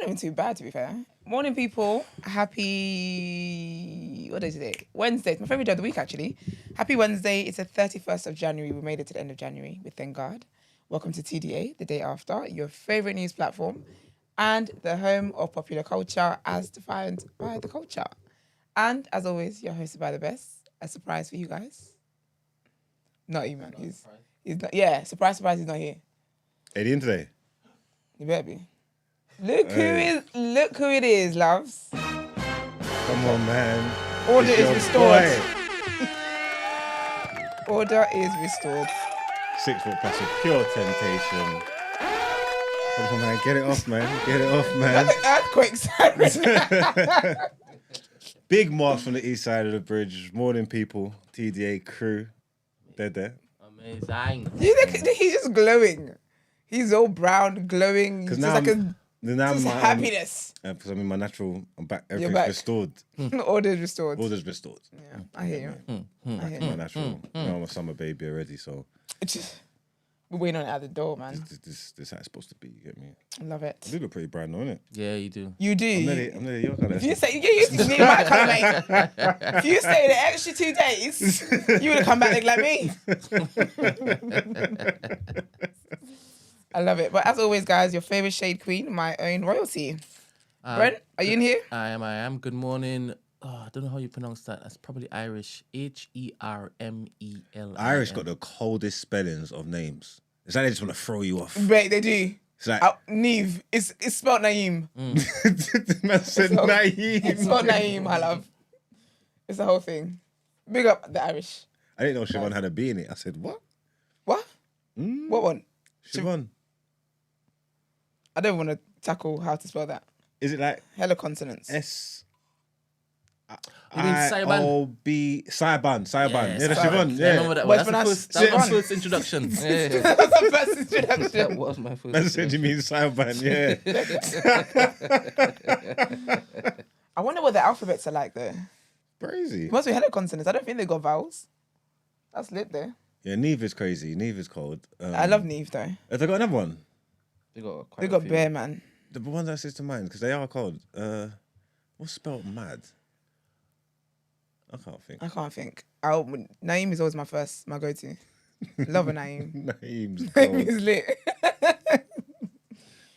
not even too bad, to be fair. Morning, people. Happy... What day is it? Wednesday. It's my favourite day of the week, actually. Happy Wednesday. It's the 31st of January. We made it to the end of January. We thank God. Welcome to TDA, the day after, your favourite news platform and the home of popular culture as defined by the culture. And, as always, you're hosted by the best. A surprise for you guys. Not you, man. He's not... Yeah, surprise, he's not here. Eddie in today? You better be. Look who it is, loves. Come on, man. Order is restored. Order is restored. 6 foot plus of pure temptation. Come on, man. Get it off, man. Get it off, man. Earthquake siren. Big Margs from the east side of the bridge. Morning, people. TDA crew. They're there. Amazing. He's just glowing. He's all brown, glowing. He's just like happiness. Because I'm in my natural, I'm back. You're Everything's back. restored. Order is restored. Order's restored. Yeah, I hear you. I hear My you. natural. I'm a summer baby already, so We're waiting on it at the door, man. this how it's supposed to be. You get me? I love it. You look pretty brand new, innit? Yeah, you do. You do. I'm nearly your kind of. If you say you might come late. If you stay the extra 2 days, you would have come back looking like me. I love it. But as always, guys, your favourite shade queen, my own royalty. Brent, are you in here? I am. Good morning. Oh, I don't know how you pronounce that. That's probably Irish. Hermeli. Irish got the coldest spellings of names. It's like they just want to throw you off. Wait, they do. It's like Neve. It's spelled Naeem. man said Naeem. It's spelled Naeem, I love. It's the whole thing. Big up the Irish. I didn't know Siobhan had a B in it. I said, what? What? What one? Siobhan. I don't want to tackle how to spell that. Is it like Hella consonants. S? You mean Saiban? I-O-B Saiban. Yeah, Yeah, that's Saiban. Siobhan. I Yeah. remember that But one. That was it's my first introduction. Yeah. That was the first introduction. That was my first Man said you mean Saiban, yeah. I wonder what the alphabets are like though. Crazy. It must be hella consonants. I don't think they got vowels. That's lit there. Yeah, Neve is crazy. Neve is cold. I love Neve though. Have they got another one? They got quite They a got few. bear, man. The one that says to mind, because they are cold. What's spelled mad? I can't think. I can't think. Naeem is always my go-to. Love a Naeem. Name's Naeem cold. is lit.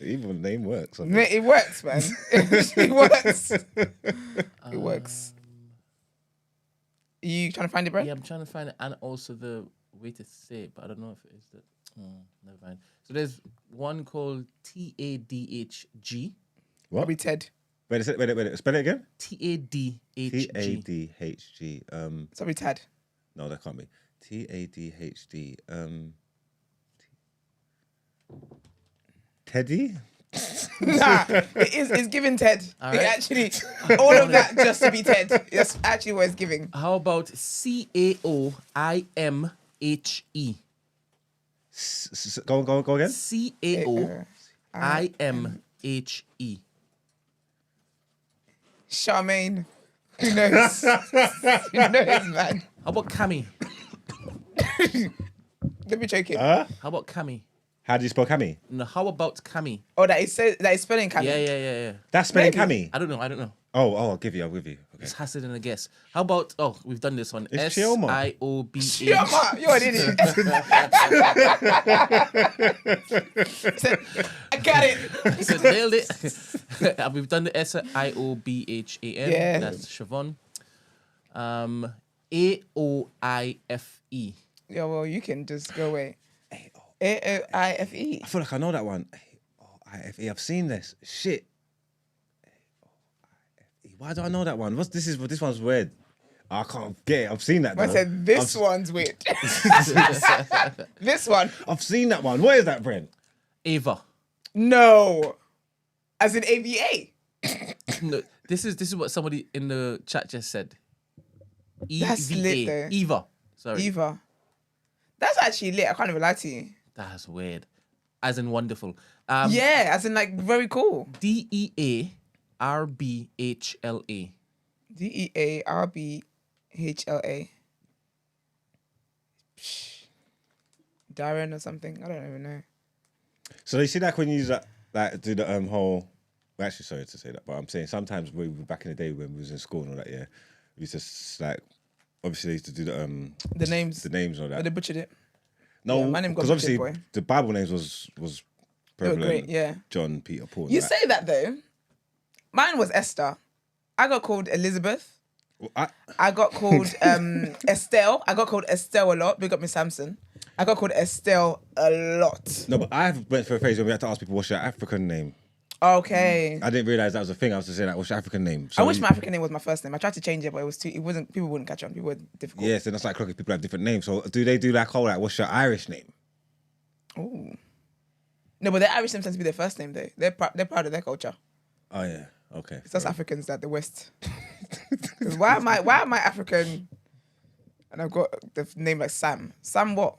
Even the name works. It works, man. It works. It works. Are you trying to find it, Brent? Yeah, I'm trying to find it, and also the way to say it, but I don't know if it is that. Never mind. So there's one called TADHG. What? Probably Ted. Wait. Spell it again. TADHG. TADHG. It's probably Tad. No, that can't be. TADHD. Teddy? Nah, it is. It's giving Ted. All It right. actually, all of that just to be Ted. That's actually what it's giving. How about CAOIMHE? Go again. CAOIMHE. Charmaine. Who knows? Who knows, man? How about Cami? Let me check it. How about Cami? How do you spell Cami? No, how about Cami? Oh, that is spelling Cami. Yeah. That's spelling Maybe. Cami. I don't know. Oh, I'll give you. Okay. It's hazard and a guess. How about, we've done this one. It's Chioma. SIOBH. Chioma, you're an idiot. I got it. So nailed it. We've done the SIOBHAN. Yeah. That's Siobhan. AOIFE. Yeah, well, you can just go away. AOIFE. I feel like I know that one. AOIFE. I've seen this. Shit. Why do I know that one? This one's weird. I can't get it. I've seen that. I though. said, this one's weird. This one. I've seen that one. What is that, Brent? Ava. No. As in AVA. No, this is what somebody in the chat just said. That's lit, though. Eva. Sorry. Eva. That's actually lit. I can't even lie to you. That's weird. As in wonderful. Yeah, as in like very cool. DEARBHLA. DEARBHLA. Darren or something. I don't even know. So you see that when you use that, like do the whole Well, actually, sorry to say that, but I'm saying sometimes back in the day when we was in school and all that, we used to like, obviously they used to do The names. and all But that. they butchered it. No, Yeah, my name got because obviously butchered, boy. the Bible names was They were prevalent. great, yeah. John, Peter, Paul. and You that. say that though. Mine was Esther. I got called Elizabeth. Well, I got called Estelle. I got called Estelle a lot. Big up Miss Samson. I got called Estelle a lot. no, but I went for a phase when we had to ask people what's your African name. Okay. I didn't realize that was a thing. I was just saying like, what's your African name? I wish my African name was my first name. I tried to change it, but it wasn't. People wouldn't catch on. People were difficult. Yes, and that's like people have different names. So do they do like what's your Irish name? Ooh. No, but their Irish names tend to be their first name though. They're proud of their culture. Oh yeah, okay. It's us Africans that the West. 'Cause why am I African? And I've got the name like Sam. Sam what?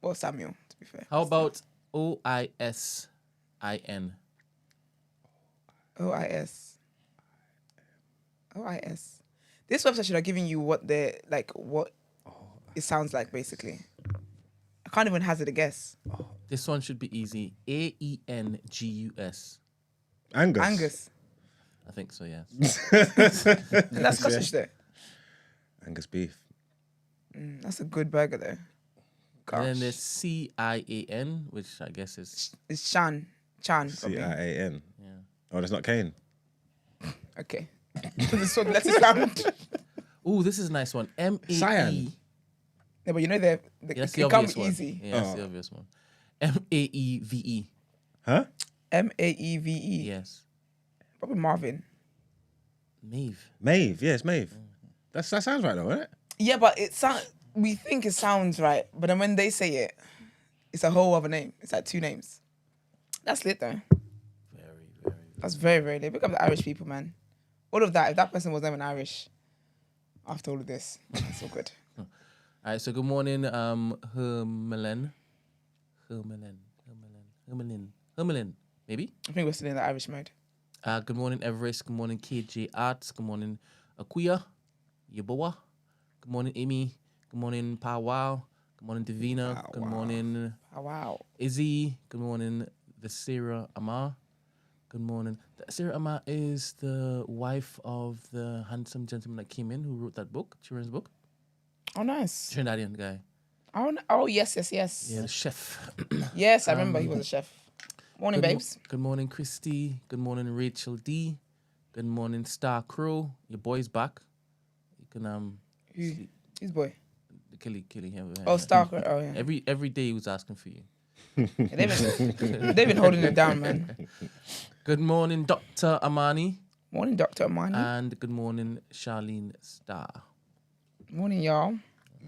Well, Samuel. To be fair. How about Oisin? OIS. This website should have given you what it sounds like basically. I can't even hazard a guess. This one should be easy. AENGUS. Angus. I think so, yes. That's Scottish though. Angus beef. That's a good burger though. And then Gosh. there's CIAN, which I guess is It's Chan. Probably. CIAN. yeah. Oh, that's not Kane. Okay. This one lets it sound. Oh, this is a nice one. MAE. Cyan. No, but you know Yeah, that's the it come obvious one. easy. Yeah, that's the obvious one. MAEVE. Huh? Maeve. Yes. Probably Marvin. Maeve. Maeve. Yes, Maeve. That sounds right though, isn't it? Yeah, but we think it sounds right, but then when they say it, it's a whole other name. It's like two names. That's lit though. Very, very. That's very, very lit. Pick up the Irish people, man. All of that. If that person was never Irish, after all of this, it's all good. All right, so good morning, Hermelin, maybe. I think we're still in the Irish mode. Good morning, Everest. Good morning, KJ Arts. Good morning, Akuya, Yaboa. Good morning, Amy. Good morning, Powwow. Good morning, Davina. Good morning, Oh, wow. Izzy. Good morning, the Sarah Amar. Good morning. Sarah Amar is the wife of the handsome gentleman that came in who wrote that book, children's book. Oh, nice. Trinidadian guy. Oh, yes. Yeah, the chef. Yes, I remember he was a chef. Morning, babes. Good morning, Christy. Good morning, Rachel D. Good morning, Star Crow. Your boy's back. You can Who's boy? Kelly here. Oh, Starker. Oh, yeah. Every day he was asking for you. They've been holding it down, man. Good morning, Dr. Amani. Morning, Dr. Amani. And good morning, Charlene Star. Morning, y'all.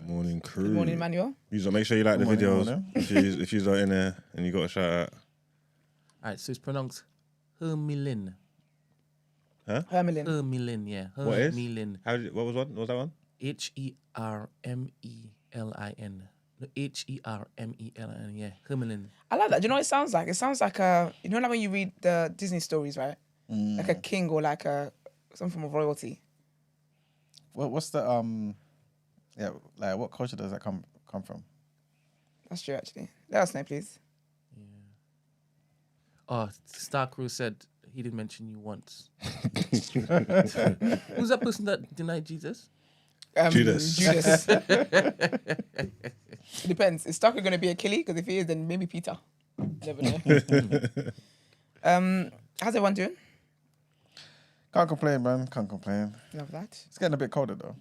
Morning, crew. Good morning, Emmanuel. You make sure you like the Morning, videos. morning. if you're in there and you got a shout out. All right, so it's pronounced Hermelin. Hermelin. Hermelin, yeah. What is? Hermelin. What was that one? Hermelin. No, Hermelin, yeah. Hermelin. I like that. Do you know what it sounds like? It sounds like like when you read the Disney stories, right? Like a king or like some form of royalty. What's the like what culture does that come from? That's true, actually. Let us know, please. Oh, Star Crew said he didn't mention you once. Who's that person that denied Jesus? Judas. It depends. Is Starker going to be a killie? Because if he is, then maybe Peter. Never know. How's everyone doing? Can't complain, man. Can't complain. Love that. It's getting a bit colder though.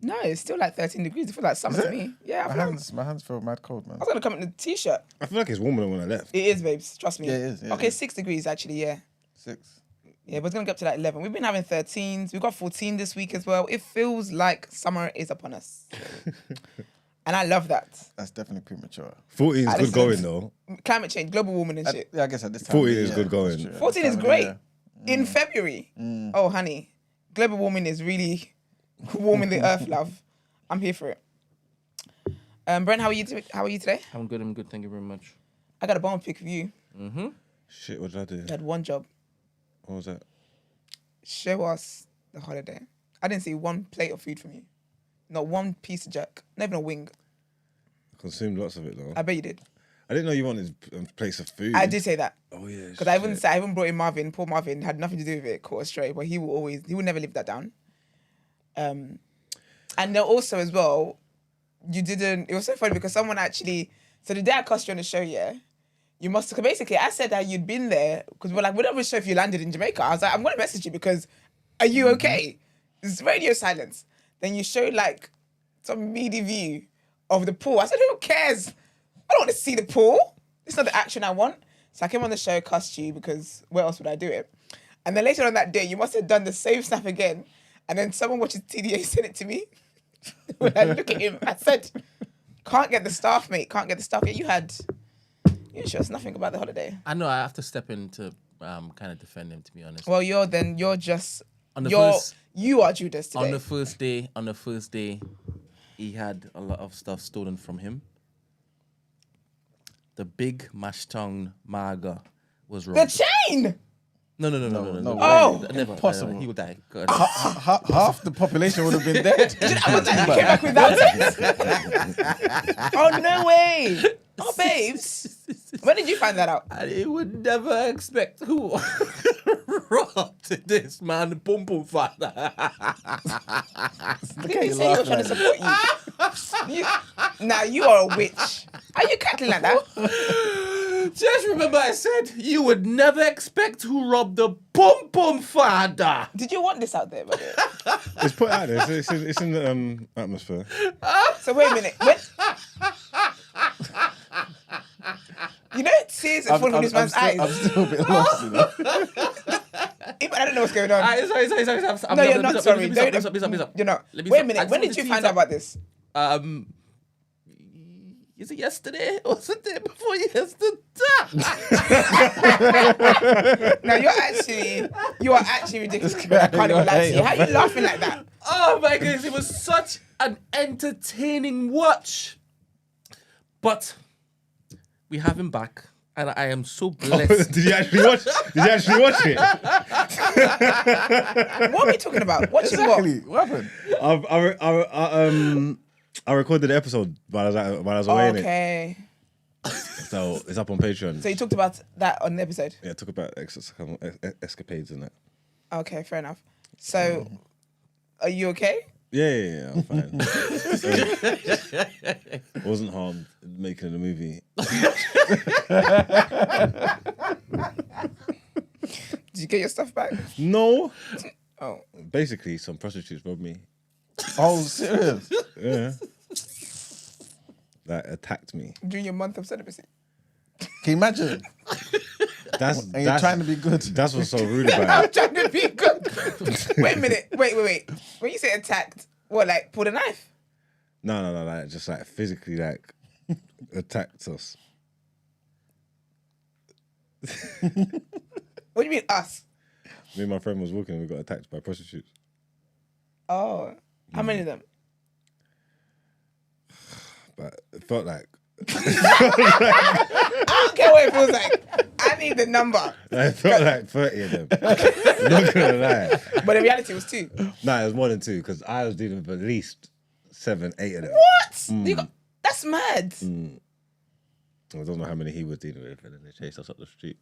No, it's still like 13 degrees. It feels like summer to me. Yeah, I My hands feel mad cold, man. was going to come in a t-shirt. I feel like it's warmer than when I left. It is, babes. Trust me. Yeah, it is, yeah, Okay, it is. 6 degrees actually, yeah. 6. Yeah, but it's going to get up to like 11. We've been having 13s. We've got 14 this week as well. It feels like summer is upon us. And I love that. That's definitely premature. 14 is good Listen, going though. Climate change, global warming and shit. Yeah, I guess at this time. 14 of the is year, good going. that's true. At 14 this is time of the great. year. In February. Oh, honey. Global warming is really warming the earth, love. I'm here for it. Brent, how are you today? I'm good. Thank you very much. I got a bomb pick of you. Shit, what did I do? You had one job. What was that? Show us the holiday. I didn't see one plate of food from you. Not one piece of jerk. Not even a wing. I consumed lots of it though. I bet you did. I didn't know you wanted a place of food. I did say that. Oh yeah. Because I even brought in Marvin. Poor Marvin had nothing to do with it, caught astray, but he would never live that down. And then also as well, it was so funny because someone actually, so the day I cussed you on the show, yeah, you must, cause basically I said that you'd been there, because we're like, we don't show if you landed in Jamaica. I was like, I'm going to message you because, are you okay? It's radio silence. Then you showed like some meaty view of the pool. I said, who cares? I don't want to see the pool. It's not the action I want. So I came on the show, cussed you, because where else would I do it? And then later on that day, you must have done the same snap again. And then someone watches TDA sent it to me. When I look at him, I said, can't get the staff, mate. Can't get the staff. You didn't show us nothing about the holiday. I know I have to step in to kind of defend him, to be honest. Well, you are Judas today. On the first day, he had a lot of stuff stolen from him. The big mash-tongue Marga was wrong. The chain! No. Oh, never. impossible. He would die. God. Half the population would have been dead. You came back with that. Oh, no way. Oh, babes. When did you find that out? I would never expect who robbed this man, Pum Pum father. Didn't he say he was trying to support you? Now you are a witch. Are you cackling like that? Just remember I said you would never expect who robbed the Pum Pum father. Did you want this out there, by the way? It's put out there. It's in the atmosphere. So wait a minute. You know, tears are falling from this man's eyes. I'm still a bit lost, you know. I don't know what's going on. Sorry. No, you're not sorry. Stop. You're not. Let me Wait a stop. minute. I When just did you want find to out about this? Is it yesterday or was it the day before yesterday? No, you are actually ridiculous. I can't even lie to you. How are you laughing like that? Oh my goodness, it was such an entertaining watch. But we have him back, and I am so blessed. Did you actually watch? it? What are we talking about? Watching Exactly. What happened? I recorded the episode while I was what? away in it. Okay. So it's up on Patreon. So you talked about that on the episode? Yeah, talk about escapades and that. Okay, fair enough. So, are you okay? Yeah, I'm fine. Wasn't harmed in making the movie. Did you get your stuff back? No. Oh. Basically, some prostitutes robbed me. Oh, serious? Yeah. That attacked me. During your month of celibacy? Can you imagine? And you're trying to be good. That's what's so rude I'm about it. trying to be good. Wait a minute. Wait. When you say attacked, what, like pulled a knife? No, like just like physically like attacked us. What do you mean us? Me and my friend was walking and we got attacked by prostitutes. Oh. How many of them? But it felt like I don't care what it feels like. I need the number. it felt like 30 of them. I'm not gonna lie. But the reality was 2. Nah, it was more than 2 because I was dealing with at least 7, 8 of them. What? That's mad. I don't know how many he was dealing with, and then they chased us up the street.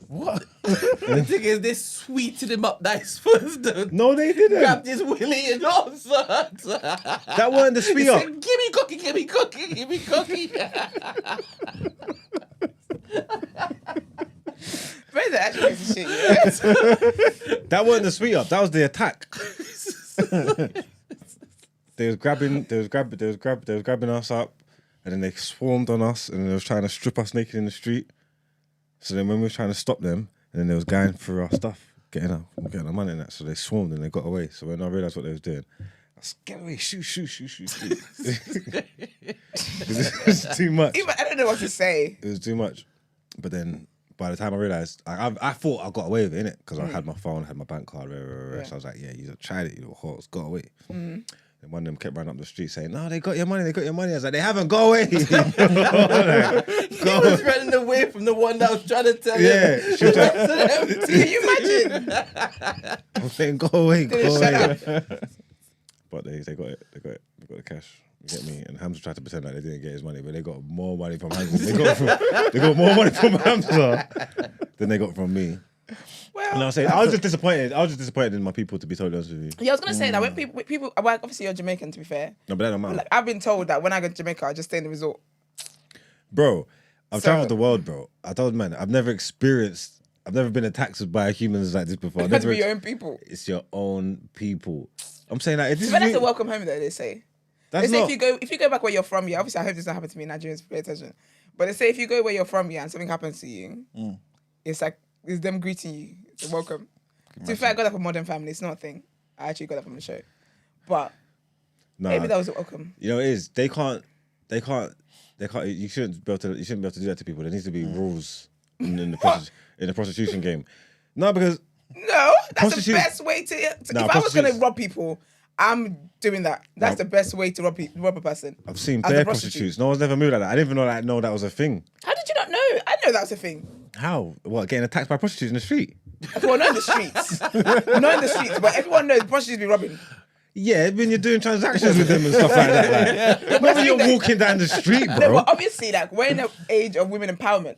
What? The thing is, they sweetened him up nice first. No, they didn't. Grabbed his willy and all sorts. That weren't the sweet up. Said, give me cookie. Where's the actual piece of shit? Yeah? That weren't the sweet up. That was the attack. They was grabbing us up, and then they swarmed on us, and they was trying to strip us naked in the street. So then when we were trying to stop them, and then they was going through our stuff, getting our money and that. So they swarmed and they got away. So when I realised what they was doing, I was get away, shoot. It was too much. I don't know what to say. It was too much. But then by the time I realised, I thought I got away with it, innit? Because I had my phone, I had my bank card, Yeah. So I was like, yeah, you tried it, you little whores, got away. And one of them kept running up the street saying, no, they got your money. I was like, they haven't, go away. He was running away from the one that was trying to tell him. Yeah, she was like, Can you imagine? I'm saying, go away. Shut up. But they got it. They got the cash. You get me? And Hamza tried to pretend like they didn't get his money, but they got more money from Hamza. They got more money from Hamza than they got from me. Well, And I was saying, I was just disappointed. I was just disappointed in my people, to be totally honest with you. yeah, I was gonna say that when people, well, obviously you're Jamaican, to be fair. No, but that don't matter. Like, I've been told that when I go to Jamaica, I just stay in the resort. Bro, I've So- traveled the world, bro. I told man, I've never been attacked by humans like this before. You have to be your own people. It's your own people. I'm saying that. But that's a welcome home, though. They say. That's They say not. if you go back where you're from, yeah. Obviously, I hope this doesn't happen to me. Nigerians, pay attention. But they say if you go where you're from, yeah, and something happens to you, it's like it's them greeting you. It's a welcome. To be fair, I got that from Modern Family. It's not a thing. I actually got that from the show. But Nah, maybe that was a welcome. you know, it is. They can't. You shouldn't be able to do that to people. There needs to be rules in the prostitution game. No, because No, that's the Prostitute- best way to. Nah, if I was going to prostitutes- rob people, I'm doing that. That's the best way to rob a person. I've seen As a bare prostitute. prostitutes. No one's never moved like that. I didn't even know that was a thing. How did you not know? I know that was a thing. How? What? Getting attacked by prostitutes in the street? Well, not in the streets. Not in the streets, but everyone knows prostitutes be robbing. Yeah, when you're doing transactions with them and stuff like that. Like, not when you're walking down the street, No, bro. but obviously, like, we're in the age of women empowerment.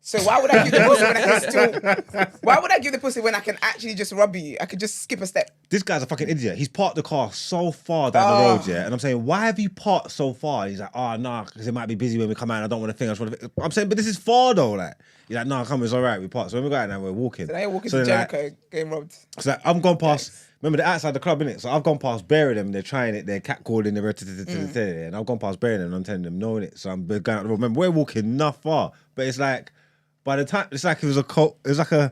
So why would I give the pussy when I can still? Why would I give the pussy when I can actually just rob you? I could just skip a step. This guy's a fucking idiot. He's parked the car so far down the road, yeah. And I'm saying, why have you parked so far? And he's like, oh, nah, because it might be busy when we come out. And I don't want to think. I just want to. I'm saying, but this is far though. Like, he's like, nah, come, it's all right. We parked. So when we go out now, we're walking. So now you're walking So to then, like, Jericho, getting robbed. So like, I've gone past. Remember, they're outside the club, innit? So I've gone past burying them. They're trying it. They're catcalling. They're and I've gone past burying them. And I'm telling them no, innit? So I'm going out the road. Remember, we're walking not far, but it's like by the time it's like it was a cult. It was like a.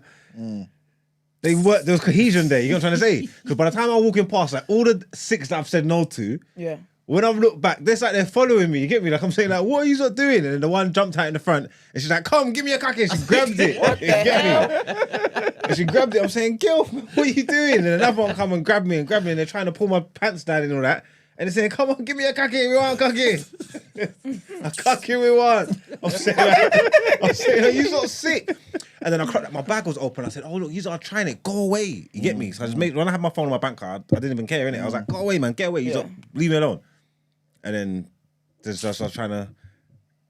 They worked. There was cohesion there. You know what I'm trying to say? Because by the time I'm walking past, like all the 6 that I've said no to. Yeah. When I've looked back, they're like they're following me. You get me? Like I'm saying, like, what are you not doing? And then the one jumped out in the front, and she's like, "Come, give me a khaki." And she grabbed it. What the You get me? And she grabbed it. I'm saying, "Girl, what are you doing?" And another one come and grab me, and they're trying to pull my pants down and all that. And they're saying, "Come on, give me a khaki. We want khaki. A khaki we want." I'm saying, like, you not sick. And then I cracked, my bag was open. I said, "Oh look, you are trying it. Go away." You get me? So I just made when I had my phone on my bank card, I didn't even care innit. I was like, "Go away, man. Get away. You leave me alone." And then I was trying to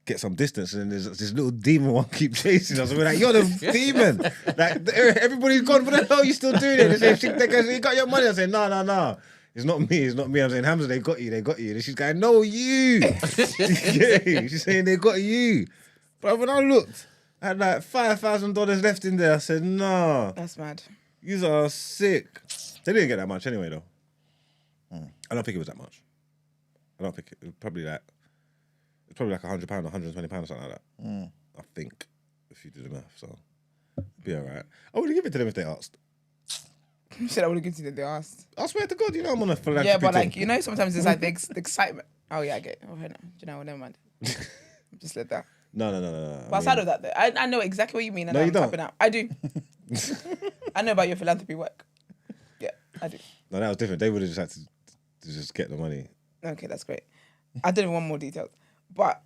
get some distance, and then there's this little demon one keep chasing us. And we're like, "You're the demon!" Like everybody's gone. What the hell are you still doing it? They say, "You got your money." I say, "No. It's not me. It's not me." I'm saying, "Hamza, they got you. And she's going, "No, you." She's saying they got you. But when I looked, I had like $5,000 left in there. I said, "No, That's mad. you are sick." They didn't get that much anyway, though. I don't think it was that much. I don't think it was probably like £100, £120, or something like that. I think, if you do the math, so be all right. I would give it to them if they asked. You said I would have given you that they asked. I swear to God, you know I'm on a philanthropy Yeah, but thing. like, you know, sometimes it's like the excitement. Oh yeah, I get it. Oh, no. Do you know what? Never mind. Just let that. No. But outside of that, though, I know exactly what you mean, and No, I'm you don't. tapping out. I do. I know about your philanthropy work. Yeah, I do. No, that was different. They would have just had to just get the money. Okay, that's great. I didn't want more details. But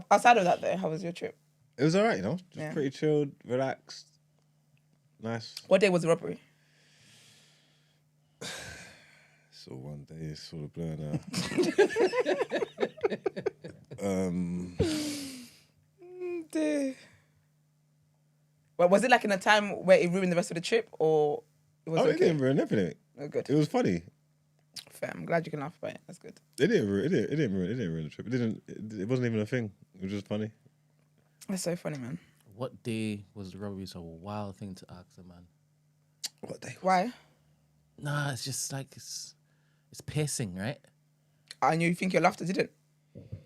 outside of that, though, how was your trip? It was all right, you know? Just Yeah. pretty chilled, relaxed, nice. What day was the robbery? So one day, it's sort of blur now. Well, was it like in a time where it ruined the rest of the trip, or it was Oh, it okay? didn't ruin everything. Oh, good. It was funny. Fair. I'm glad you can laugh about it. That's good. It didn't ruin the trip. It wasn't even a thing. It was just funny. That's so funny, man. What day was the robbery? It's a wild thing to ask a man. What day? Why? Nah, it's just like it's piercing, right? And you think your laughter didn't?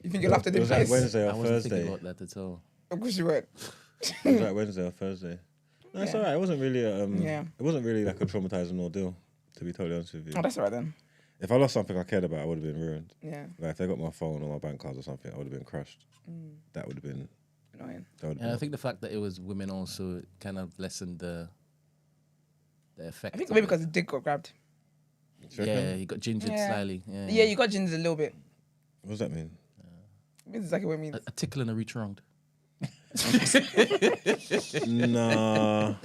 You think your laughter It didn't was like place? Wednesday I or wasn't Thursday. thinking about that at all. Of course you weren't. It was like Wednesday or Thursday. No, it's Yeah. alright. It wasn't really Yeah. It wasn't really like a traumatizing ordeal, to be totally honest with you. Oh, that's all right then. If I lost something I cared about, I would have been ruined. Yeah. Like if they got my phone or my bank cards or something, I would have been crushed. That would have been. Annoying. And I think the fact that it was women also kind of lessened the effect. I think of maybe it. because the dick got grabbed. Yeah, he got gingered Yeah. slightly. Yeah, Yeah, you got gingered a little bit. What does that mean? It means exactly what it means. a tickle and a reach round. Nah.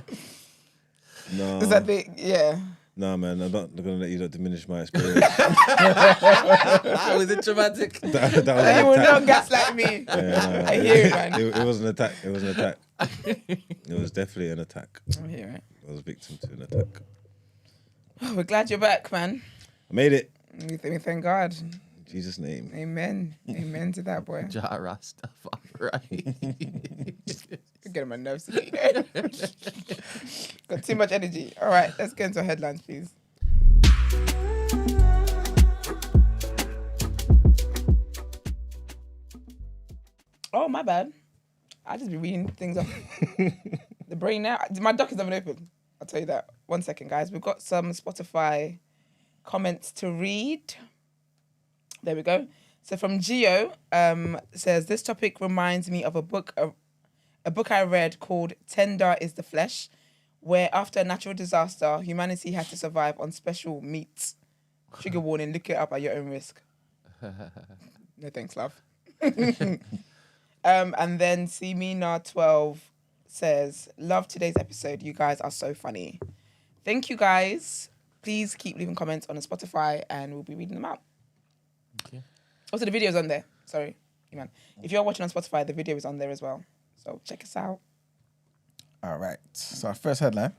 Is that the yeah? Nah, man, I'm not gonna let you not diminish my experience. Was it traumatic? that You will was an not attack. gaslight me. Yeah, I hear it, man. It was an attack. It was an attack. It was definitely an attack. I hear it. I was victim to an attack. Oh, we're glad you're back, man. I made it. We thank God. In Jesus' name. Amen. Amen to that, boy. Jara stuff, right? You're getting my nerves today. Got too much energy. All right, let's get into our headlines, please. Oh, my bad. I just be reading things off the brain now. My doc is not even open. I'll tell you that. 1 second, guys. We've got some Spotify comments to read. There we go. So from Gio, says, this topic reminds me of a book I read called Tender is the Flesh, where after a natural disaster, humanity had to survive on special meats. Trigger warning, look it up at your own risk. No thanks, love. And then Simina12 says, love today's episode. You guys are so funny. Thank you, guys. Please keep leaving comments on Spotify and we'll be reading them out. Okay. Also, the video's on there. Sorry, Iman. If you're watching on Spotify, the video is on there as well. So check us out. All right. So our first headline.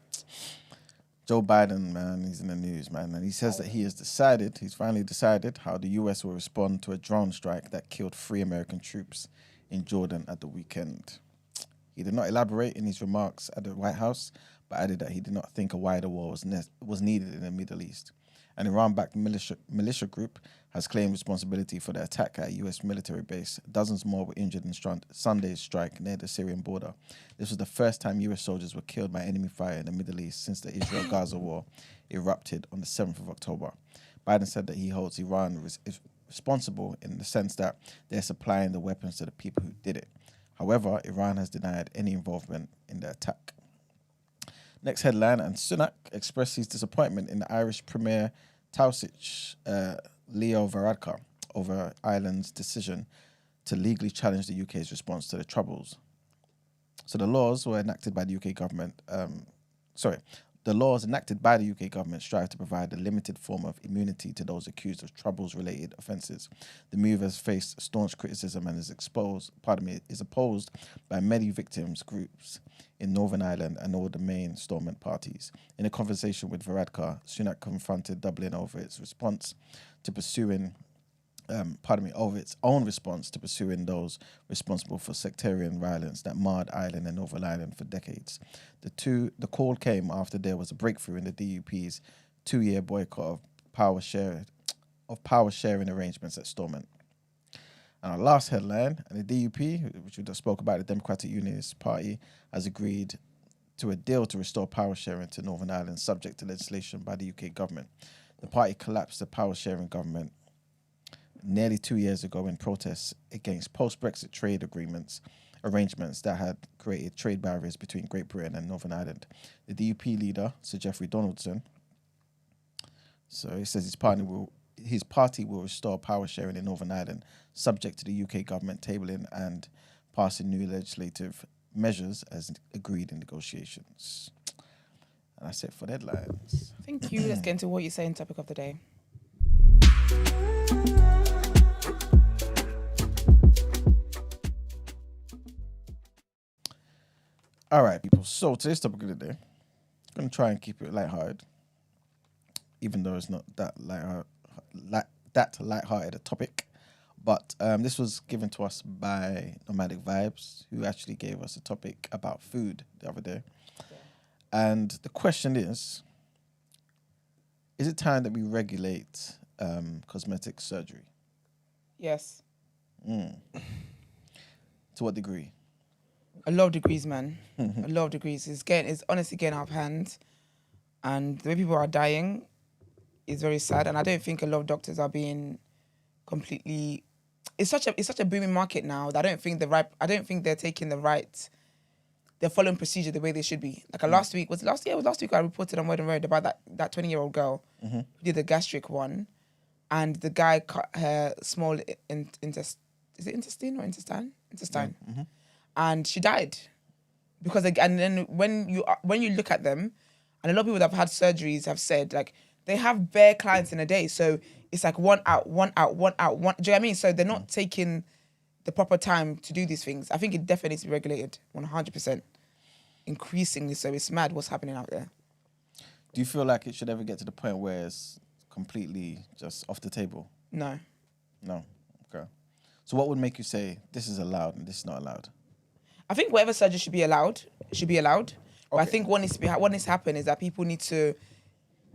Joe Biden, man, he's in the news, man. And he says that he's finally decided how the US will respond to a drone strike that killed 3 American troops in Jordan at the weekend. He did not elaborate in his remarks at the White House, but added that he did not think a wider war was needed in the Middle East. An Iran-backed militia group has claimed responsibility for the attack at a US military base. Dozens more were injured in Sunday's strike near the Syrian border. This was the first time US soldiers were killed by enemy fire in the Middle East since the Israel-Gaza war erupted on the 7th of October. Biden said that he holds Iran responsible in the sense that they're supplying the weapons to the people who did it. However, Iran has denied any involvement in the attack. Next headline, and Sunak expressed his disappointment in the Irish Premier Taoiseach Leo Varadkar over Ireland's decision to legally challenge the UK's response to the Troubles. So the laws enacted by the UK government strive to provide a limited form of immunity to those accused of Troubles-related offences. The move has faced staunch criticism and is opposed by many victims groups in Northern Ireland and all the main Stormont parties. In a conversation with Varadkar, Sunak confronted Dublin over its response to pursuing its own response to pursuing those responsible for sectarian violence that marred Ireland and Northern Ireland for decades. The call came after there was a breakthrough in the DUP's 2-year boycott of power sharing arrangements at Stormont. And our last headline, and the DUP, which we just spoke about, the Democratic Unionist Party, has agreed to a deal to restore power sharing to Northern Ireland, subject to legislation by the UK government. The party collapsed the power sharing government nearly 2 years ago in protests against post-Brexit trade arrangements that had created trade barriers between Great Britain and Northern Ireland. The DUP leader, Sir Geoffrey Donaldson, so he says his party will restore power sharing in Northern Ireland, subject to the UK government tabling and passing new legislative measures as agreed in negotiations. And that's it for the headlines. Thank you. Let's get into what you're saying, topic of the day. All right, people. So today's topic of the day, I'm going to try and keep it lighthearted, even though it's not that lighthearted a topic. But this was given to us by Nomadic Vibes, who actually gave us a topic about food the other day. Yeah. And the question is it time that we regulate cosmetic surgery? Yes. To what degree? A lot of degrees, man. A lot of degrees. It's honestly getting out of hand. And the way people are dying is very sad. And I don't think a lot of doctors are being completely... It's such a booming market now that I don't think they're taking they're following procedure the way they should be. Like last week I reported on Word and Road about that 20-year-old girl who did the gastric one, and the guy cut her small intestine. And she died because, and then when you look at them, And a lot of people that have had surgeries have said like they have bare clients in a day. So it's like one out, one out, one out, one. Do you know what I mean? So they're not taking the proper time to do these things. I think it definitely needs to be regulated 100%. Increasingly so. It's mad what's happening out there. Do you feel like it should ever get to the point where it's completely just off the table? No. No. Okay. So what would make you say this is allowed and this is not allowed? I think whatever surgery should be allowed. But I Okay. think what needs to happen is that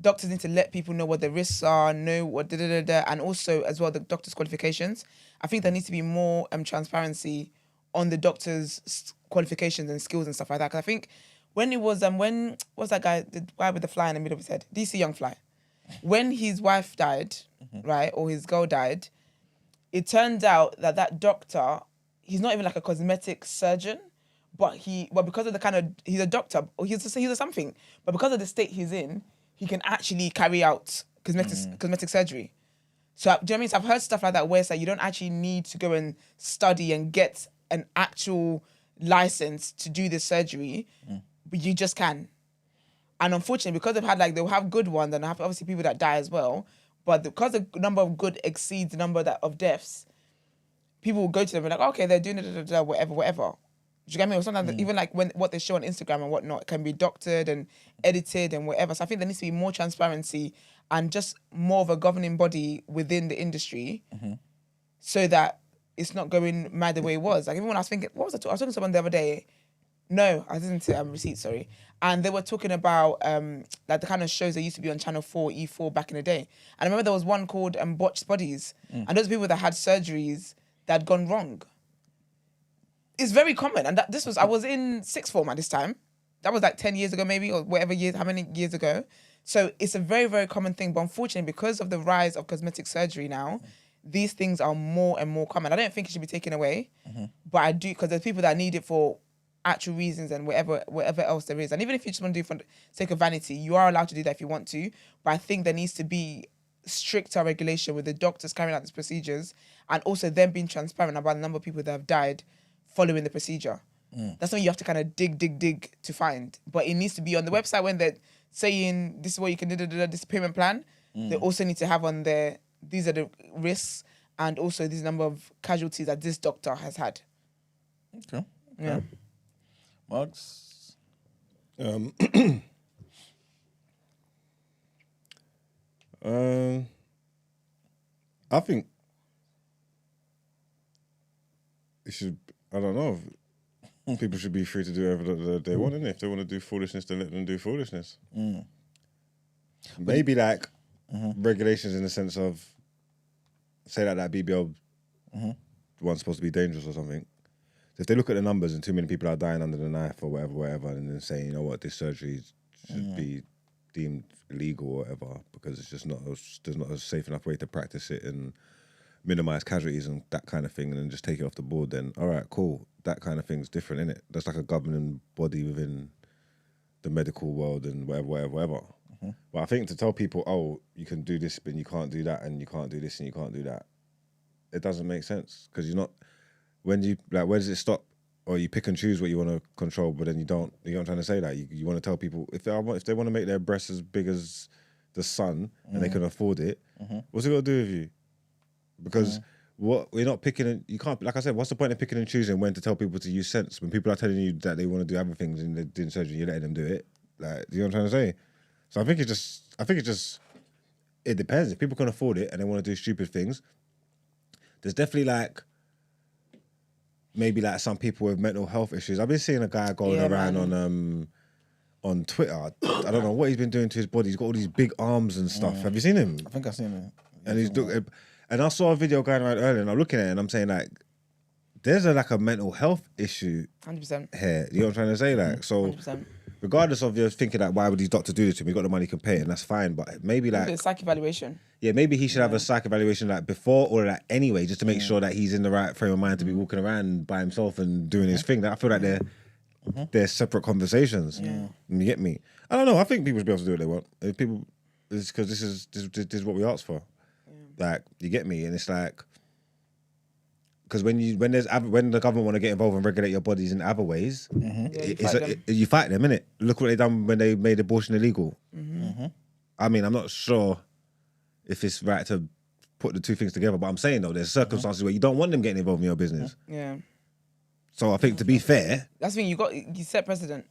doctors need to let people know what the risks are, know what and also as well the doctors' qualifications. I think there needs to be more transparency on the doctors' qualifications and skills and stuff like that. Because I think when it was what's that guy, the guy with the fly in the middle of his head, DC Young Fly, when his wife died, right, or his girl died, it turned out that doctor, he's not even like a cosmetic surgeon, but because of the kind of, he's a doctor, or he's a something, but because of the state he's in, he can actually carry out cosmetic surgery. So, do you know what I mean? So I've heard stuff like that where it's like you don't actually need to go and study and get an actual license to do this surgery, but you just can. And unfortunately, because they'll have good ones and have obviously people that die as well, but because the number of good exceeds the number of deaths, people will go to them and like, okay, they're doing it, whatever. Do you get me? Or sometimes even like what they show on Instagram and whatnot can be doctored and edited and whatever. So I think there needs to be more transparency and just more of a governing body within the industry so that it's not going mad the way it was. Like even when I was thinking, I was talking to someone the other day. No, I didn't say Receipt, sorry. And they were talking about like the kind of shows that used to be on Channel 4, E4 back in the day. And I remember there was one called Botched Bodies. And those people that had surgeries that had gone wrong. It's very common. And I was in sixth form at this time. That was like 10 years ago maybe, or how many years ago. So it's a very, very common thing. But unfortunately, because of the rise of cosmetic surgery now, these things are more and more common. I don't think it should be taken away, but I do, because there's people that need it for actual reasons and whatever else there is. And even if you just want to do it for the sake of vanity, you are allowed to do that if you want to. But I think there needs to be stricter regulation with the doctors carrying out these procedures and also them being transparent about the number of people that have died following the procedure. That's something you have to kind of dig to find. But it needs to be on the website when they're saying this is what you can do, this payment plan. They also need to have on there, these are the risks and also this number of casualties that this doctor has had. Okay. Yeah. Margs? I think it should. I don't know. People should be free to do whatever they want, innit? If they want to do foolishness, then let them do foolishness. Maybe like regulations in the sense of, say that BBL one's supposed to be dangerous or something. So if they look at the numbers and too many people are dying under the knife or whatever, and then saying, you know what, this surgery should be deemed illegal or whatever because it's just there's not a safe enough way to practice it and minimize casualties and that kind of thing, and then just take it off the board, then all right, cool. That kind of thing's different, innit? That's like a governing body within the medical world and whatever. But I think to tell people, oh, you can do this, but you can't do that, and you can't do this, and you can't do that, it doesn't make sense because you're not. Where does it stop? Or you pick and choose what you want to control, but then you don't. You know what I'm trying to say? Like you want to tell people if they want to make their breasts as big as the sun and they can afford it, what's it got to do with you? Because what we're not picking, and you can't. Like I said, what's the point of picking and choosing when to tell people to use sense when people are telling you that they want to do other things and they're doing surgery, you're letting them do it? Like, you know what I'm trying to say? So I think it depends. If people can afford it and they want to do stupid things, there's definitely like. Maybe like some people with mental health issues. I've been seeing a guy going around on Twitter. I don't know what he's been doing to his body. He's got all these big arms and stuff. Have you seen him? I think I've seen it. And I saw a video going around earlier, and I'm looking at it, and I'm saying like, there's a mental health issue 100%. here. You know what I'm trying to say? Like, so 100%. regardless of you thinking like, why would these doctors do this to him? He got the money, he can pay it, and that's fine. But maybe like A psych evaluation. Yeah, maybe he should have a psych evaluation like before or like anyway, just to make sure that he's in the right frame of mind to be walking around by himself and doing his thing. That I feel like they're separate conversations. You get me? I don't know. I think people should be able to do what they want. If people, it's because this is what we asked for. Like, you get me? And it's like, because when the government want to get involved and regulate your bodies in other ways, you fight them, innit? Look what they done when they made abortion illegal. I mean, I'm not sure if it's right to put the two things together, but I'm saying though, there's circumstances where you don't want them getting involved in your business. Yeah. So I think to be fair, That's the thing, you set precedent.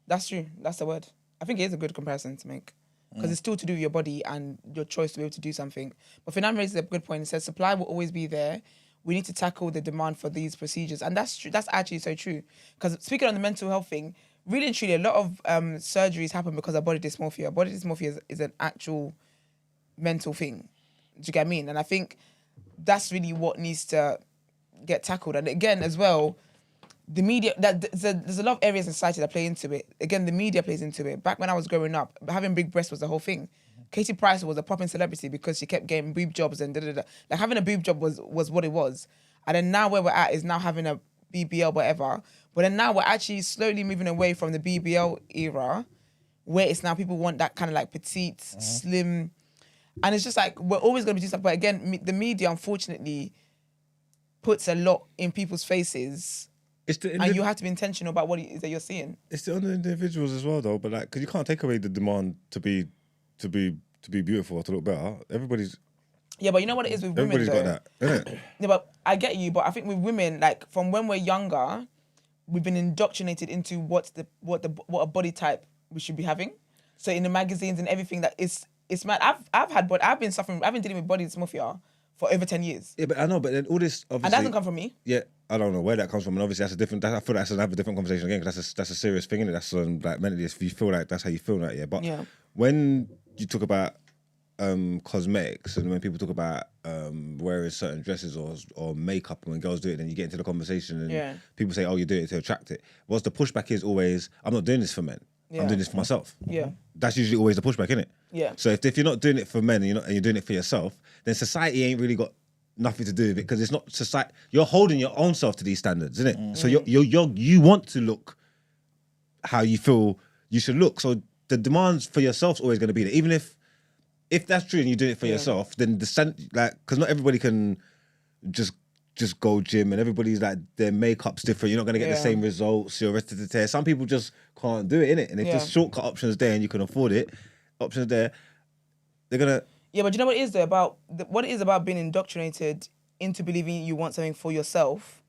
That's true. That's the word. I think it is a good comparison to make. Because it's still to do with your body and your choice to be able to do something. But Fernand raises a good point. He says supply will always be there. We need to tackle the demand for these procedures. And that's true. That's actually so true. Because speaking on the mental health thing, really and truly, a lot of surgeries happen because of body dysmorphia. Body dysmorphia is an actual mental thing. Do you get what I mean? And I think that's really what needs to get tackled. And again, as well, the media, there's a lot of areas in society that play into it. Again, the media plays into it. Back when I was growing up, having big breasts was the whole thing. Katie Price was a popping celebrity because she kept getting boob jobs and da-da-da. Like having a boob job was what it was. And then now where we're at is now having a BBL, whatever. But then now we're actually slowly moving away from the BBL era, where it's now people want that kind of like petite, slim. And it's just like, we're always going to be doing stuff. But again, the media, unfortunately, puts a lot in people's faces. And you have to be intentional about what it is that you're seeing. It's the other individuals as well, though. But like, because you can't take away the demand to be beautiful or to look better. Everybody's. Yeah, but you know what it is with women. Everybody's got that, innit? Yeah, but I get you. But I think with women, like from when we're younger, we've been indoctrinated into what a body type we should be having. So in the magazines and everything, that it's mad. I've been dealing with body dysmorphia for over 10 years. Yeah, but I know. But then all this obviously. And that doesn't come from me. Yeah. I don't know where that comes from, and obviously that's a different. I feel that's another different conversation again, because that's a serious thing, innit? That's like mentally, if you feel like that's how you feel, like But when you talk about cosmetics and when people talk about wearing certain dresses or makeup, and when girls do it, then you get into the conversation and people say, "Oh, you do it to attract it." Whilst the pushback is always, "I'm not doing this for men. I'm doing this for myself." Yeah, that's usually always the pushback, innit? Yeah. So if you're not doing it for men and you're doing it for yourself, then society ain't really got nothing to do with it, because it's not society. You're holding your own self to these standards, isn't it? So you want to look how you feel you should look. So the demands for yourself's always going to be there, even if that's true and you're doing it for yourself. Then because not everybody can just go gym, and everybody's like their makeup's different. You're not going to get the same results. Your rest of the tear. Some people just can't do it, innit? And if there's shortcut options there and you can afford it, options there, they're gonna. Yeah, but you know what it is though what it is about being indoctrinated into believing you want something for yourself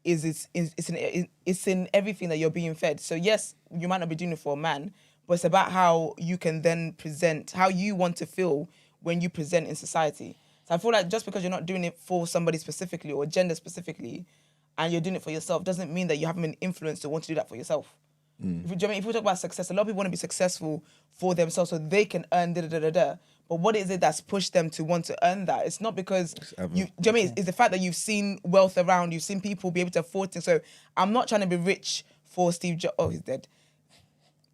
is it's in everything that you're being fed. So yes, you might not be doing it for a man, but it's about how you can then present, how you want to feel when you present in society. So I feel like just because you're not doing it for somebody specifically or gender specifically, and you're doing it for yourself, doesn't mean that you haven't been influenced to want to do that for yourself. If we talk about success, a lot of people want to be successful for themselves so they can earn da-da-da-da-da. But what is it that's pushed them to want to earn that? It's not because do you know what I mean? It's the fact that you've seen wealth around, you've seen people be able to afford things. So I'm not trying to be rich for Steve Jobs. Oh, he's dead.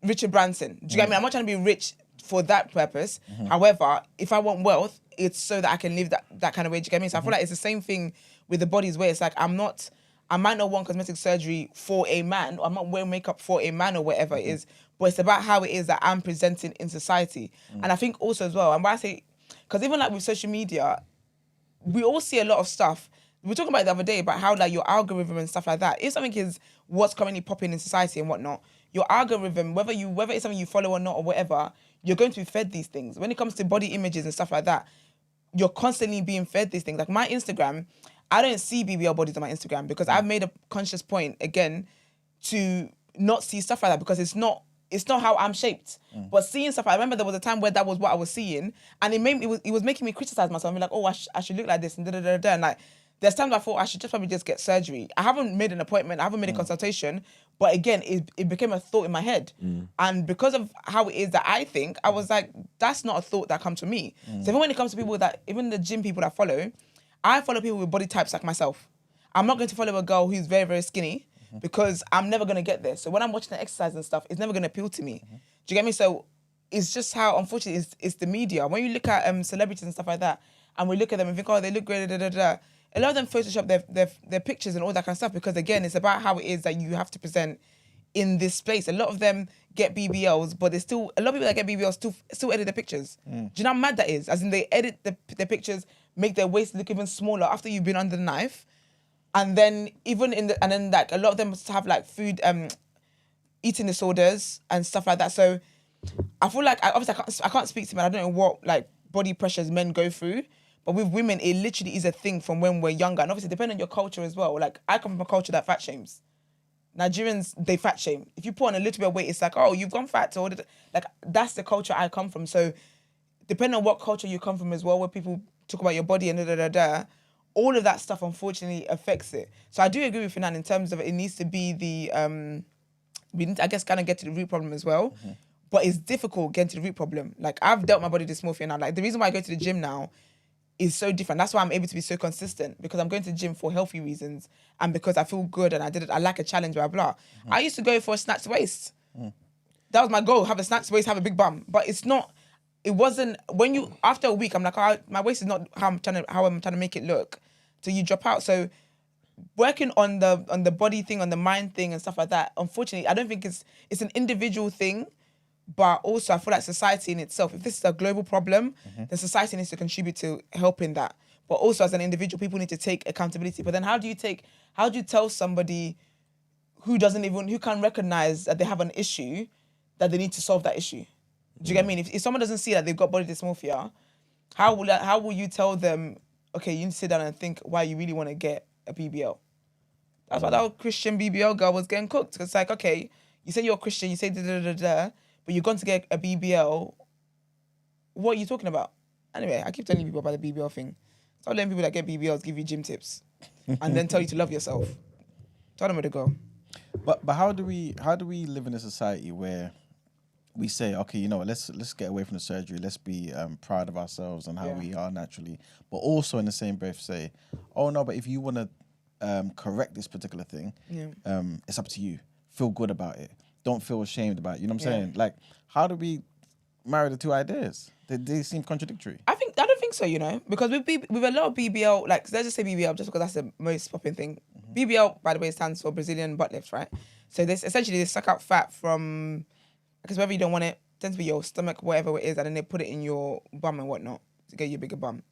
Richard Branson. Do you get me? I'm not trying to be rich for that purpose. However, if I want wealth, it's so that I can live that kind of way. Do you get me? So I feel like it's the same thing with the bodies, where it's like I might not want cosmetic surgery for a man, or I'm not wearing makeup for a man or whatever it is, but it's about how it is that I'm presenting in society. And I think also as well, and why I say, because even like with social media, we all see a lot of stuff. We were talking about it the other day about how like your algorithm and stuff like that, if something is what's currently popping in society and whatnot, your algorithm, whether it's something you follow or not or whatever, you're going to be fed these things. When it comes to body images and stuff like that, you're constantly being fed these things. Like my Instagram, I don't see BBL bodies on my Instagram because I've made a conscious point, again, to not see stuff like that because it's not how I'm shaped. But seeing stuff, I remember there was a time where that was what I was seeing, and it was making me criticize myself. I'm like, oh, I should look like this and da da da da. And like, there's times I thought I should probably just get surgery. I haven't made an appointment, I haven't made a consultation, but again, it became a thought in my head. And because of how it is that I think, I was like, that's not a thought that comes to me. So even when it comes to people even the gym people that I follow people with body types like myself. I'm not going to follow a girl who's very, very skinny because I'm never going to get there. So when I'm watching the exercise and stuff, it's never going to appeal to me. Do you get me? So it's just how, unfortunately, it's the media. When you look at celebrities and stuff like that, and we look at them and think, oh, they look great, da, da, da, a lot of them Photoshop their pictures and all that kind of stuff because, again, it's about how it is that you have to present in this space. A lot of them get BBLs, but there's still a lot of people that get BBLs still edit their pictures. Do you know how mad that is? As in, they edit the pictures, make their waist look even smaller after you've been under the knife. And then like a lot of them have like food, eating disorders and stuff like that. So I feel like I can't speak to men. I don't know what like body pressures men go through, but with women, it literally is a thing from when we're younger. And obviously, depending on your culture as well. Like I come from a culture that fat shames. Nigerians, they fat shame. If you put on a little bit of weight, it's like, oh, you've gone fat. Or like that's the culture I come from. So depending on what culture you come from as well, where people talk about your body and all of that stuff unfortunately affects it. So I do agree with Finan in terms of it needs to be we need to, I guess, kind of get to the root problem as well. Mm-hmm. But it's difficult getting to the root problem. Like I've dealt my body dysmorphia now. Like the reason why I go to the gym now is so different. That's why I'm able to be so consistent, because I'm going to the gym for healthy reasons and because I feel good and I like a challenge, blah, blah. Mm-hmm. I used to go for a snatched waist. Mm. That was my goal, have a snatched waist, have a big bum. But it wasn't, when you, after a week, I'm like, oh, my waist is not how I'm trying to make it look. So you drop out. So working on the body thing, on the mind thing and stuff like that, unfortunately, I don't think it's an individual thing. But also, I feel like society in itself, if this is a global problem, then society needs to contribute to helping that. But also, as an individual, people need to take accountability. But then how do you tell somebody who can't recognize that they have an issue, that they need to solve that issue? Do you get me? If someone doesn't see that they've got body dysmorphia, how will you tell them, okay, you need to sit down and think why you really want to get a BBL? That's why that Christian BBL girl was getting cooked. It's like, okay, you say you're a Christian, you say da-da-da-da, but you're going to get a BBL. What are you talking about? Anyway, I keep telling people about the BBL thing. Stop letting people that get BBLs give you gym tips and then tell you to love yourself. Tell them where to go. But how do we live in a society where we say, okay, you know what, let's get away from the surgery. Let's be proud of ourselves and how we are naturally. But also in the same breath say, oh no, but if you want to correct this particular thing, it's up to you. Feel good about it. Don't feel ashamed about it. You know what I'm saying? Like, how do we marry the two ideas? They seem contradictory. I don't think so, because with a lot of BBL, like, let's just say BBL just because that's the most popping thing. Mm-hmm. BBL, by the way, stands for Brazilian butt lift, right? So they suck out fat from, because wherever you don't want it, tends to be your stomach, whatever it is, and then they put it in your bum and whatnot to get you a bigger bum.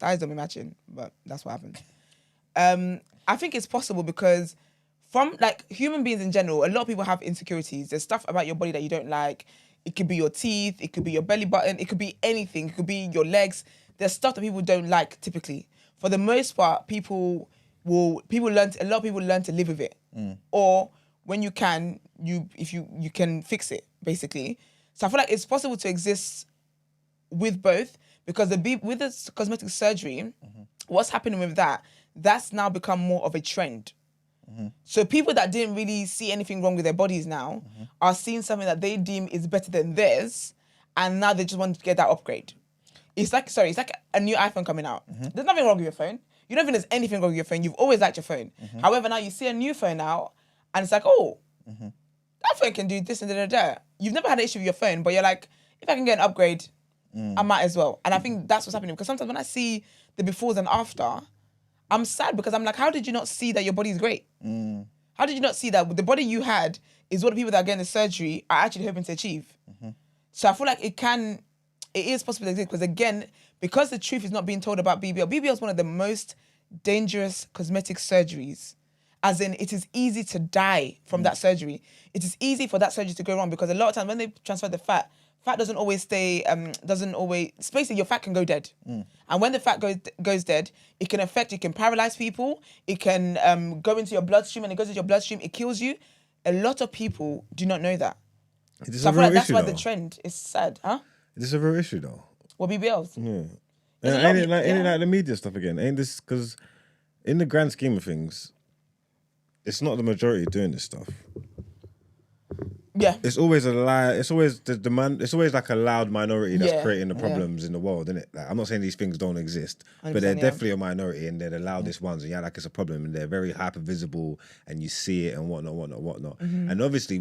Thighs don't be matching, but that's what happens. I think it's possible because from like human beings in general, a lot of people have insecurities. There's stuff about your body that you don't like. It could be your teeth, it could be your belly button, it could be anything, it could be your legs. There's stuff that people don't like typically. For the most part, a lot of people learn to live with it. Or when you can, you can fix it, basically. So I feel like it's possible to exist with both, because with the cosmetic surgery, what's happening with that's now become more of a trend. So people that didn't really see anything wrong with their bodies now are seeing something that they deem is better than theirs, and now they just want to get that upgrade. It's like a new iPhone coming out. There's nothing wrong with your phone. You don't think there's anything wrong with your phone. You've always liked your phone. However, now you see a new phone out, and it's like, oh, that phone can do this and da-da-da. You've never had an issue with your phone, but you're like, if I can get an upgrade, I might as well. And I think that's what's happening, because sometimes when I see the befores and after, I'm sad, because I'm like, how did you not see that your body is great? How did you not see that the body you had is what the people that are getting the surgery are actually hoping to achieve? So I feel like it is possible to exist, because again, because the truth is not being told about BBL. BBL is one of the most dangerous cosmetic surgeries. As in, it is easy to die from that surgery. It is easy for that surgery to go wrong, because a lot of times when they transfer the fat doesn't always stay, basically your fat can go dead. And when the fat goes dead, it can paralyze people, it can go into your bloodstream, and it goes into your bloodstream, it kills you. A lot of people do not know that. So I feel like that's why the trend is sad, huh? Is this a real issue though? What, BBLs? Yeah. Ain't it like the media stuff again? Ain't this, because in the grand scheme of things, it's not the majority doing this stuff. Yeah. It's always a lie. It's always the demand. It's always like a loud minority that's creating the problems in the world, isn't it? Like, I'm not saying these things don't exist, but they're definitely a minority, and they're the loudest ones. And like it's a problem, and they're very hyper visible, and you see it and whatnot. And obviously,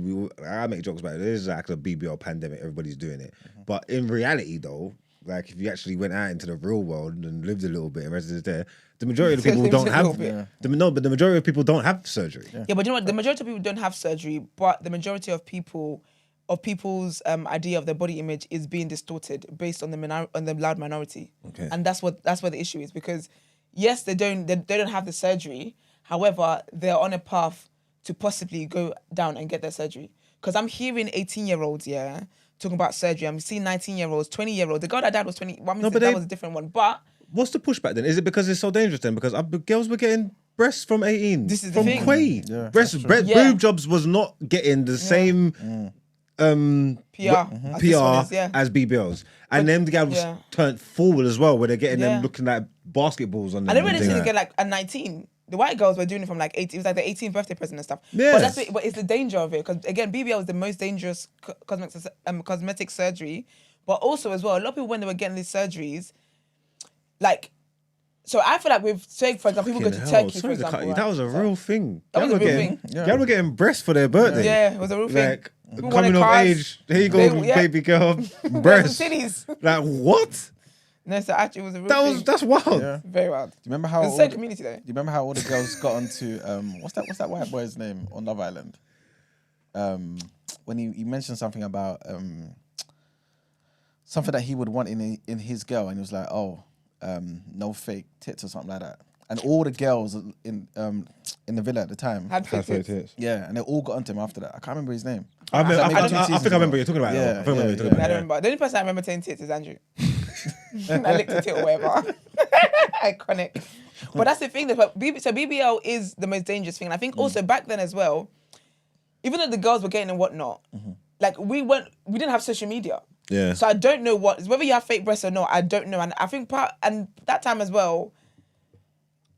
I make jokes about it. There's like a BBL pandemic. Everybody's doing it, but in reality, though, like if you actually went out into the real world and lived a little bit and resided there, the majority of people don't have. But the majority of people don't have surgery. Yeah, but you know what? The majority of people don't have surgery, but the majority of people's idea of their body image is being distorted based on the loud minority. Okay. And that's where the issue is, because yes, they don't have the surgery. However, they're on a path to possibly go down and get their surgery. Because I'm hearing 18-year-olds, talking about surgery. I'm seeing 19-year-olds, 20-year-olds. The girl that died was 20. Well, that was a different one. But what's the pushback then? Is it because it's so dangerous then? Because girls were getting breasts from 18. This is the from thing. Quaid. Yeah, Boob jobs was not getting the same PR as BBLs. And then the girls turned forward as well, where they're getting them looking like basketballs on them. I didn't really get like at 19. The white girls were doing it from like 18. It was like the 18th birthday present and stuff. Yes. But it's the danger of it. Because again, BBL is the most dangerous cosmetic surgery. But also as well, a lot of people when they were getting these surgeries, like, so I feel like say for example, people go to Turkey, for example. That was a real thing. That was a real thing. Y'all were getting breasts for their birthday. Yeah, it was a real thing. Like, coming of age, here you go, baby girl, breasts. Titties. Like, what? No, so actually it was a real thing. That's wild. Yeah. Very wild. Do you remember how It's the same community though. Do you remember how all the girls got onto what's that white boy's name on Love Island? When he mentioned something about something that he would want in his girl, and he was like, no fake tits or something like that. And all the girls in the villa at the time Had fake tits. Yeah, and they all got onto him after that. I can't remember his name. I think I remember what you're talking about. Yeah, I think I remember what you're talking I about. don't remember. The only person I remember saying tits is Andrew. I licked a tit or whatever. Iconic. But that's the thing. So BBL is the most dangerous thing. And I think also back then as well, even though the girls were getting and whatnot, like we didn't have social media. Yeah. So I don't know whether you have fake breasts or not. I don't know. And I think and that time as well,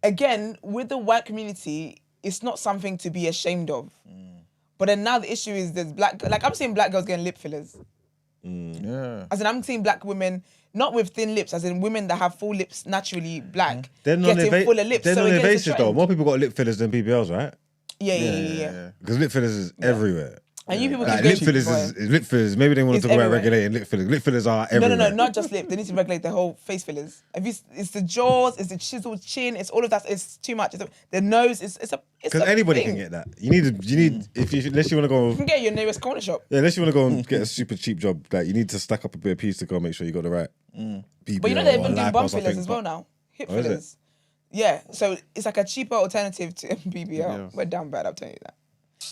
again, with the white community, it's not something to be ashamed of. But then now the issue is there's I'm seeing black girls getting lip fillers. Yeah. As in, I'm seeing black women, not with thin lips, as in women that have full lips, naturally black, They're getting fuller lips. They're So again, it's a non-invasive though. trend. More people got lip fillers than BBLs, right? Yeah. Because lip fillers is everywhere. And you people Like, keep lip going fillers boy. is lip fillers. Maybe they want It's to talk about everywhere. regulating lip fillers. Lip fillers are No, everywhere. not just lip. They need to regulate the whole face fillers. It's the jaws, it's the chiseled chin, it's all of that. It's too much. The nose. It's Because anybody can get that. You need unless you want to go. You can get your nearest corner shop. Yeah, unless you want to go and get a super cheap job, like you need to stack up a bit of piece to go make sure you got the right. BBL But you know they're even or doing lip bum or something. fillers as well now. Hip Oh, is it? fillers. Yeah, so it's like a cheaper alternative to BBL. We're down bad, I'll tell you that.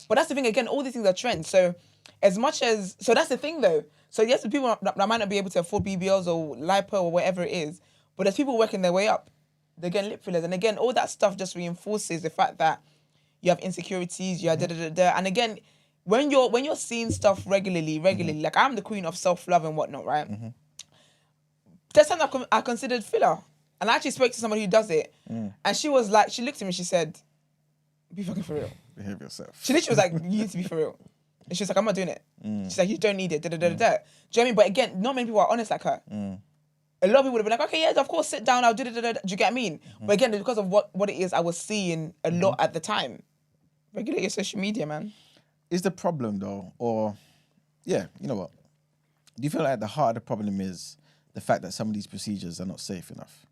But that's the thing, again, all these things are trends. So as much as, so that's the thing though. So yes, the people that might not be able to afford BBLs or lipo or whatever it is, but there's people working their way up. They're getting lip fillers. And again, all that stuff just reinforces the fact that you have insecurities, you have da-da-da-da. And again, when you're seeing stuff regularly, like I'm the queen of self-love and whatnot, right? There's something I considered filler. And I actually spoke to somebody who does it. And she was like, she looked at me, she said, be fucking for real. Behave yourself. She literally was like, you need to be for real. And she was like, I'm not doing it. She's like, you don't need it. Da, da, da, da, da. Do you know what I mean? But again, not many people are honest like her. A lot of people would have been like, okay, yeah, of course, sit down, I'll do da, da, da, da. Do you get what I mean? But again, because of what it is I was seeing a lot at the time. Regulate your social media, man. Is the problem though, or yeah, you know what? Do you feel like the heart of the problem is the fact that some of these procedures are not safe enough?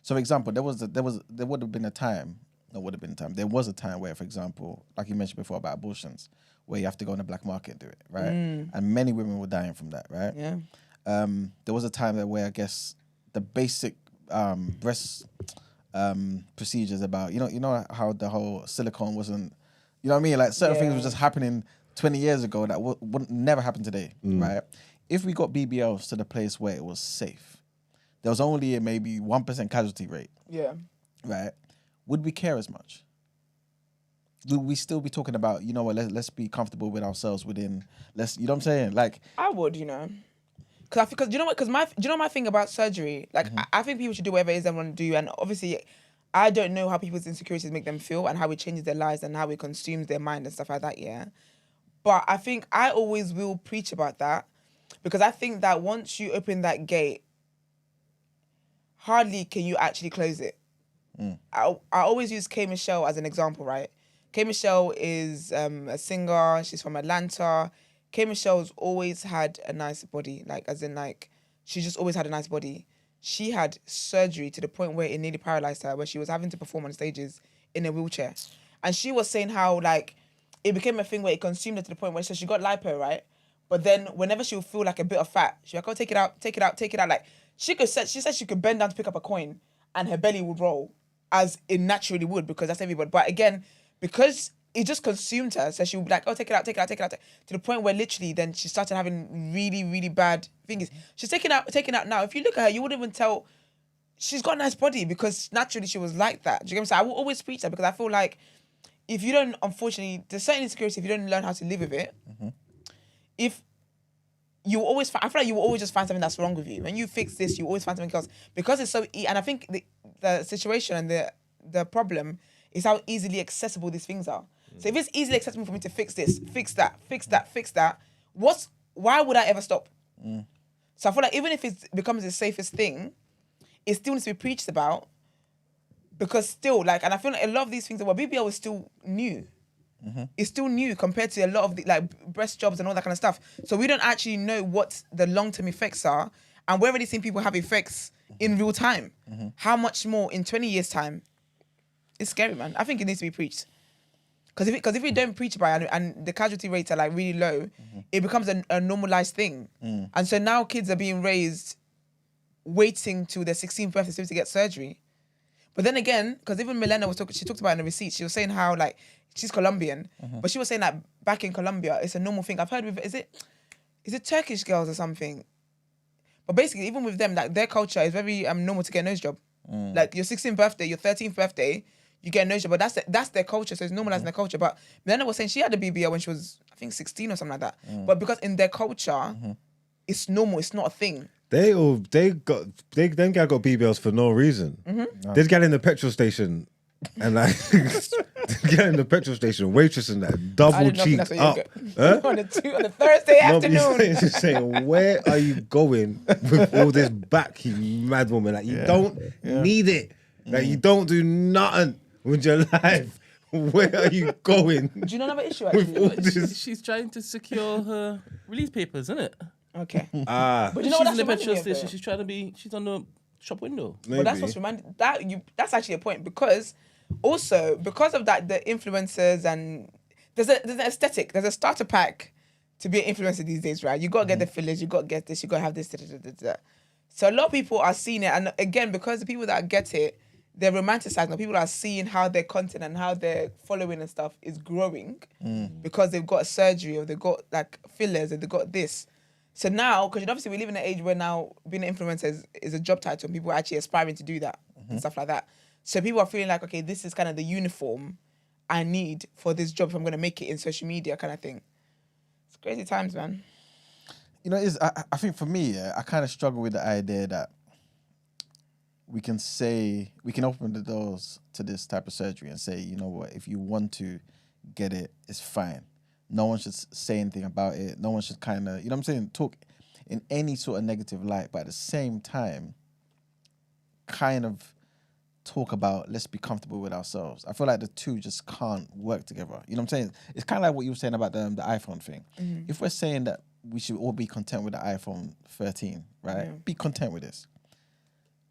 So, for example, there would have been a time. There was a time where, for example, like you mentioned before about abortions, where you have to go on the black market and do it, right? And many women were dying from that, right? Yeah. There was a time there where I guess the basic breast procedures about, you know how the whole silicone wasn't, you know what I mean? Like certain things were just happening 20 years ago that would never happen today, right? If we got BBLs to the place where it was safe, there was only a maybe 1% casualty rate, Yeah. right? Would we care as much? Would we still be talking about, you know what, let's be comfortable with ourselves within, you know what I'm saying? Like, I would, you know. Because do you know what? Because my thing about surgery, like I think people should do whatever it is they want to do, and obviously, I don't know how people's insecurities make them feel and how it changes their lives and how it consumes their mind and stuff like that. Yeah, but I think I always will preach about that because I think that once you open that gate, hardly can you actually close it. I always use K Michelle as an example, right? K Michelle is a singer. She's from Atlanta. K Michelle's always had a nice body, like as in like she just always had a nice body. She had surgery to the point where it nearly paralyzed her, where she was having to perform on stages in a wheelchair. And she was saying how like it became a thing where it consumed her to the point where she got lipo, right? But then whenever she would feel like a bit of fat, she'd like, oh, take it out. Like she said she could bend down to pick up a coin and her belly would roll. as it naturally would, because that's everybody. But again, because it just consumed her, so she would be like, oh, take it out, to the point where literally then she started having really, really bad things. She's taking out now. If you look at her, you wouldn't even tell she's got a nice body, because naturally she was like that. Do you get what I'm saying? I will always preach that, because I feel like if you don't, unfortunately, there's certain insecurity, if you don't learn how to live with it, if you always, I feel like you will always just find something that's wrong with you. When you fix this, you always find something else, because it's so. And I think the situation and the problem is how easily accessible these things are. So if it's easily accessible for me to fix this, fix that, why would I ever stop? So I feel like even if it becomes the safest thing, it still needs to be preached about, because still, like, and I feel like a lot of these things, well, BBL is still new. It's still new compared to a lot of the, like, breast jobs and all that kind of stuff. So we don't actually know what the long-term effects are, and we're already seeing people have effects in real time. How much more in 20 years' time? It's scary, man. I think it needs to be preached. Because if we don't preach about it, and the casualty rates are like really low, it becomes a normalized thing. And so now kids are being raised waiting till their 16th birthday to get surgery. But then again, because even Milena she talked about in the receipt, she was saying how, like, she's Colombian, but she was saying that back in Colombia, it's a normal thing. I've heard with, is it Turkish girls or something? But basically, even with them, like, their culture is very normal to get a nose job. Like, your 16th birthday, your 13th birthday, you get a nose job, but that's their culture, so it's normalized in their culture. But Milena was saying she had a BBL when she was, I think, 16 or something like that. But because in their culture, it's normal, it's not a thing. Them guy got BBLs for no reason. This guy in the petrol station, and like get in the petrol station, waitress and that double cheeked up. On a Thursday afternoon. He's saying, where are you going with all this back, you mad woman? Like, you don't need it. Like, you don't do nothing with your life. Where are you going? Do you know another issue, actually? She's trying to secure her release papers, isn't it? Okay. But you know what she's in the that's petrol reminding me of, station. She's on the shop window. Maybe. But that's what's reminded that's actually a point, because also because of that, the influencers, and there's an aesthetic, there's a starter pack to be an influencer these days, right? You gotta get the fillers, you gotta get this, you gotta have this. So a lot of people are seeing it, and again, because the people that get it, they're romanticizing. Now people are seeing how their content and how their following and stuff is growing because they've got a surgery, or they've got like fillers, or they've got this. So now, because obviously we live in an age where now being an influencer is a job title, and people are actually aspiring to do that and stuff like that. So people are feeling like, okay, this is kind of the uniform I need for this job if I'm going to make it in social media, kind of thing. It's crazy times, man. You know, I think for me, I kind of struggle with the idea that we can open the doors to this type of surgery and say, you know what, if you want to get it, it's fine. No one should say anything about it. No one should kind of, you know what I'm saying, talk in any sort of negative light, but at the same time, kind of talk about, let's be comfortable with ourselves. I feel like the two just can't work together. You know what I'm saying? It's kind of like what you were saying about the iPhone thing. If we're saying that we should all be content with the iPhone 13, right? Be content with this.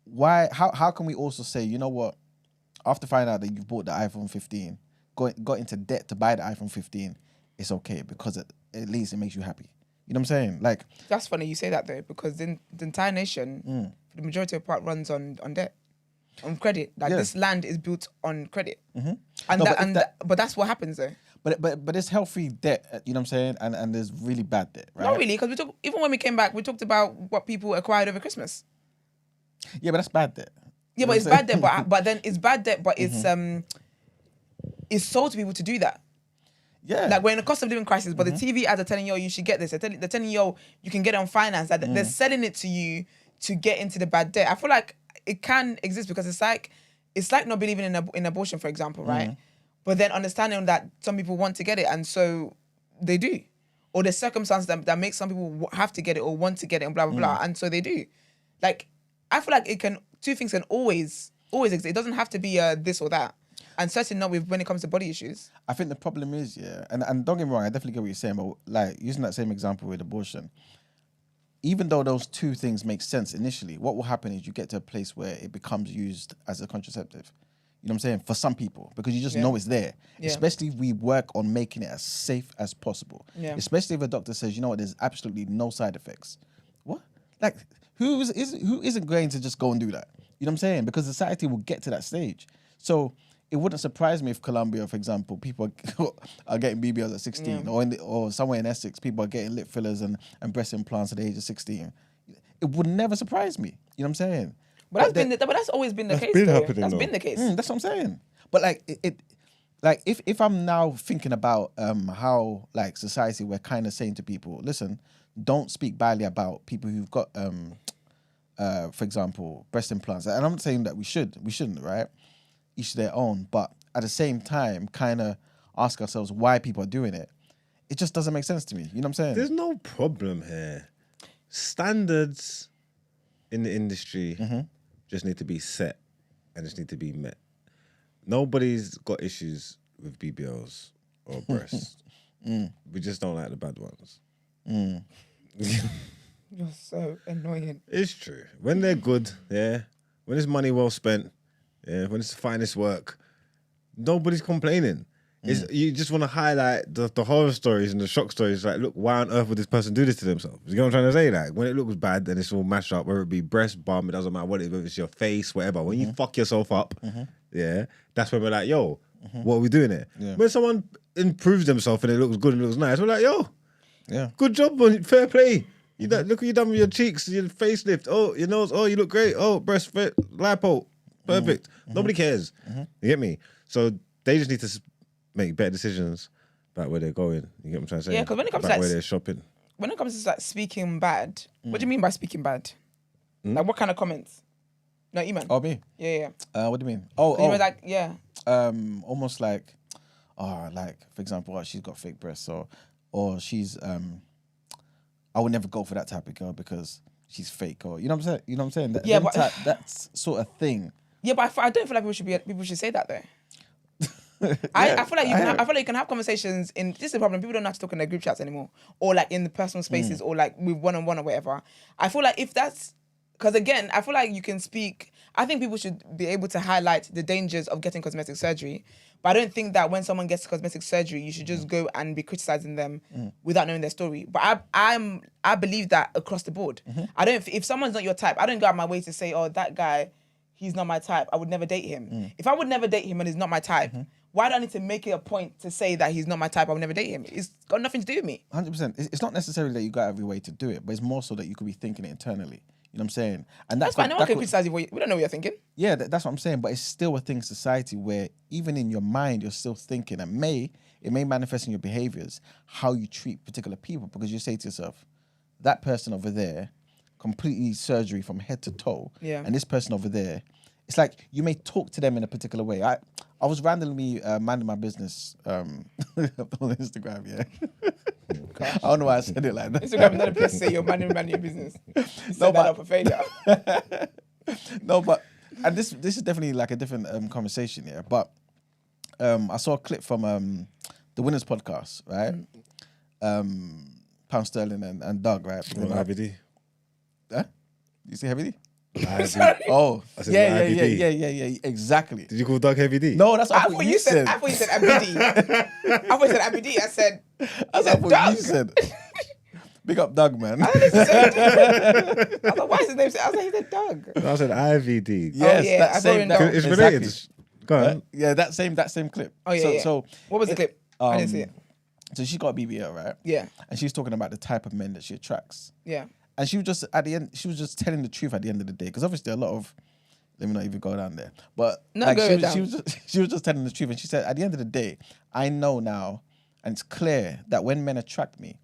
Why? How can we also say, you know what, after finding out that you bought the iPhone 15, got into debt to buy the iPhone 15, it's okay because at least it makes you happy. You know what I'm saying? Like, that's funny you say that though, because the entire nation, for the majority of part, runs on debt, on credit. Like this land is built on credit, but that's what happens though. But there's healthy debt, you know what I'm saying, and there's really bad debt, right? Not really, because even when we came back, we talked about what people acquired over Christmas. Yeah, but that's bad debt. Yeah, but it's bad debt, but then it's bad debt, but it's sold to people to do that. Yeah. Like we're in a cost of living crisis, but the TV ads are telling you, you should get this. They're telling you, you can get it on finance. Like they're selling it to you to get into the bad debt. I feel like it can exist because it's like not believing in abortion, for example, right? But then understanding that some people want to get it, and so they do. Or there's circumstances that make some people have to get it or want to get it and blah, blah, blah. And so they do. Like, I feel like two things can always exist. It doesn't have to be this or that. And certainly not when it comes to body issues. I think the problem is, and don't get me wrong, I definitely get what you're saying, but like using that same example with abortion, even though those two things make sense initially, what will happen is you get to a place where it becomes used as a contraceptive. You know what I'm saying? For some people, because you just know it's there. Yeah. Especially if we work on making it as safe as possible. Yeah. Especially if a doctor says, you know what, there's absolutely no side effects. What? Like, who isn't going to just go and do that? You know what I'm saying? Because society will get to that stage. So it wouldn't surprise me if Colombia, for example, people are getting BBLs at 16, or somewhere in Essex, people are getting lip fillers and breast implants at the age of 16. It would never surprise me. You know what I'm saying? But that's always been the case. been though. happening, That's though. been the case. That's what I'm saying. But like like if I'm now thinking about how like society, we're kind of saying to people, listen, don't speak badly about people who've got for example, breast implants. And I'm not saying that we shouldn't, right? Each their own, but at the same time, kind of ask ourselves why people are doing it. It just doesn't make sense to me. You know what I'm saying? There's no problem here. Standards in the industry just need to be set and just need to be met. Nobody's got issues with BBLs or breasts. We just don't like the bad ones. You're so annoying. It's true. When they're good, yeah. When it's money well spent, yeah. When it's the finest work, nobody's complaining. It's, you just want to highlight the horror stories and the shock stories. Like, look, why on earth would this person do this to themselves? You know what I'm trying to say? Like, when it looks bad and it's all mashed up, whether it be breast, bum, it doesn't matter what it is, whether it's your face, whatever. When you fuck yourself up, yeah, that's when we're like, yo, what are we doing here? Yeah. When someone improves themselves and it looks good and it looks nice, we're like, yo, Yeah. good job, man. Fair play. Look what you done with your cheeks, your facelift. Oh, your nose. Oh, you look great. Oh, breast fit, lipo, perfect. Nobody cares. You get me? So they just need to make better decisions about where they're going. You get what I'm trying to say? Yeah, because when it comes to about like, where they're shopping. when it comes to like speaking bad, what do you mean by speaking bad? Like what kind of comments? No, Iman. Oh, me? Yeah. What do you mean? You were like, yeah. Almost like, like for example, she's got fake breasts, or she's I would never go for that type of girl because she's fake, or you know what I'm saying? You know what I'm saying? Yeah, but that sort of thing. Yeah, but I don't feel like people should say that though. I feel like you can have conversations in. This is the problem. People don't know how to talk in their group chats anymore, or like in the personal spaces, or like with one-on-one or whatever. I feel like if that's because again, I feel like you can speak. I think people should be able to highlight the dangers of getting cosmetic surgery, but I don't think that when someone gets cosmetic surgery, you should just go and be criticizing them without knowing their story. But I believe that across the board. I don't. If someone's not your type, I don't go out my way to say, oh, that guy, he's not my type. I would never date him. If I would never date him and he's not my type, why do I need to make it a point to say that he's not my type? I would never date him. It's got nothing to do with me. 100%. It's not necessarily that you got every way to do it, but it's more so that you could be thinking it internally. You know what I'm saying? And That's fine. No one can criticize you. We don't know what you're thinking. Yeah, that's what I'm saying. But it's still a thing in society where even in your mind, you're still thinking, and it may manifest in your behaviors, how you treat particular people, because you say to yourself, that person over there, completely surgery from head to toe, and this person over there, it's like you may talk to them in a particular way. I was randomly minding my business on Instagram, I don't know why I said it like that. Instagram not a place to say you're minding your business. Set that up for failure. No, but and this is definitely like a different conversation, But I saw a clip from the Winners podcast, right? Pound Sterling and Doug, right? IVD. Huh? You see Heavy D? Oh, yeah, exactly. Did you call Doug Heavy D? No, that's what I thought you said. I thought you said Abidi. I thought you said Abidi. I said. That's what you said. Big up Doug, man. I was like, why is his name? I was like, he said Doug. I said IVD. Yes, yeah, that same. That, It's related. exactly. Go on. Yeah, that same clip. Oh yeah. So what was the clip? I didn't see it. So she got a BBL, right? Yeah. And she's talking about the type of men that she attracts. Yeah. And she was just at the end. She was just telling the truth at the end of the day, because obviously a lot of. Let me not even go down there. But No, like, go she down. was just telling the truth, and she said at the end of the day, I know now, and it's clear that when men attract me,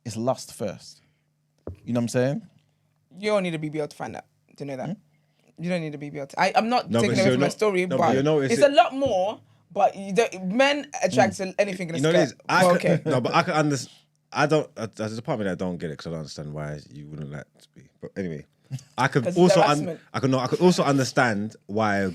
it's lust first. You know what I'm saying? You don't need a BBL to find that. To know that. You don't need a BBL. I'm not No, taking but away you're from my not- story, no, but but you know it's it's a lot more. But men attract to anything in a You know what it is? skirt. Okay. No, but I can understand. I don't. There's a part of me that I don't get it because I don't understand why you wouldn't like to be. But anyway, I could 'Cause it's also. harassment. I could also understand why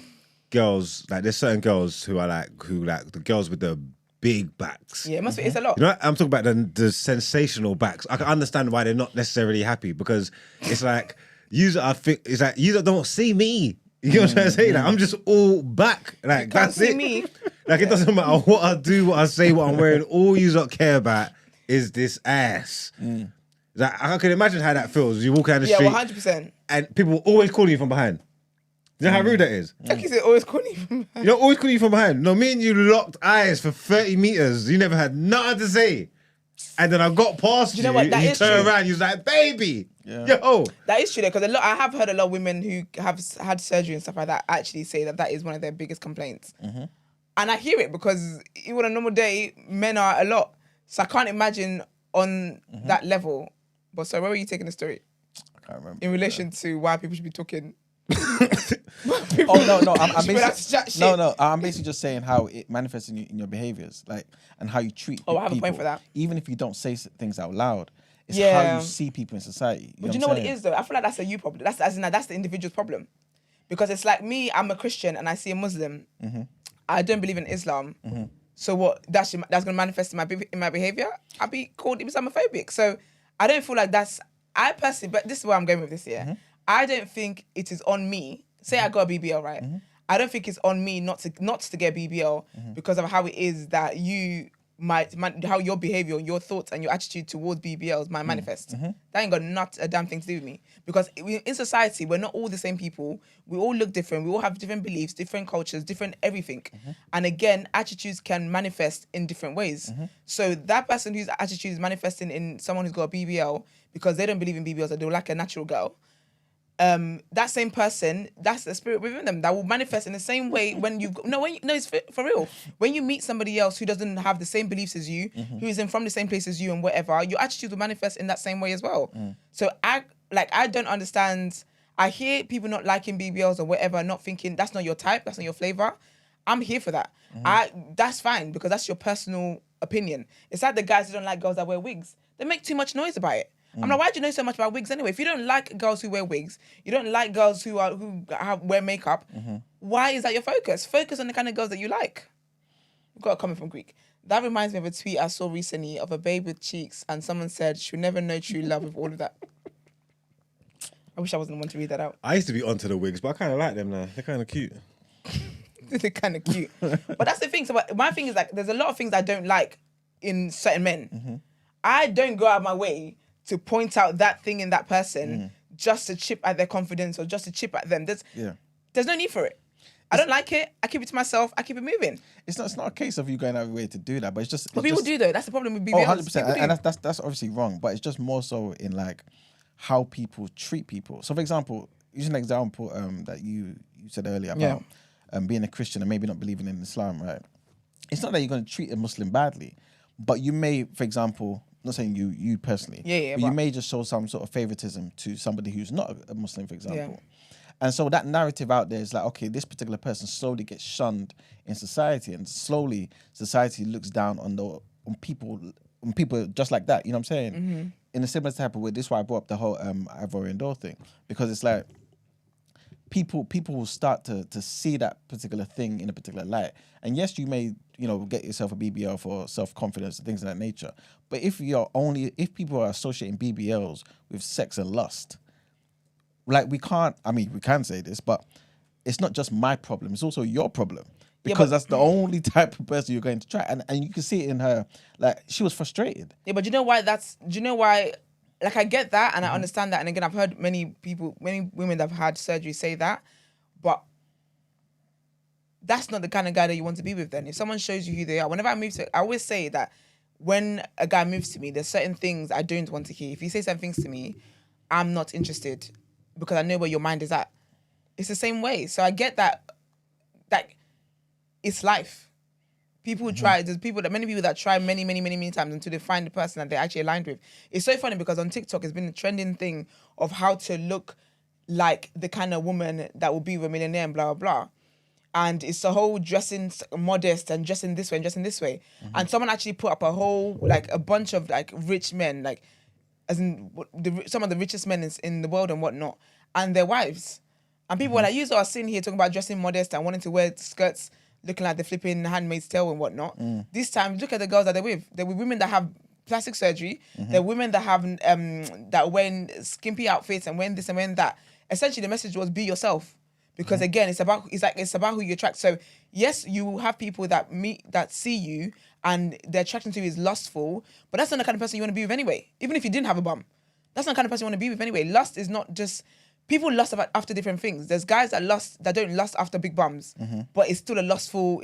girls like there's certain girls who like the girls with the big backs. Yeah, it must be. It's a lot. You know, I'm talking about the sensational backs. I can understand why they're not necessarily happy because it's like it's like you don't see me. You know what I'm trying to say? Like I'm just all back. Like Can't that's see it. me. Like it doesn't matter what I do, what I say, what I'm wearing. All you don't care about is this ass. Like I can imagine how that feels. You walk down the Yeah, street 100%. and people always calling you from behind. You know how rude that is? Turkeys are always corny from behind. You're always calling you from behind. No, me and you locked eyes for 30 meters. You never had nothing to say. And then I got past you, know what? That and you is turned true. around, you was like, baby. Yeah. Yo. That is true though, because I have heard a lot of women who have had surgery and stuff like that actually say that is one of their biggest complaints. And I hear it because even on a normal day, men are a lot. So I can't imagine on that level. But so where were you taking the story? I can't remember. In relation to why people should be talking. Oh no, I'm Should be allowed to chat basically shit. I'm basically just saying how it manifests in your behaviors, like, and how you treat. Oh, I have a people, point for that. Even if you don't say things out loud, it's Yeah. how you see people in society. But do you know what it is though? I feel like that's a you problem. That's the individual's problem. Because it's like me, I'm a Christian and I see a Muslim. I don't believe in Islam. So what? That's gonna manifest in my behavior. I'll be called Islamophobic. So I don't feel like that's. I personally, but this is where I'm going with this year. I don't think it is on me. Say I got a BBL, right? I don't think it's on me not to get BBL because of how it is that you how your behavior, your thoughts, and your attitude towards BBLs might manifest. That ain't got not a damn thing to do with me. Because in society, we're not all the same people. We all look different. We all have different beliefs, different cultures, different everything. And again, attitudes can manifest in different ways. So that person whose attitude is manifesting in someone who's got a BBL because they don't believe in BBLs or they like a natural girl, that same person, that's the spirit within them that will manifest in the same way when it's for real. When you meet somebody else who doesn't have the same beliefs as you, who isn't from the same place as you and whatever, your attitude will manifest in that same way as well. So I don't understand. I hear people not liking BBLs or whatever, not thinking that's not your type, that's not your flavor. I'm here for that. That's fine because that's your personal opinion. It's like the guys who don't like girls that wear wigs. They make too much noise about it. I'm like, why do you know so much about wigs anyway? If you don't like girls who wear wigs, you don't like girls who wear makeup, why is that your focus? Focus on the kind of girls that you like. We've got a comment from Greek. That reminds me of a tweet I saw recently of a babe with cheeks and someone said she'll never know true love with all of that. I wish I wasn't the one to read that out. I used to be onto the wigs, but I kind of like them now. They're kind of cute. They're kind of cute. But that's the thing. So my thing is like, there's a lot of things I don't like in certain men. I don't go out of my way to point out that thing in that person just to chip at their confidence or just to chip at them. There's no need for it. I don't like it. I keep it to myself. I keep it moving. It's not a case of you going out of your way to do that, but it's just. But people do though. That's the problem with BBLs. Oh, 100%. People And do. that's obviously wrong, but it's just more so in like how people treat people. So for example, use an example that you said earlier about being a Christian and maybe not believing in Islam, right? It's not that you're going to treat a Muslim badly, but you may, for example, not saying you personally, but you may just show some sort of favoritism to somebody who's not a Muslim, for example. And so that narrative out there is like, okay, this particular person slowly gets shunned in society, and slowly society looks down on people just like that. You know what I'm saying? In a similar type of way, this is why I brought up the whole Ivorian door thing, because it's like people will start to see that particular thing in a particular light. And yes, you may get yourself a BBL for self-confidence and things of that nature. But if people are associating BBLs with sex and lust, like we can say this, but it's not just my problem, it's also your problem. Because that's the only type of person you're going to try. And you can see it in her, like, she was frustrated. Yeah, but do you know why, like, I get that and I understand that. And again, I've heard many women that have had surgery say that, but that's not the kind of guy that you want to be with then. If someone shows you who they are, whenever I always say that when a guy moves to me, there's certain things I don't want to hear. If you say certain things to me, I'm not interested because I know where your mind is at. It's the same way. So I get that it's life. People try, there's many people that try many times until they find the person that they're actually aligned with. It's so funny because on TikTok, it's been a trending thing of how to look like the kind of woman that will be with a millionaire and blah, blah, blah. And it's the whole dressing modest and dressing this way and dressing this way. And someone actually put up a bunch of like rich men, like as in some of the richest men in the world and whatnot, and their wives. And people were like, you are sitting here talking about dressing modest and wanting to wear skirts looking like the flipping Handmaid's Tale and whatnot. This time, look at the girls that they're with. They're with women that have plastic surgery. They're women that have that wearing skimpy outfits and wearing this and wearing that. Essentially, the message was be yourself. Because again, it's about who you attract. So yes, you will have people that see you and their attraction to you is lustful, but that's not the kind of person you want to be with anyway. Even if you didn't have a bum, that's not the kind of person you want to be with anyway. Lust is not just people lust after different things. There's guys that don't lust after big bums, but it's still a lustful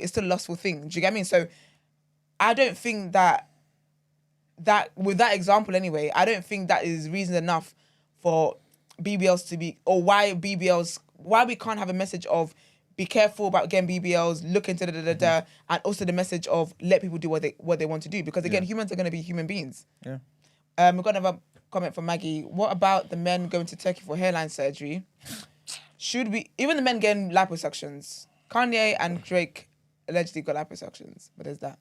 thing. Do you get me? So I don't think that with that example anyway, I don't think that is reason enough for BBLs to be, or why we can't have a message of be careful about getting BBLs, look into and also the message of let people do what they want to do, because again, humans are going to be human beings. Yeah. We're going to have a comment from Maggie. What about the men going to Turkey for hairline surgery? Should we, even the men getting liposuctions? Kanye and Drake allegedly got liposuctions, but there's that.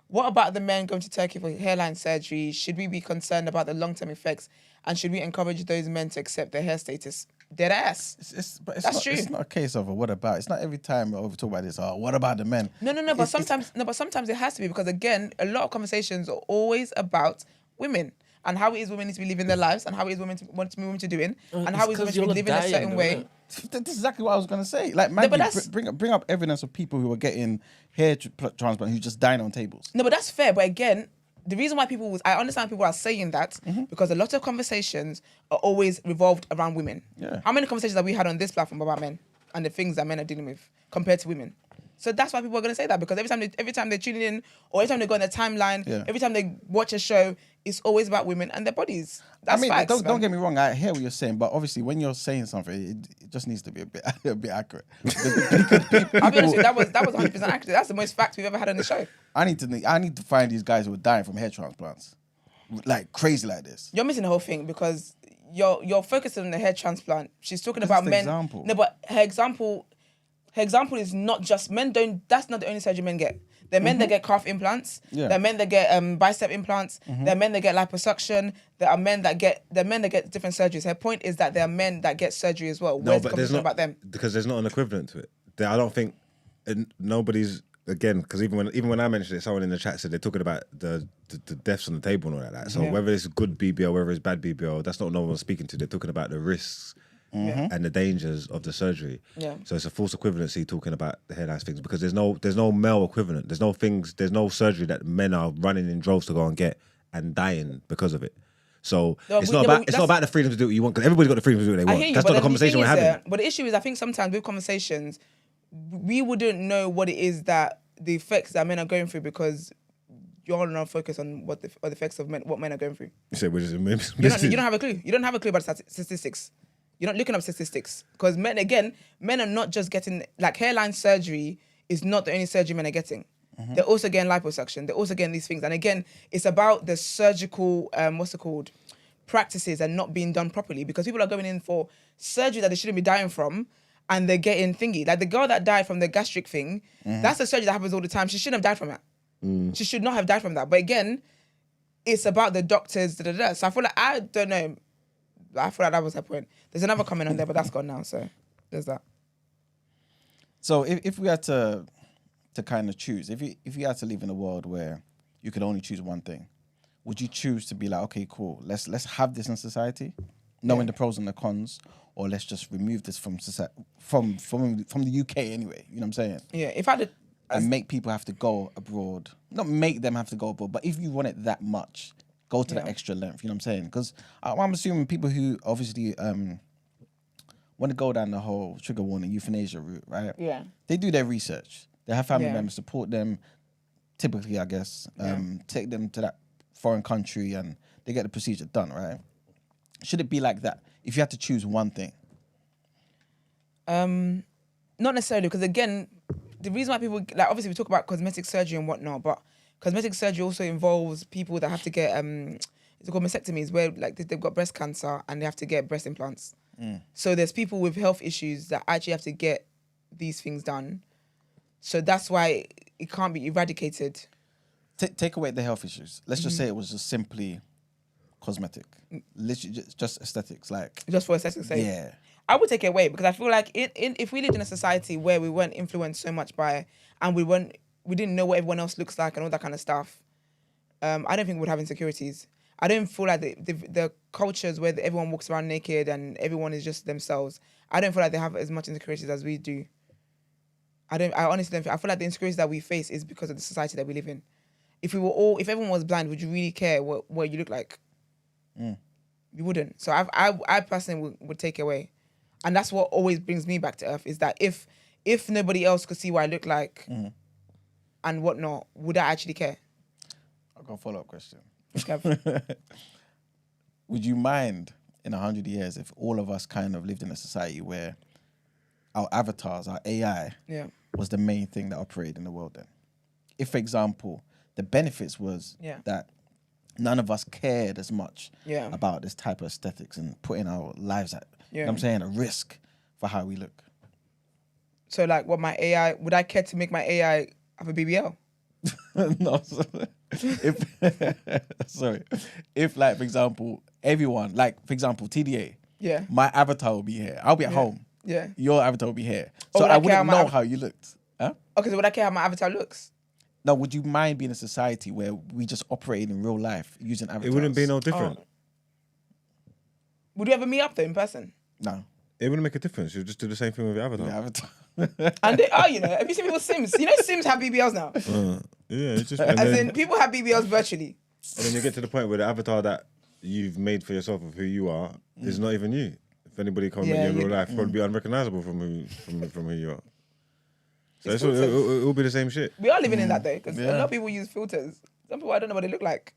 What about the men going to Turkey for hairline surgery? Should we be concerned about the long-term effects? And should we encourage those men to accept their hair status? Dead ass. That's true. It's not a case of a what about. It's not every time we talk about this. Oh, what about the men? No. But sometimes it has to be, because again, a lot of conversations are always about women and how it is women need to be living their lives and how it is women want women to doing and how it is women to be living a certain way. That's exactly what I was gonna say. Like, man, bring up evidence of people who are getting hair transplant who just dying on tables. No, but that's fair. But again, the reason why I understand people are saying that because a lot of conversations are always revolved around women. Yeah. How many conversations have we had on this platform about men and the things that men are dealing with compared to women? So that's why people are going to say that, because every time they're tuning in or every time they go on their timeline, every time they watch a show, it's always about women and their bodies. That's facts, don't get me wrong. I hear what you're saying, but obviously when you're saying something, it just needs to be a bit accurate. I'll be honest with you, that was 100% accurate. That's the most facts we've ever had on the show. I need to find these guys who are dying from hair transplants, like crazy like this. You're missing the whole thing, because you're focusing on the hair transplant. She's talking about men. Example. No, but her example is not just men. That's not the only surgery men get. There are men that get calf implants. Yeah. There are men that get bicep implants. There are men that get liposuction. There are men that get different surgeries. Her point is that there are men that get surgery as well. No, Where's but the there's conversation not about them? because there's not an equivalent to it. I don't think nobody's, again, because even when I mentioned it, someone in the chat said they're talking about the deaths on the table and all that. So whether it's good BBL, whether it's bad BBL, that's not no one's speaking to. They're talking about the risks and the dangers of the surgery. Yeah. So it's a false equivalency talking about the hairline things, because there's no male equivalent. There's no surgery that men are running in droves to go and get and dying because of it. So it's not about the freedom to do what you want, because everybody's got the freedom to do what they want. I hear you, That's but not the conversation we're having. But the issue is, I think sometimes with conversations, we wouldn't know what it is that the effects that men are going through, because you're not focused on what the effects of what men are going through. You say we're just You don't have a clue. You don't have a clue about statistics. You're not looking up statistics, because men are not just getting, like, hairline surgery is not the only surgery men are getting. They're also getting liposuction. They're also getting these things. And again, it's about the surgical, practices and not being done properly, because people are going in for surgery that they shouldn't be dying from, and they're getting thingy. Like the girl that died from the gastric thing, that's a surgery that happens all the time. She shouldn't have died from that. She should not have died from that. But again, it's about the doctors. So I feel like, I don't know. I feel like that was her point. There's another comment on there, but that's gone now. So there's that. So if we had to kind of choose, if you had to live in a world where you could only choose one thing, would you choose to be like, okay, cool, let's have this in society, knowing the pros and the cons, or let's just remove this from society, from the UK anyway? You know what I'm saying? Yeah. If I did, and make people have to go abroad, not make them have to go abroad, but if you want it that much, go to the extra length. You know what I'm saying? Because I'm assuming people who obviously want to go down the whole trigger warning euthanasia route, right? Yeah. They do their research. They have family members support them. Typically, I guess, take them to that foreign country and they get the procedure done, right? Should it be like that? If you had to choose one thing? Not necessarily, because again, the reason why people, like, obviously we talk about cosmetic surgery and whatnot, but cosmetic surgery also involves people that have to get it's called mastectomies, where like they've got breast cancer and they have to get breast implants. So there's people with health issues that actually have to get these things done. So that's why it can't be eradicated. Take away the health issues. Let's just say it was just simply cosmetic, literally just aesthetics, like just for aesthetics' sake. Yeah, I would take it away, because I feel like if we lived in a society where we weren't influenced so much by, and we didn't know what everyone else looks like and all that kind of stuff, I don't think we'd have insecurities. I don't feel like the cultures where everyone walks around naked and everyone is just themselves, I don't feel like they have as much insecurities as we do. I honestly don't. I feel like the insecurities that we face is because of the society that we live in. If everyone was blind, would you really care what you look like? You wouldn't. So I personally would take it away. And that's what always brings me back to earth, is that if nobody else could see what I look like and whatnot, would I actually care? I've got a follow-up question. Okay. Would you mind in 100 years if all of us kind of lived in a society where our avatars, our AI, Yeah. was the main thing that operated in the world then? If, for example, the benefits was that none of us cared as much about this type of aesthetics and putting our lives at, you know what I'm saying, a risk for how we look. So like what my AI, would I care to make my AI have a BBL? No, if like, for example, everyone, like, for example, TDA, my avatar will be here. I'll be at home. Yeah. Your avatar will be here. Or So would I I care wouldn't how know how you looked. Huh? Okay, so would I care how my avatar looks? Now, would you mind being in a society where we just operate in real life using avatars? It wouldn't be no different. Would you ever meet up though in person? No. It wouldn't make a difference. You just do the same thing with your avatar. The avatar. And they are, you know. Have you seen people's Sims? You know, Sims have BBLs now. Yeah, it's just As in, people have BBLs virtually. and then you get to the point where the avatar that you've made for yourself of who you are is not even you. If anybody comes in your real life, it'll probably be unrecognizable from who you are. So it will be the same shit. We are living in that day because a lot of people use filters. Some people, I don't know what they look like.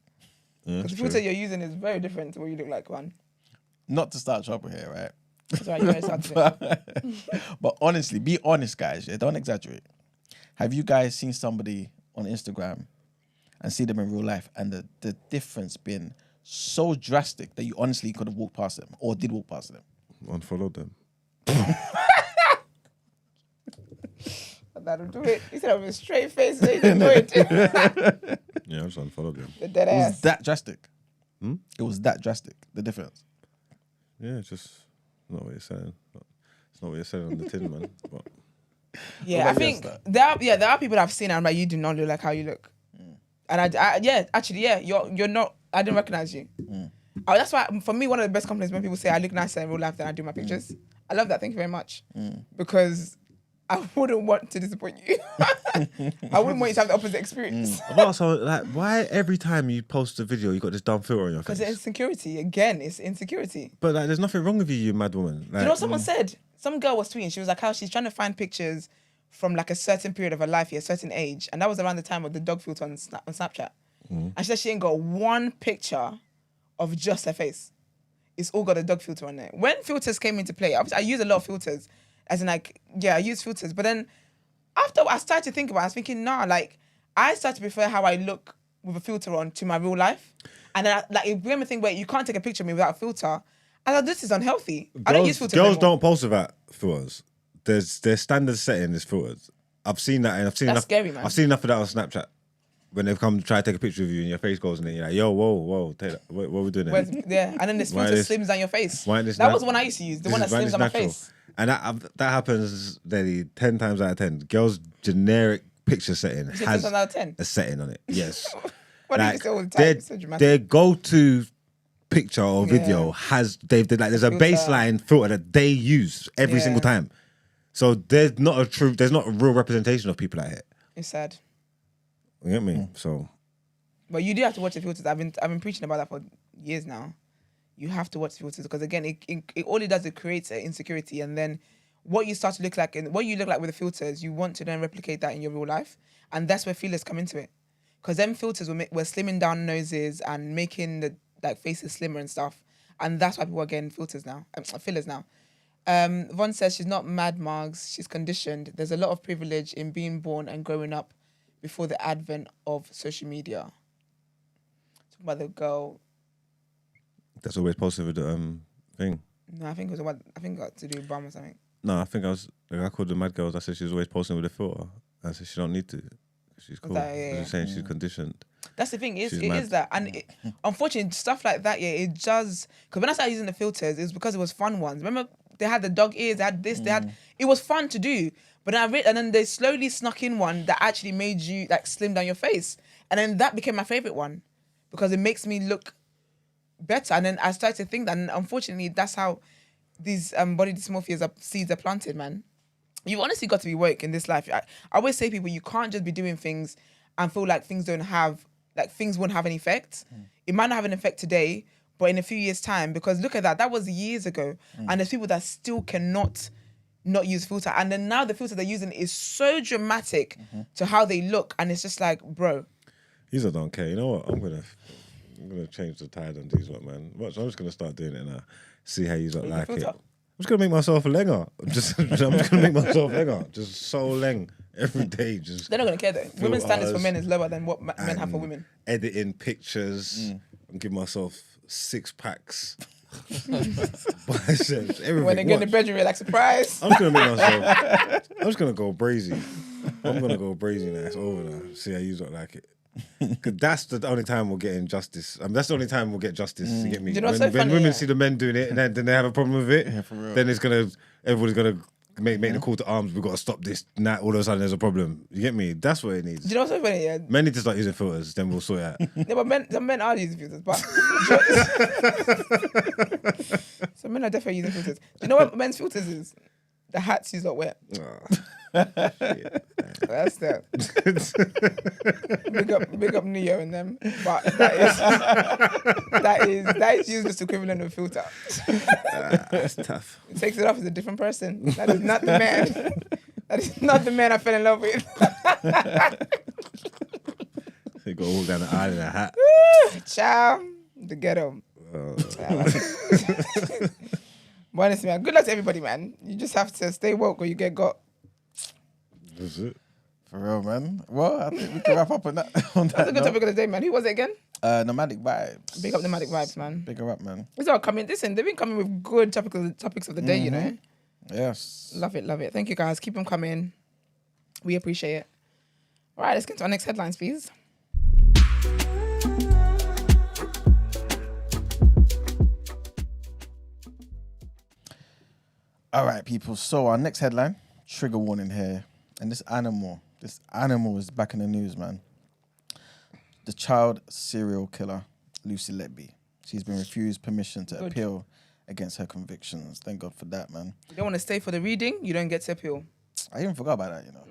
Because the filter you're using is very different to what you look like, man. Not to start trouble here, right? That's right, you know it's hard to But honestly, be honest, guys. Yeah, don't exaggerate. Have you guys seen somebody on Instagram and see them in real life and the difference been so drastic that you honestly could have walked past them or did walk past them? Unfollowed them. That'll do it. He said I with a straight face, so he didn't do it. Yeah, I just unfollowed them. The dead It ass. was that drastic. It was that drastic, the difference. Yeah, it's just not what you're saying. It's not what you're saying on the tin, man. But Yeah, I think there are people that I've seen and I'm like, you do not look like how you look. And you're not. I didn't recognize you. That's why for me one of the best compliments when people say I look nicer in real life than I do my pictures. I love that. Thank you very much. Because I wouldn't want to disappoint you. I wouldn't want you to have the opposite experience. but also, like, why every time you post a video you got this dumb filter on your face? Because it's insecurity. Again, it's insecurity. But like, there's nothing wrong with you, you mad woman. Like, Do you know what someone said? Some girl was tweeting. She was like, how she's trying to find pictures from like a certain period of her life, a certain age, and that was around the time of the dog filter on Snapchat. And she said she ain't got one picture of just her face. It's all got a dog filter on it. When filters came into play, I use a lot of filters, as in like, I use filters. But then after I started to think about it, I was thinking, nah, like I started to prefer how I look with a filter on to my real life. And then it became a thing where you can't take a picture of me without a filter. I thought, this is unhealthy. I don't use filters Girls anymore. don't post without filters. Their standard setting is filters. I've seen that, and I've seen That's enough. scary, man. I've seen enough of that on Snapchat. When they've come to try to take a picture of you and your face goes in it, you're like, yo, whoa, take that. What are we doing there? And then this Why filter this- slims down your face. why this That nat- was the one I used to use, the This one that is- why slims this down my natural? face. And that happens nearly 10 times out of 10. Girls' generic picture setting You said has 10 times out of 10? a setting on it. Yes. Why do you Like, say all the time? It's so dramatic. their go-to picture or video has there's a Filter. baseline filter that they use every single time. So there's not a real representation of people out here. It's sad. You get me? So But you do have to watch the filters. I've been preaching about that for years now. You have to watch the filters because again, it all it does, it creates an insecurity, and then what you start to look like and what you look like with the filters, you want to then replicate that in your real life, and that's where fillers come into it. Because them filters were slimming down noses and making the like faces slimmer and stuff, and that's why people are getting fillers now. Von says she's not mad, Margs. She's conditioned. There's a lot of privilege in being born and growing up before the advent of social media. Talking about the girl. that's always posted with the thing. No, I think it got to do with bum or something. No, I think I called the mad girls. I said she was always posting with a filter. I said she don't need to. She's cool. that- yeah, I'm just saying she's conditioned. That's the thing. It She's is mad. that, and unfortunately, stuff like that. Yeah, it does. Because when I started using the filters, it was because it was fun ones. Remember, they had the dog ears. They had this. They had. It was fun to do. But then and then they slowly snuck in one that actually made you like slim down your face, and then that became my favorite one because it makes me look better. And then I started to think that, and unfortunately, that's how these body dysmorphia seeds are planted, man. You've honestly got to be woke in this life. I always say to people, you can't just be doing things and feel like things won't have any effect. It might not have an effect today, but in a few years' time, because look at that, that was years ago, and there's people that still cannot not use filter, and then now the filter they're using is so dramatic to how they look, and it's just like, bro. These don't care. You know what? I'm gonna change the tide on these, man. Watch, I'm just gonna start doing it now. See how you don't like it. I'm just gonna make myself a lenger. I'm just gonna make myself lenger. Just so leng every day. Just They're not gonna care though. Women's standards for men is lower than what men have for women. Editing pictures. I'm giving myself 6 packs. Biceps, everything. When they get in the bedroom, you're like, surprise. I'm gonna make myself. I'm just gonna go brazy. I'm gonna go brazy now. It's over now. See how you don't like it. Cause that's the only time we're getting justice. That's the only time we'll get justice. You get me? You know what's when so funny, women yeah? see the men doing it, and then they have a problem with it. Yeah, for real. Then everybody's gonna make the call to arms. We've got to stop this. Now all of a sudden there's a problem. You get me? That's what it needs. Do you know what's so funny? Yeah, Men need to start using filters. Then we'll sort it out. yeah, but some men are using filters, but some men are definitely using filters. Do you know what men's filters is? The hats you lot wear. That's that. Big up Neo and them, but that is used as equivalent of filter. That's tough. It takes it off as a different person. That is not the man. That is not the man I fell in love with. They got all down the aisle in a hat. Ciao, the ghetto. But honestly, man, good luck to everybody, man. You just have to stay woke or you get got. That's it. For real, man. Well, I think we can wrap up on that. That's a good topic of the day, man. Who was it again? Nomadic Vibes. Big up Nomadic Vibes, man. Big her up, man. It's all coming. Listen, they've been coming with good topics of the day, you know? Yes. Love it, love it. Thank you, guys. Keep them coming. We appreciate it. All right, let's get to our next headlines, please. All right, people. So our next headline, trigger warning here. And this animal is back in the news, man. The child serial killer, Lucy Letby. She's been refused permission to appeal against her convictions. Thank God for that, man. You don't want to stay for the reading, you don't get to appeal. I even forgot about that, you know.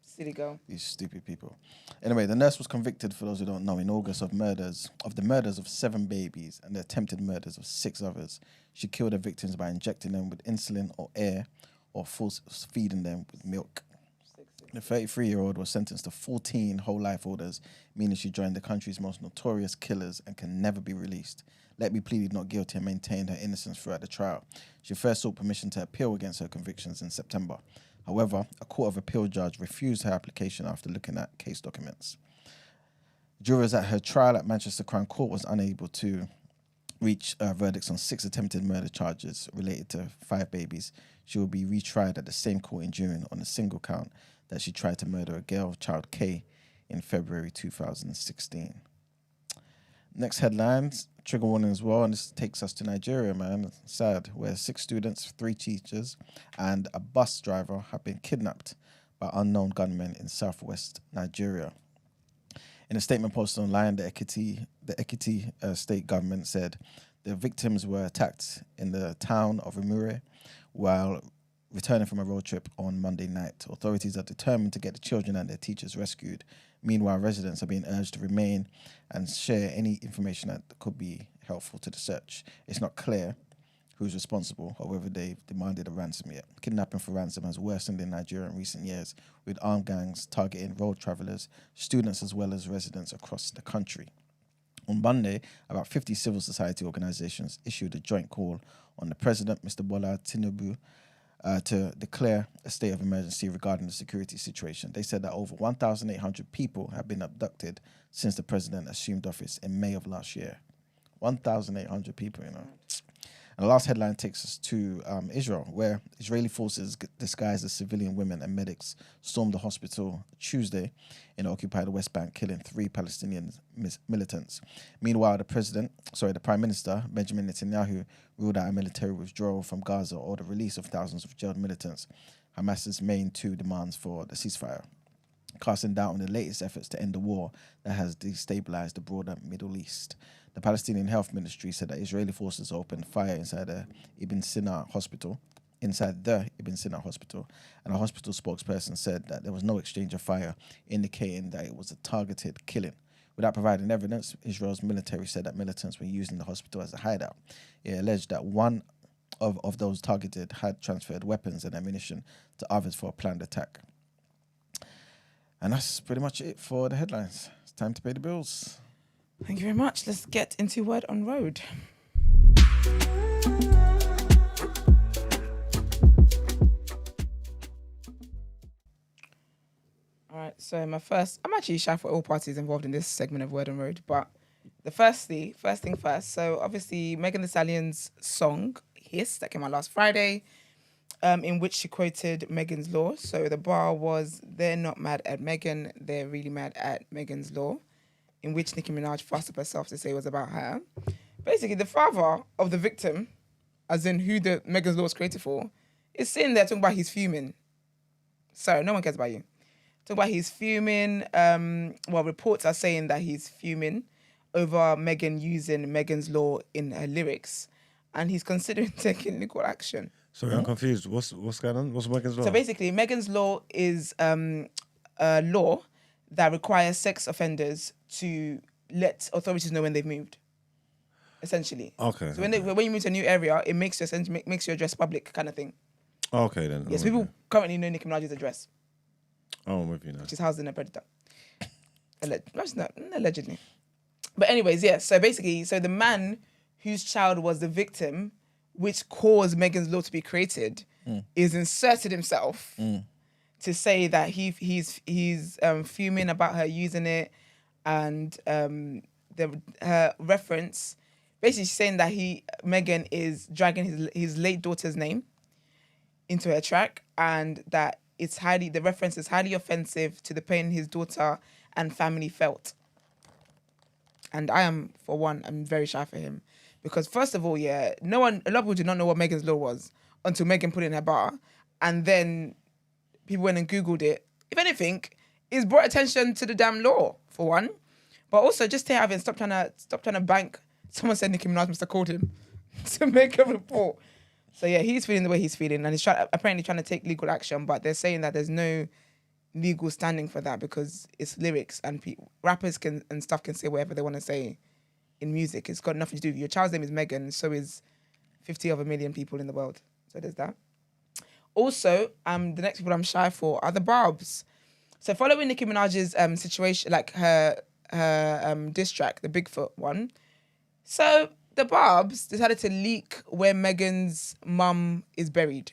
Silly girl. These stupid people. Anyway, the nurse was convicted, for those who don't know, in August of the murders of 7 babies and the attempted murders of 6 others. She killed her victims by injecting them with insulin or air or force feeding them with milk. The 33-year-old was sentenced to 14 whole life orders, meaning she joined the country's most notorious killers and can never be released. Letby pleaded not guilty and maintained her innocence throughout the trial. She first sought permission to appeal against her convictions in September. However, a Court of Appeal judge refused her application after looking at case documents. Jurors at her trial at Manchester Crown Court was unable to reach verdicts on 6 attempted murder charges related to 5 babies. She will be retried at the same court in June on a single count that she tried to murder a girl child K in February 2016. Next headlines, trigger warning as well, and this takes us to Nigeria, man. Sad, where 6 students, 3 teachers, and a bus driver have been kidnapped by unknown gunmen in southwest Nigeria. In a statement posted online, the Ekiti state government said the victims were attacked in the town of Umure while returning from a road trip on Monday night. Authorities are determined to get the children and their teachers rescued. Meanwhile, residents are being urged to remain and share any information that could be helpful to the search. It's not clear who's responsible or whether they've demanded a ransom yet. Kidnapping for ransom has worsened in Nigeria in recent years, with armed gangs targeting road travellers, students as well as residents across the country. On Monday, about 50 civil society organisations issued a joint call on the President, Mr. Bola Tinubu, to declare a state of emergency regarding the security situation. They said that over 1,800 people have been abducted since the president assumed office in May of last year. 1,800 people, you know. And the last headline takes us to Israel, where Israeli forces disguised as civilian women and medics stormed the hospital Tuesday in the occupied West Bank, killing 3 Palestinian militants. Meanwhile, the Prime Minister, Benjamin Netanyahu, ruled out a military withdrawal from Gaza or the release of thousands of jailed militants, Hamas's main 2 demands for the ceasefire, casting doubt on the latest efforts to end the war that has destabilized the broader Middle East. The Palestinian Health Ministry said that Israeli forces opened fire inside the Ibn Sina hospital, and a hospital spokesperson said that there was no exchange of fire, indicating that it was a targeted killing, Without providing evidence, Israel's military said that militants were using the hospital as a hideout. It alleged that one of those targeted had transferred weapons and ammunition to others for a planned attack. And that's pretty much it for the headlines. It's time to pay the bills. Thank you very much. Let's get into Word on Road. All right, so I'm actually shy for all parties involved in this segment of Word on Road, but first thing first. So obviously Megan Thee Stallion's song, Hiss, that came out last Friday, in which she quoted Megan's Law. So the bar was, they're not mad at Megan, they're really mad at Megan's Law, in which Nicki Minaj fussed up herself to say it was about her. Basically, the father of the victim, as in who the Megan's Law was created for, is sitting there talking about he's fuming. Sorry, no one cares about you. Talking about he's fuming. Reports are saying that he's fuming over Megan using Megan's Law in her lyrics, and he's considering taking legal action. Sorry, I'm confused. What's going on? What's Megan's Law? So basically, Megan's Law is a law that requires sex offenders to let authorities know when they've moved. Essentially. Okay. So when you move to a new area, it makes your address public, kind of thing. Okay then. Yes, people currently know Nicki Minaj's address, Oh, I'm with you now. which is housed in a predator. Allegedly. But anyways, yeah. So basically, the man whose child was the victim, which caused Megan's Law to be created, is inserted himself to say that he's fuming about her using it, and her reference, basically saying that Megan is dragging his late daughter's name into her track, and that the reference is highly offensive to the pain his daughter and family felt. And I'm very shy for him. Because first of all, a lot of people did not know what Megan's Law was until Megan put it in her bar. And then people went and Googled it. If anything, it's brought attention to the damn law, for one. But also, just to have him stop trying to bank. Someone said Nicki Minaj must have called him to make a report. So yeah, he's feeling the way he's feeling, and he's apparently trying to take legal action. But they're saying that there's no legal standing for that because it's lyrics, and rappers can say whatever they want to say in music. It's got nothing to do with your child's name is Megan, so is 50 other million people in the world. So there's that. Also, the next people I'm shy for are the Barbs. So following Nicki Minaj's situation, like her diss track, the Bigfoot one. So the Barbs decided to leak where Megan's mum is buried.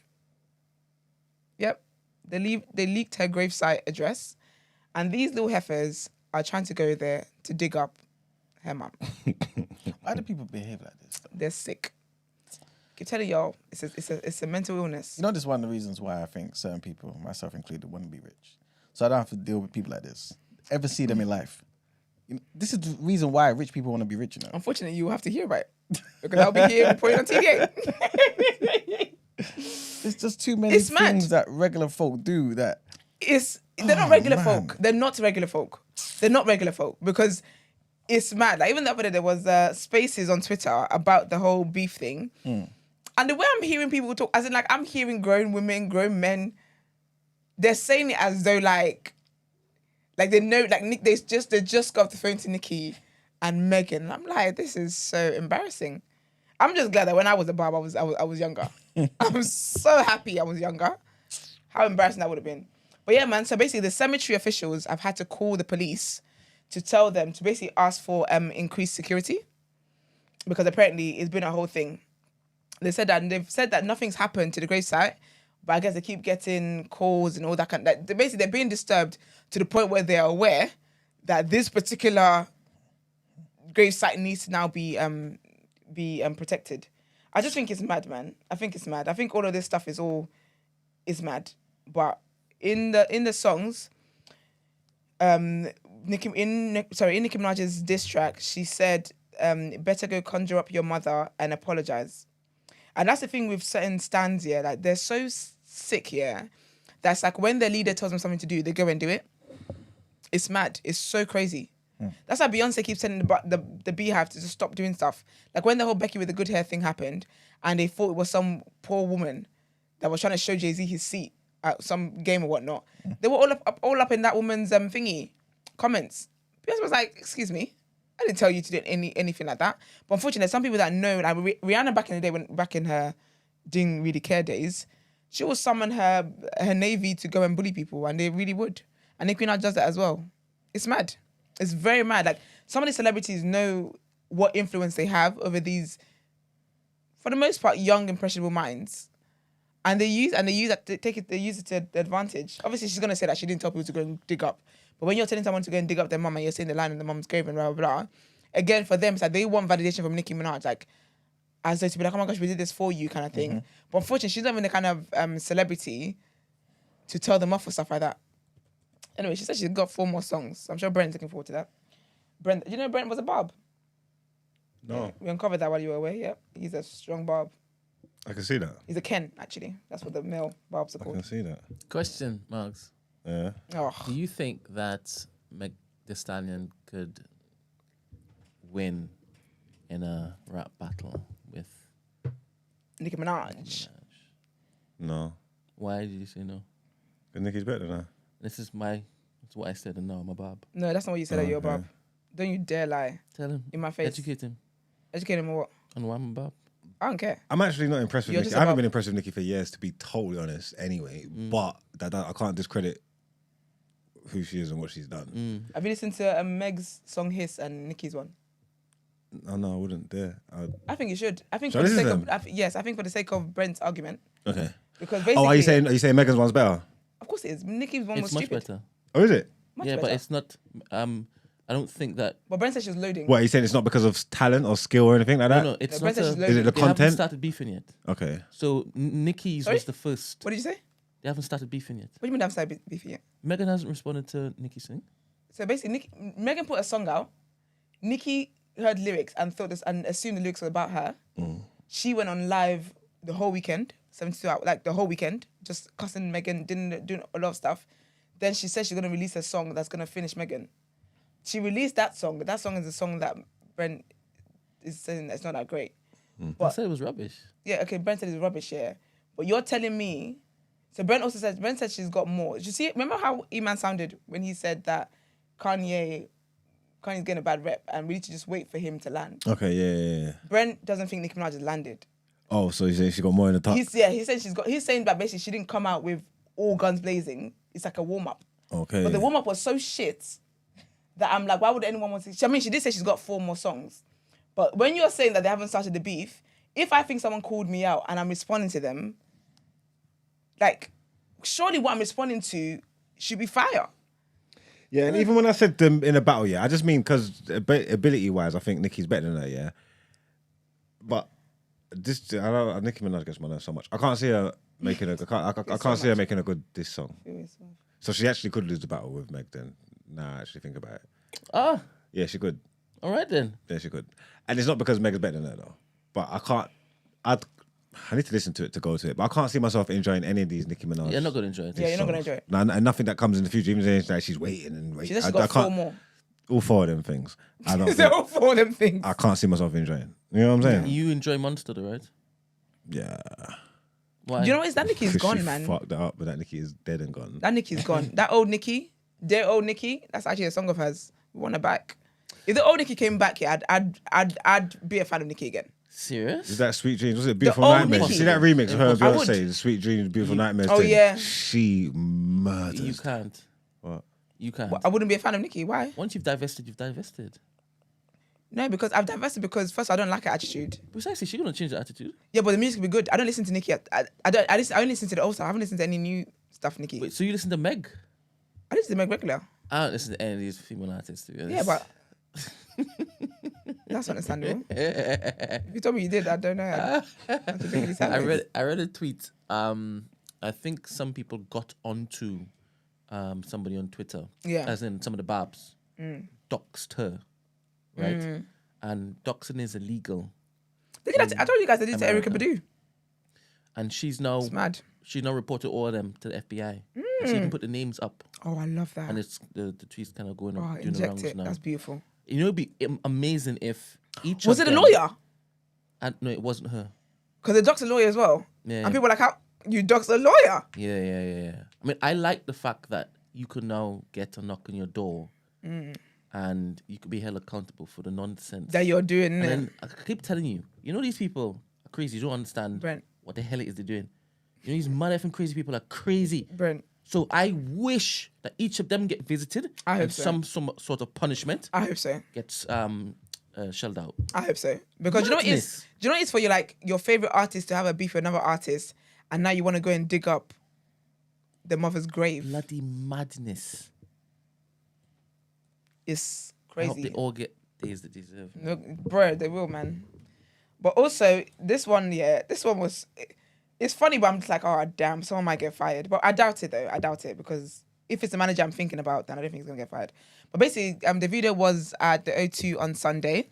Yep. They leaked her gravesite address, and these little heifers are trying to go there to dig up her mum. Why do people behave like this? They're sick. I keep telling y'all, it's a mental illness. You know, this is one of the reasons why I think certain people, myself included, want to be rich. So I don't have to deal with people like this. Ever see them in life? You know, this is the reason why rich people want to be rich, you know. Unfortunately, you will have to hear about it. Because I'll be here reporting on TDA. There's just too many things that regular folk do that... They're not regular folk. They're not regular folk. They're not regular folk because it's mad. Like even the other day, there was spaces on Twitter about the whole beef thing. And the way I'm hearing people talk, as in like I'm hearing grown women, grown men, they're saying it as though like they know, like Nick, they just got off the phone to Nicki and Megan. And I'm like, this is so embarrassing. I'm just glad that when I was a barb, I was younger. I'm so happy I was younger. How embarrassing that would have been. But yeah, man, so basically the cemetery officials have had to call the police to tell them to basically ask for increased security because apparently it's been a whole thing. They've said that nothing's happened to the gravesite, but I guess they keep getting calls and all that kind of... Basically, they're being disturbed to the point where they're aware that this particular gravesite needs to now be protected. I just think it's mad, man. I think it's mad. I think all of this stuff is mad. But in the songs, in Nicki Minaj's diss track, she said, better go conjure up your mother and apologize. And that's the thing with certain stands here. Like, they're so sick here. That's like when their leader tells them something to do, they go and do it. It's mad. It's so crazy. That's why Beyonce keeps telling the Beehive to just stop doing stuff. Like when the whole Becky with the good hair thing happened and they thought it was some poor woman that was trying to show Jay-Z his seat at some game or whatnot. They were all up in that woman's comments, Beyonce was like, excuse me, I didn't tell you to do anything like that. But unfortunately, some people that know, like Rihanna back in the day, back in her didn't really care days, she will summon her navy to go and bully people, and they really would. And Nicki Minaj does that as well. It's mad. It's very mad. Like, some of these celebrities know what influence they have over these, for the most part, young, impressionable minds. And they use it to advantage. Obviously, she's gonna say that she didn't tell people to go and dig up. But when you're telling someone to go and dig up their mum and you're saying the line in the mum's grave and blah, blah, blah, again, for them, it's like they want validation from Nicki Minaj, like, as though to be like, oh my gosh, we did this for you kind of thing. Mm-hmm. But unfortunately, she's not even the kind of celebrity to tell them off for stuff like that. Anyway, she said she's got 4 more songs. I'm sure Brent's looking forward to that. Brent, you know Brent was a barb? No. We uncovered that while you were away, yeah. He's a strong barb. I can see that. He's a Ken, actually. That's what the male barbs are I called. can see that. Question, Margs. Yeah. Oh. Do you think that Megan Thee Stallion could win in a rap battle with Nicki Minaj. No. Why did you say no? Because Nicki's better than her. That's what I said, and no, I'm a barb. No, that's not what you said that you're a barb. Don't you dare lie. Tell him. In my face. Educate him. Educate him on what? On why I'm a barb. I don't care. I'm actually not impressed with You're Nicki. just I haven't about- been impressed with Nicki for years, to be totally honest, anyway. But that I can't discredit who she is and what she's done. Have you listened to Meg's song Hiss and Nicki's one? No, I wouldn't dare. I think you should. I think Should for I the listen sake to of yes, I think for the sake of Brent's argument, Okay. because basically, Oh, are you saying Megan's one's better? Of course it is. Nicki's one was It's much stupid. better. Oh, is it? Much Yeah, better. but it's not. I don't think that. But Brent said she was loading. What, are you saying it's not because of talent or skill or anything like that? No, it's No, not. Brent said she's A, loading. Is it the they haven't content? started beefing yet. Okay. So Nicki's Sorry? was the first. What did you say? They haven't started beefing yet. What do you mean I've started beefing yet? Megan hasn't responded to Nicki's thing. So basically, Megan put a song out. Nicki heard lyrics and thought this and assumed the lyrics were about her. She went on live the whole weekend, 72 hours, like the whole weekend, just cussing Megan, doing a lot of stuff. Then she said she's gonna release a song that's gonna finish Megan. She released that song. That song is a song that Brent is saying that's not that great. I But said it was rubbish. yeah, okay, Brent said it's rubbish, yeah. But you're telling me. So Brent said she's got more. Did you see? Remember how E-Man sounded when he said that Kanye's getting a bad rep and we need to just wait for him to land. Okay, yeah. Brent doesn't think Nicki Minaj has landed. Oh, so you say she got more in the top? He said he's saying that basically she didn't come out with all guns blazing. It's like a warm up. Okay. But the warm up was so shit that I'm like, why would anyone want to? I mean, she did say she's got 4 more songs. But when you're saying that they haven't started the beef, if I think someone called me out and I'm responding to them, like, surely what I'm responding to should be fire. Yeah, and even when I said them in a battle, yeah, I just mean because ability-wise, I think Nicki's better than her, yeah. But Nicki Minaj gets my nerves so much. I can't see her making I can't see her making a good diss song. So she actually could lose the battle with Meg then. Nah, actually think about it. Ah, Yeah, she could. all right then. Yeah, she could. And it's not because Meg is better than her though. But I need to listen to it to go to it. But I can't see myself enjoying any of these Nicki Minaj. You're not gonna enjoy it. Yeah, you're not going to enjoy it. Nah, and nothing that comes in the future, even saying like she's waiting and waiting. She said she's got 4 more. All 4 of them things. I don't. They're all 4 of them things. I can't see myself enjoying. You know what I'm saying? You enjoy Monster, though, right? Yeah. Why? You know what? That Nicki's 'Cause gone, she man. fucked that up, but that Nicki is dead and gone. That Nicki's gone. That old Nicki, dear old Nicki, that's actually a song of hers. We want her back. If the old Nicki came back here, I'd be a fan of Nicki again. Serious? Is that Sweet Dreams? Was it Beautiful old Nightmares? Nicki. You see that remix of her and I would. Beyonce, the Sweet Dreams, Beautiful Nightmares Oh, thing? yeah. She murders. You can't. What? You can't. Well, I wouldn't be a fan of Nicki. Why? Once you've divested, you've divested. No, because I've divested because first I don't like her attitude. Precisely, she's gonna change her attitude. Yeah, but the music will be good. I don't listen to Nicki. I only listen to the old stuff. I haven't listened to any new stuff, Nicki. Wait, so you listen to Meg? I listen to Meg regular. I don't listen to any of these female artists, to be honest. Yeah, but that's understandable. If you told me you did, I don't know. I read a tweet. I think some people got onto somebody on Twitter. Yeah. As in some of the Babs doxed her, right? And doxing is illegal. Look at that. I told you guys I did to Erykah America. Badu. And she's now It's mad. reported all of them to the FBI. So you can put the names up, Oh, I love that. and it's the tweets kind of going Oh, on, doing the inject rounds it. now. That's beautiful. You know, it'd be amazing if each Was of it a them- lawyer? And no, it wasn't her. Because the doc's a lawyer as well. Yeah. And people are like, how? You doc's a lawyer? Yeah. I mean, I like the fact that you can now get a knock on your door and you could be held accountable for the nonsense That you're doing. And innit? then I keep telling you, these people are crazy. You don't understand Brent. what the hell it is they're doing. These mad effing crazy people are crazy. Brent. So I wish that each of them get visited I hope and so. some sort of punishment I hope so. gets shelled out. I hope so. Because you know what it is? Do you know what it is for your favorite artist to have a beef with another artist, and now you want to go and dig up the mother's grave? Bloody madness. It's I hope crazy. they all get days that deserve. No, bro, they will, man. But also, this one was... It's funny, but I'm just like, oh, damn, someone might get fired. But I doubt it, though. I doubt it, because if it's the manager I'm thinking about, then I don't think he's going to get fired. But basically, Davido was at the O2 on Sunday.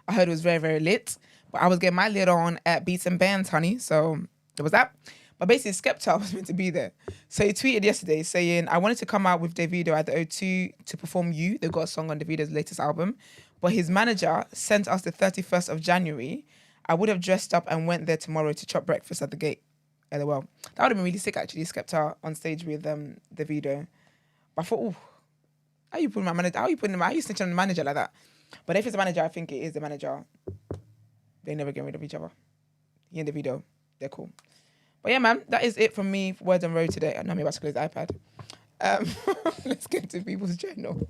I heard it was very, very lit. But I was getting my lid on at Beats and Bands, honey. So there was that. But basically, Skepta was meant to be there. So he tweeted yesterday saying, I wanted to come out with Davido at the O2 to perform You. They've got a song on Davido's latest album. But his manager sent us the 31st of January. I would have dressed up and went there tomorrow to chop breakfast at the gate. LOL. That would have been really sick, actually, Skepta on stage with Davido. But I thought, ooh, how you snitching on the manager like that? But if it's the manager, I think it is the manager. They never get rid of each other. He and Davido, they're cool. But yeah, man, that is it from me for Words on Road today. I know I'm about to close the iPad. Let's get to People's Journal.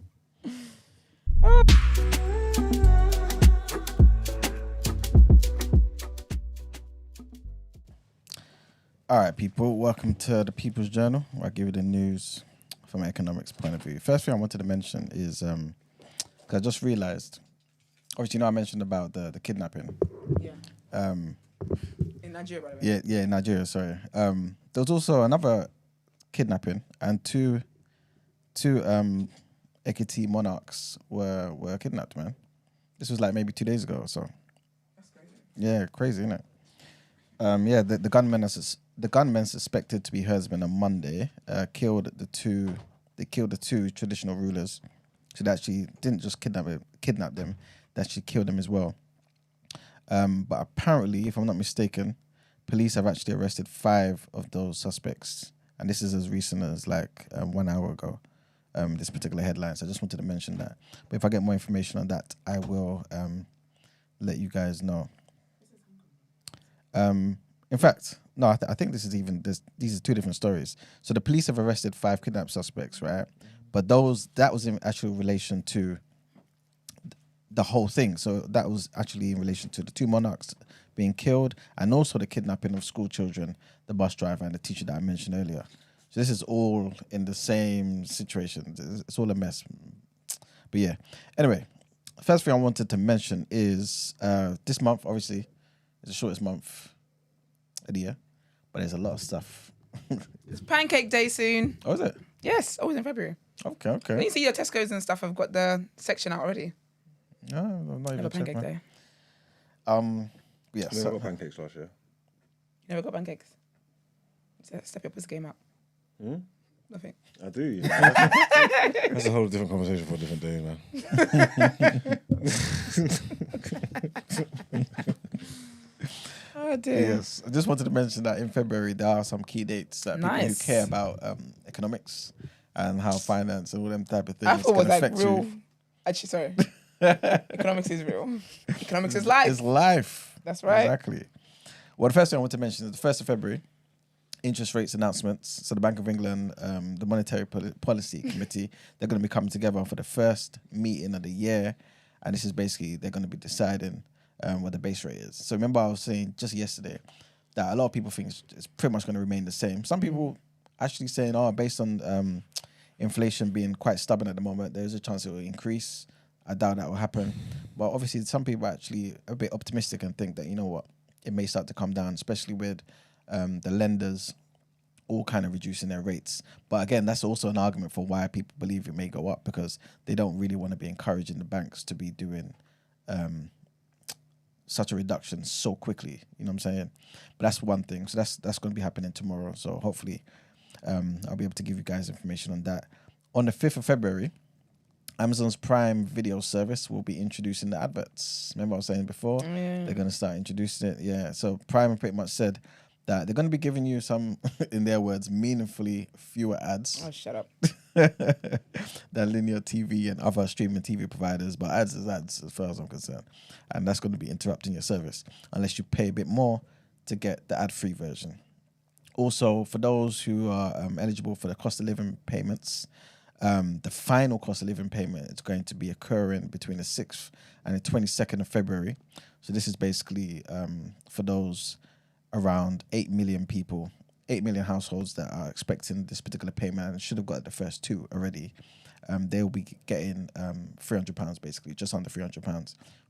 All right, people, welcome to the People's Journal, where I give you the news from an economics point of view. First thing I wanted to mention is, because I just realised, obviously, I mentioned about the kidnapping. Yeah. In Nigeria, by the way. Yeah, in Nigeria, sorry. There was also another kidnapping, and two Ekiti monarchs were kidnapped, man. This was like maybe 2 days ago or so. That's crazy. Yeah, crazy, isn't it? The gunmen suspected to be herdsmen on Monday killed the two traditional rulers. So they actually didn't just kidnap them, they actually killed them as well. But apparently, if I'm not mistaken, police have actually arrested 5 of those suspects, and this is as recent as 1 hour ago. This particular headline. So I just wanted to mention that. But if I get more information on that, I will let you guys know. In fact, no, I think this is these are 2 different stories. So the police have arrested 5 kidnapped suspects, right? But that was in actual relation to the whole thing. So that was actually in relation to the 2 monarchs being killed, and also the kidnapping of school children, the bus driver and the teacher that I mentioned earlier. So this is all in the same situation. It's all a mess. But yeah. Anyway, first thing I wanted to mention is this month, obviously, is the shortest month of the year, but there's a lot of stuff. It's Pancake Day soon. Oh, is it? Yes, always in February. Okay. When you see your Tesco's and stuff, I've got the section out already. No, I'm not Have even a Pancake checked, Day. man. Yeah. We So, got pancakes last year. You never got pancakes? Step up his game up. Nothing. I do. Yeah. That's a whole different conversation for a different day, man. Oh dear. yes, I just wanted to mention that in February there are some key dates that people who Nice. care about economics and how finance and all them type of things I thought it was can like affect real. you. Actually, sorry. Economics is real. Economics is life. It's life. That's right. Exactly. Well, the first thing I want to mention is the 1st of February, interest rates announcements. So the Bank of England, the Monetary Policy Committee, they're going to be coming together for the first meeting of the year. And this is basically, they're going to be deciding what the base rate is. So remember I was saying just yesterday that a lot of people think it's pretty much going to remain the same. Some people actually saying, based on inflation being quite stubborn at the moment, there's a chance it will increase. I doubt that will happen. But obviously some people are actually a bit optimistic and think that, you know what, it may start to come down, especially with the lenders all kind of reducing their rates. But again, that's also an argument for why people believe it may go up, because they don't really want to be encouraging the banks to be doing such a reduction so quickly. You know what I'm saying? But that's one thing. So that's going to be happening tomorrow. So hopefully I'll be able to give you guys information on that. On the 5th of February, Amazon's Prime Video service will be introducing the adverts. Remember I was saying before? Yeah. They're going to start introducing it. Yeah. So Prime pretty much said that they're going to be giving you some, in their words, meaningfully fewer ads. Oh, shut up. than linear TV and other streaming TV providers, but ads is ads as far as I'm concerned. And that's going to be interrupting your service unless you pay a bit more to get the ad-free version. Also, for those who are eligible for the cost of living payments, the final cost of living payment is going to be occurring between the 6th and the 22nd of February. So this is basically for those around 8 million people, 8 million households that are expecting this particular payment and should have got the first two already. They'll be getting £300, basically, just under £300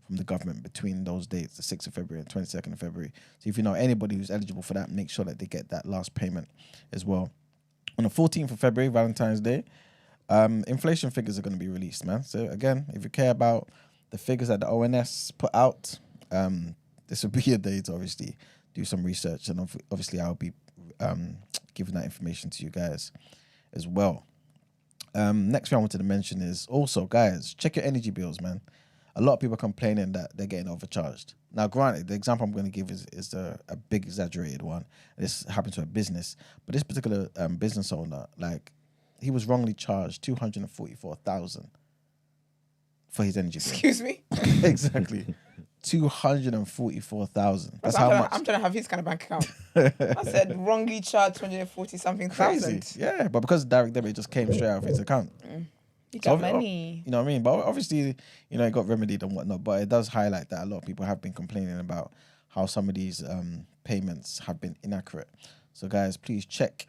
from the government between those dates, the 6th of February and 22nd of February. So if you know anybody who's eligible for that, make sure that they get that last payment as well. On the 14th of February, Valentine's Day, inflation figures are going to be released, man. So again, if you care about the figures that the ONS put out, this would be a day to obviously do some research, and obviously I'll be giving that information to you guys as well. Next thing I wanted to mention is also, guys, check your energy bills, man. A lot of people are complaining that they're getting overcharged. Now, granted, the example I'm going to give is a big exaggerated one. This happened to a business, but this particular business owner, like, he was wrongly charged $244,000 for his energy bill. Excuse me? Exactly. $244,000. That's how much. I'm trying to have his kind of bank account. I said wrongly charged 240 something Crazy. thousand. Yeah, but because direct debit just came straight out of his account. You got money. You know what I mean? But obviously, you know, it got remedied and whatnot. But it does highlight that a lot of people have been complaining about how some of these payments have been inaccurate. So, guys, please check.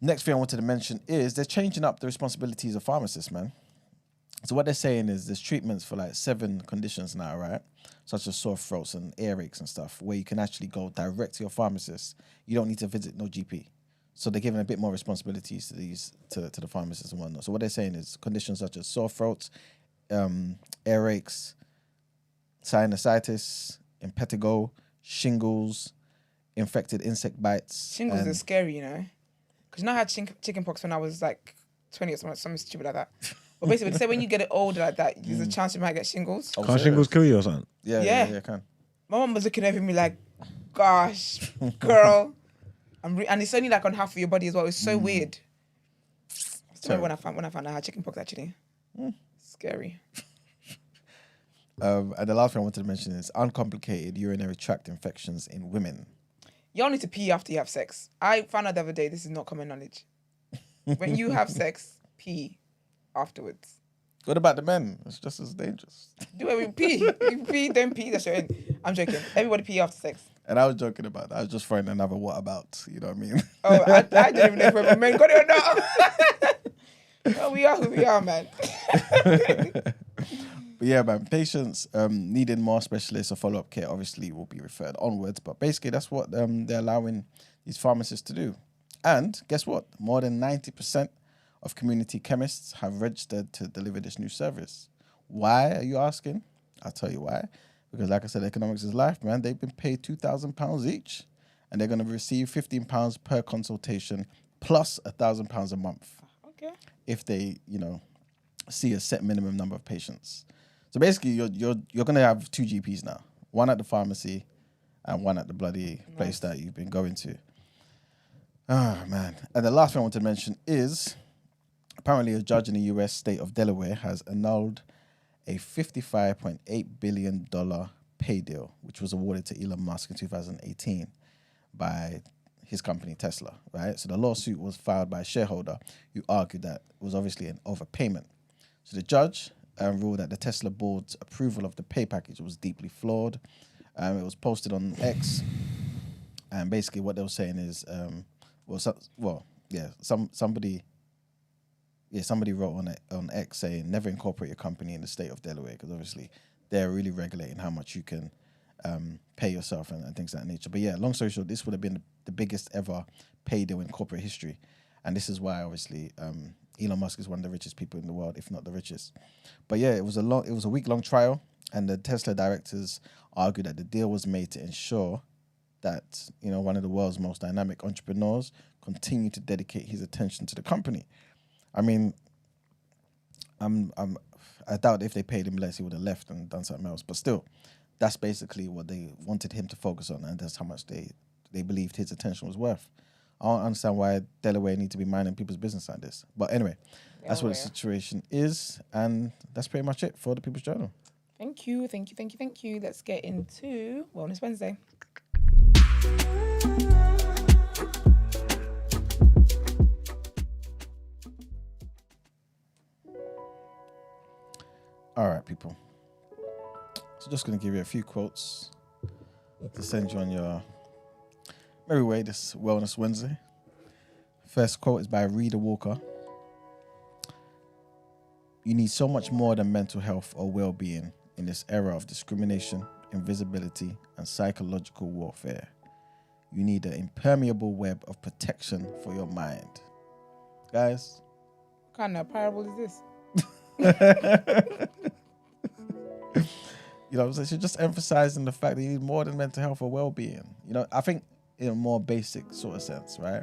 Next thing I wanted to mention is they're changing up the responsibilities of pharmacists, man. So what they're saying is there's treatments for like 7 conditions now, right? Such as sore throats and earaches and stuff, where you can actually go direct to your pharmacist. You don't need to visit no GP. So they're giving a bit more responsibilities to these to the pharmacists and whatnot. So what they're saying is conditions such as sore throats, earaches, sinusitis, impetigo, shingles, infected insect bites. Shingles are scary, you know. Because I had chicken pox when I was like 20 or something stupid like that. But basically, they say when you get it older like that, there's a chance you might get shingles. Can't shingles kill you or something? Yeah. Yeah, can. My mum was looking over me like, gosh, girl. And it's only like on half of your body as well. It's so weird. I still remember when I found out I had chicken pox actually. Scary. And the last thing I wanted to mention is uncomplicated urinary tract infections in women. You don't need to pee after you have sex. I found out the other day, this is not common knowledge. When you have sex, pee afterwards. What about the men? It's just as dangerous. Do it with pee. You pee, don't pee, that's your end. I'm joking. Everybody pee after sex. And I was joking about that. I was just throwing another what about, you know what I mean? Oh, I didn't even know if men got it or not. Oh, we are who we are, man. But yeah, man, patients needing more specialists or follow-up care obviously will be referred onwards. But basically, that's what they're allowing these pharmacists to do. And guess what? More than 90% of community chemists have registered to deliver this new service. Why, are you asking? I'll tell you why. Because like I said, economics is life, man. They've been paid £2,000 each. And they're going to receive £15 per consultation plus £1,000 a month. Okay. If they, you know, see a set minimum number of patients. So basically, you're going to have 2 GPs now. One at the pharmacy and one at the bloody place that you've been going to. Ah, man. And the last thing I want to mention is apparently a judge in the US state of Delaware has annulled a $55.8 billion pay deal, which was awarded to Elon Musk in 2018 by his company Tesla, right? So the lawsuit was filed by a shareholder who argued that it was obviously an overpayment. So the judge ruled that the Tesla board's approval of the pay package was deeply flawed. It was posted on X, and basically what they were saying is, somebody wrote on X saying never incorporate your company in the state of Delaware, because obviously they're really regulating how much you can pay yourself and things of that nature. But yeah, long story short, this would have been the biggest ever pay deal in corporate history, and this is why obviously Elon Musk is one of the richest people in the world, if not the richest. But yeah, it was a week-long trial, and the Tesla directors argued that the deal was made to ensure that, you know, one of the world's most dynamic entrepreneurs continue to dedicate his attention to the company. I mean, I doubt if they paid him less, he would have left and done something else. But still, that's basically what they wanted him to focus on, and that's how much they believed his attention was worth. I don't understand why Delaware need to be minding people's business like this. But anyway, that's what the situation is. And that's pretty much it for the People's Journal. Thank you. Let's get into Wellness Wednesday. All right, people. So just going to give you a few quotes to send you on your merry way this Wellness Wednesday. First quote is by Rita Walker. You need so much more than mental health or well-being in this era of discrimination, invisibility, and psychological warfare. You need an impermeable web of protection for your mind. Guys. What kind of parable is this? You know, so she's just emphasizing the fact that you need more than mental health or well-being. You know, I think in a more basic sort of sense, right?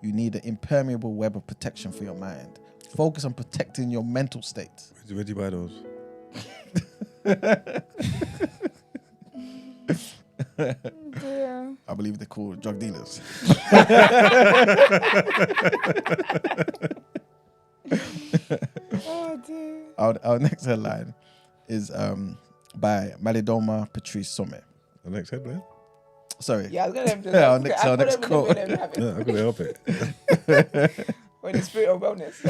You need an impermeable web of protection for your mind. Focus on protecting your mental state. Where do you buy those? Yeah. I believe they're called drug dealers. Oh dear. Our next headline is by Malidoma Patrice Sommet. The next headline? Sorry. Yeah, I was gonna Yeah, our next quote. Yeah, I'm gonna help it. We're in the spirit of wellness.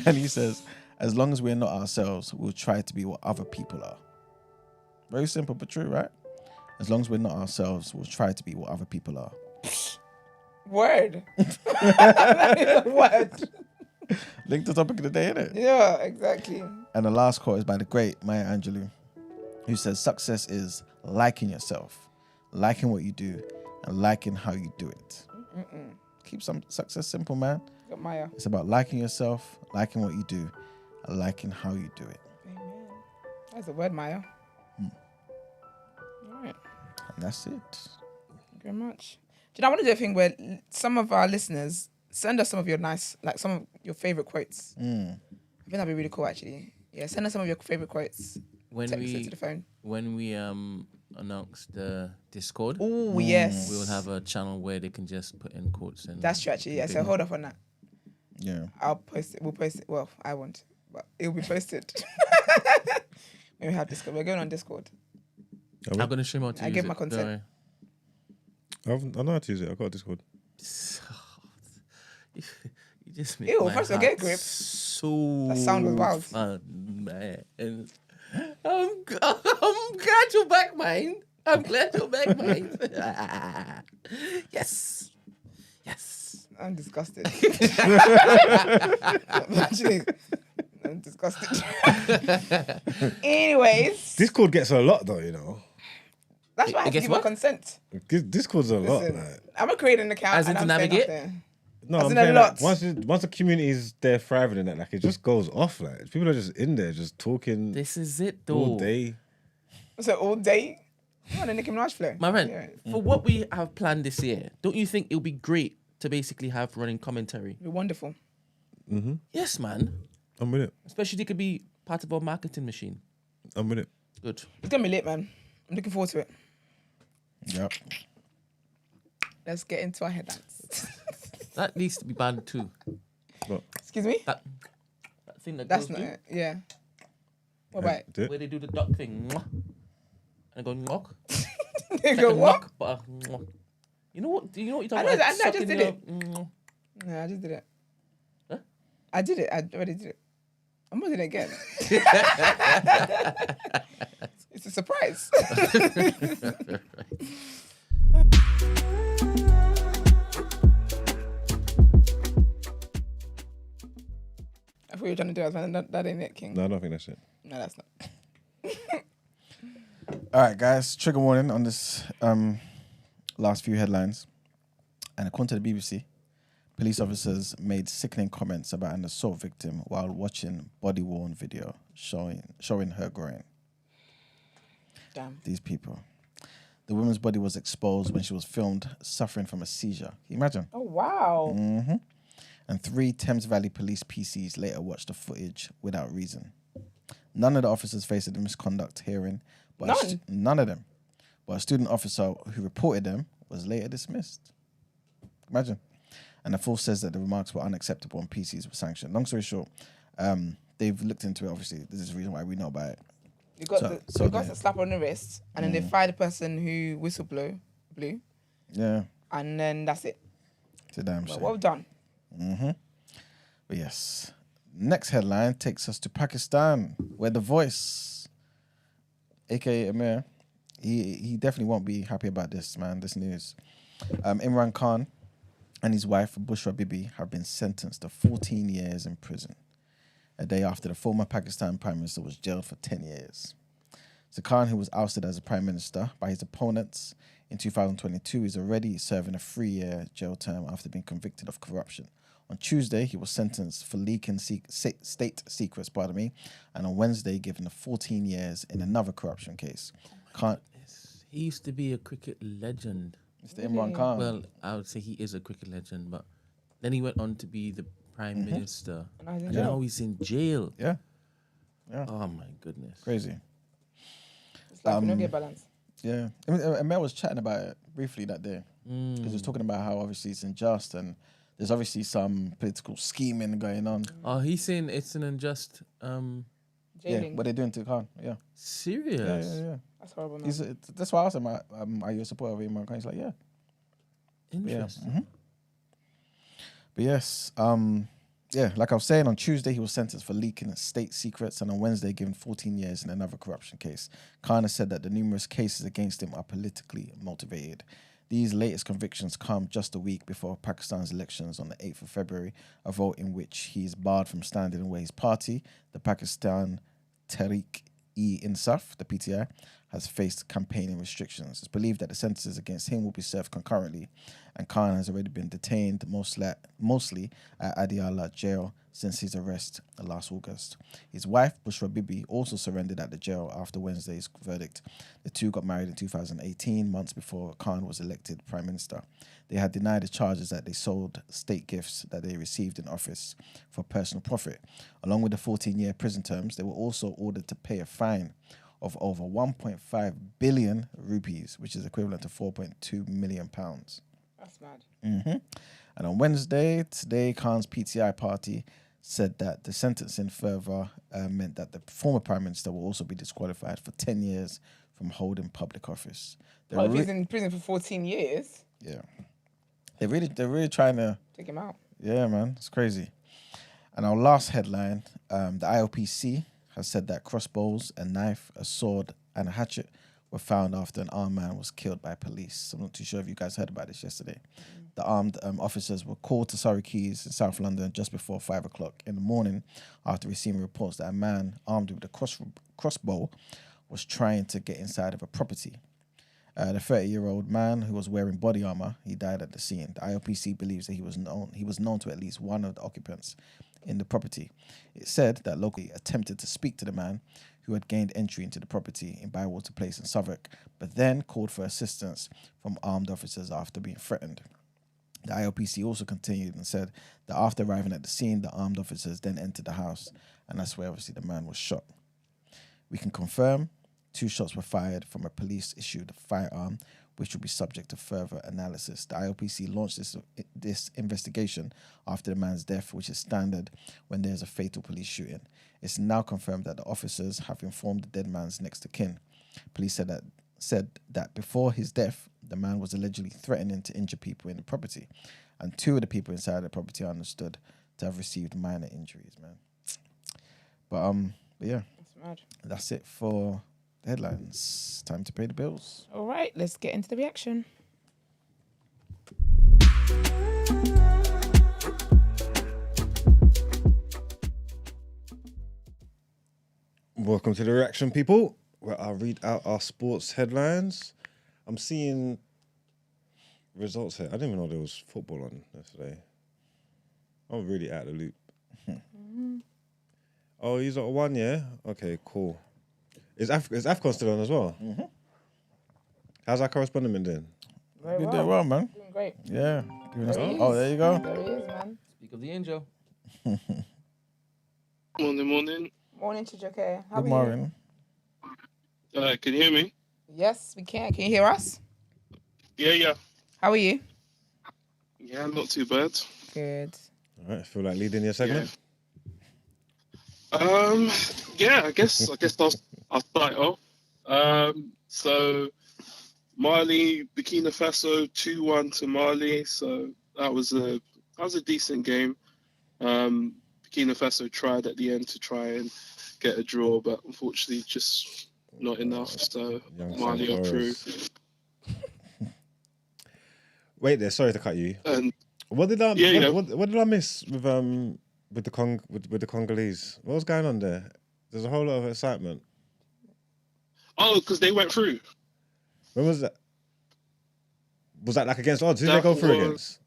And he says, as long as we're not ourselves, we'll try to be what other people are. Very simple but true, right? As long as we're not ourselves, we'll try to be what other people are. Word. That is a word. Link to the topic of the day, innit? Yeah, exactly. And the last quote is by the great Maya Angelou, who says, success is liking yourself, liking what you do, and liking how you do it. Keep some success simple, man. Got Maya. It's about liking yourself, liking what you do, and liking how you do it. Amen. That's a word, Maya. All right. And that's it. Thank you very much. Do you know, I want to do a thing where some of our listeners send us some of your nice, like some of your favorite quotes. I think that'd be really cool, actually. Yeah, send us some of your favorite quotes. Text it to the phone. When we announce the Discord, Oh yes, we'll have a channel where they can just put in quotes and that's true, actually. Yeah, so hold off on that. Yeah. I'll post it. We'll post it. Well, I won't, but it'll be posted. When we have Discord, we're going on Discord. I'm gonna show you how to I use gave it. my consent. I know how to use it. I've got a Discord. You just make Ew, my first of all, heart get a grip. So That sound was wild. fun, man. I'm glad you're back, mine. I'm glad you're back, mine. Yes. I'm disgusted. Actually, I'm disgusted. Anyways, Discord gets a lot though, you know. that's why I have to Guess give my what? consent. Discord's a lot. Listen, Like. I'm gonna create an account As in and to I'm navigate? staying up there. No, As I'm in a saying lot. like, once the community is there thriving in that, like it just goes off. Like people are just in there, just talking This is it, though. all day. So all day, I'm on a Nicki Minaj flow. My friend, Yeah. for what we have planned this year, don't you think it'll be great to basically have running commentary? It'd be wonderful. Yes, man. I'm with it. Especially it could be part of our marketing machine. I'm with it. Good. It's gonna be lit, man. I'm looking forward to it. Yep. Let's get into our headlines. That needs to be banned too. Excuse me? That thing that That's goes not through, it. Yeah. What about it? where they do the duck thing. Mwah. And go knock. They go, what? But, mwah. You know what? Do you know what you're I talking know about? that- I just Sucking did your- No, I just did it. Huh? I did it. I already did it. I'm not doing it again. It's a surprise. I thought you were trying to do it. I was like, that ain't it, King. No, I don't think that's it. No, that's not. All right, guys. Trigger warning on this last few headlines. And according to the BBC, police officers made sickening comments about an assault victim while watching body-worn video showing her groin. Damn. These people. The woman's body was exposed when she was filmed suffering from a seizure. Can you imagine? Oh, wow. And 3 Thames Valley police PCs later watched the footage without reason. None of the officers faced a misconduct hearing. But None? none of them. But a student officer who reported them was later dismissed. Imagine. And the force says that the remarks were unacceptable and PCs were sanctioned. Long story short, they've looked into it. Obviously, this is the reason why we know about it. You got the slap on the wrist, and then they fired the person who blew. Yeah. And then that's it. It's a damn shame. Well done. But yes. Next headline takes us to Pakistan, where The Voice, aka Amir, he definitely won't be happy about this, man, this news. Imran Khan and his wife, Bushra Bibi, have been sentenced to 14 years in prison, a day after the former Pakistan Prime Minister was jailed for 10 years. So Khan, who was ousted as a Prime Minister by his opponents in 2022, is already serving a 3-year jail term after being convicted of corruption. On Tuesday, he was sentenced for leaking state secrets, and on Wednesday, given 14 years in another corruption case. Khan, He used to be a cricket legend. Mr. Imran Khan. Well, I would say he is a cricket legend, but then he went on to be the Prime Minister. And now he's in jail. Yeah. Oh, my goodness. Crazy. It's like no get balance. Yeah. I mean, Amir was chatting about it briefly that day. Because he was talking about how obviously it's unjust and there's obviously some political scheming going on. Oh, he's saying it's an unjust... Jailing. Yeah, what they're doing to Khan. Yeah. Serious? Yeah. That's horrible, man. That's why I asked him, are you a supporter of Imran Khan? He's like, yeah. Interesting. But yes, like I was saying, on Tuesday, he was sentenced for leaking state secrets and on Wednesday given 14 years in another corruption case. Khan has said that the numerous cases against him are politically motivated. These latest convictions come just a week before Pakistan's elections on the 8th of February, a vote in which he is barred from standing in where his party, the Pakistan Tehreek-e-Insaf, the PTI, has faced campaigning restrictions. It's believed that the sentences against him will be served concurrently, and Khan has already been detained mostly at Adiala jail since his arrest last August. His wife, Bushra Bibi, also surrendered at the jail after Wednesday's verdict. The two got married in 2018, months before Khan was elected Prime Minister. They had denied the charges that they sold state gifts that they received in office for personal profit. Along with the 14-year prison terms, they were also ordered to pay a fine of over 1.5 billion rupees, which is equivalent to 4.2 million pounds. That's mad. And on Wednesday, today, Khan's PTI party said that the sentencing further meant that the former Prime Minister will also be disqualified for 10 years from holding public office. If he's in prison for 14 years... Yeah. They're really trying to... Take him out. Yeah, man. It's crazy. And our last headline, the IOPC has said that crossbows, a knife, a sword, and a hatchet were found after an armed man was killed by police. I'm not too sure if you guys heard about this yesterday. The armed officers were called to Surrey Quays in South London just before 5 o'clock in the morning after receiving reports that a man armed with a crossbow was trying to get inside of a property. The 30-year-old man who was wearing body armor, he died at the scene. The IOPC believes that he was known to at least one of the occupants in the property. It said that locally attempted to speak to the man who had gained entry into the property in Bywater Place in Southwark, but then called for assistance from armed officers after being threatened. The IOPC also continued and said that after arriving at the scene, the armed officers then entered the house, and that's where obviously the man was shot. We can confirm 2 shots were fired from a police-issued firearm, which will be subject to further analysis. The IOPC launched this investigation after the man's death, which is standard when there's a fatal police shooting. It's now confirmed that the officers have informed the dead man's next of kin. Police said that before his death, the man was allegedly threatening to injure people in the property, and 2 of the people inside the property are understood to have received minor injuries, man. But yeah, that's it for the headlines. Time to pay the bills. All right, let's get into the reaction. Welcome to the reaction, people, where I'll read out our sports headlines. I'm seeing results here. I didn't even know there was football on yesterday. I'm really out of the loop. Oh, he's at 1, yeah? Okay, cool. Is Afcon still on as well? Mm-hmm. How's our correspondent been doing? Very Doing well, man. Doing great. Yeah. There There you go. There he is, man. Speak of the angel. Morning. Morning, Chijoke. How Good are morning. Can you hear me? you? Yes, we can. Can you hear us? Yeah. How are you? Yeah, not too bad. Good. All right, feel like leading your segment. Yeah, I guess I'll start it off. So Mali, Burkina Faso, 2-1 to Mali. So that was a decent game. Burkina Faso tried at the end to try and get a draw, but unfortunately just not enough. So Young Mali are through. Wait there, sorry to cut you. And What did I Yeah, what did I miss with the Congolese? What was going on there? There's a whole lot of excitement. oh, because they went through. When was that? Was that like against odds? Who did That they go through was- against?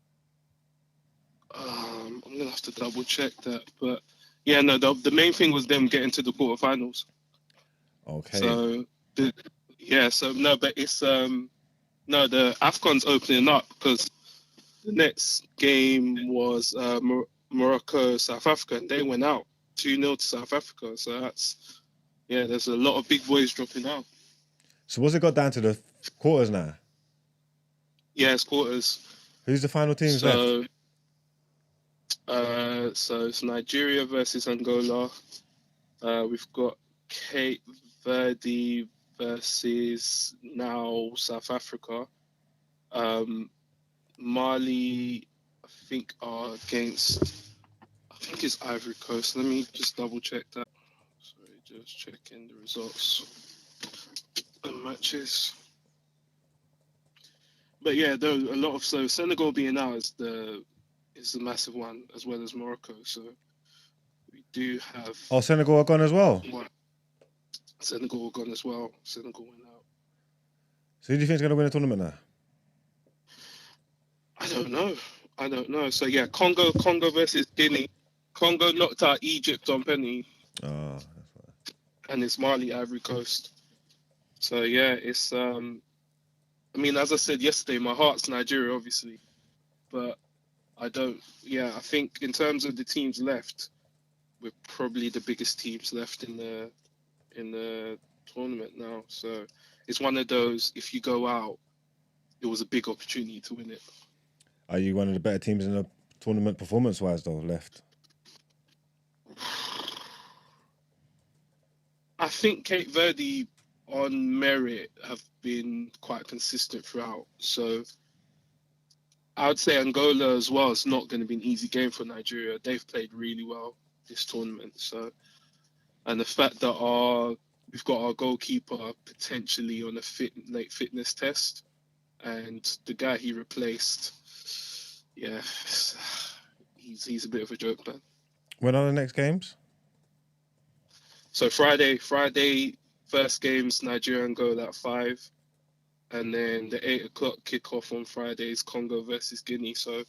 I'm gonna have to double check that, but yeah, no. The main thing was them getting to the quarterfinals. Okay. So but it's no, the Afcon's opening up because the next game was Morocco, South Africa, and they went out 2-0 to South Africa. So there's a lot of big boys dropping out. So what's it got down to the quarters now? Yeah, it's quarters. Who's the final teams left? So it's Nigeria versus Angola. We've got Cape Verde versus now South Africa. Mali, I think, are against. I think it's Ivory Coast. Let me just double check that. Sorry, just checking the results and matches. But yeah, there are a lot of Senegal being out is the massive one, as well as Morocco. So we do have. Oh, Senegal are gone as well. Senegal are gone as well. Senegal went out. So who do you think is going to win the tournament now? I don't know. So yeah, Congo versus Guinea. Congo knocked out Egypt on penalty, Oh, and it's Mali, Ivory Coast. So yeah, it's I mean, as I said yesterday, my heart's Nigeria, obviously, but I don't. Yeah, I think in terms of the teams left, we're probably the biggest teams left in the tournament now. So it's one of those. If you go out, it was a big opportunity to win it. are you one of the better teams in the tournament performance-wise though left? I think Cape Verde, on merit, have been quite consistent throughout. So I would say Angola as well. It's not going to be an easy game for Nigeria. They've played really well this tournament. So, and the fact that we've got our goalkeeper potentially on a late fitness test, and the guy he replaced, yeah, he's a bit of a joke, man. When are the next games? So Friday, first game's Nigeria Angola at 5, and then the 8 o'clock kickoff on Friday is Congo versus Guinea. So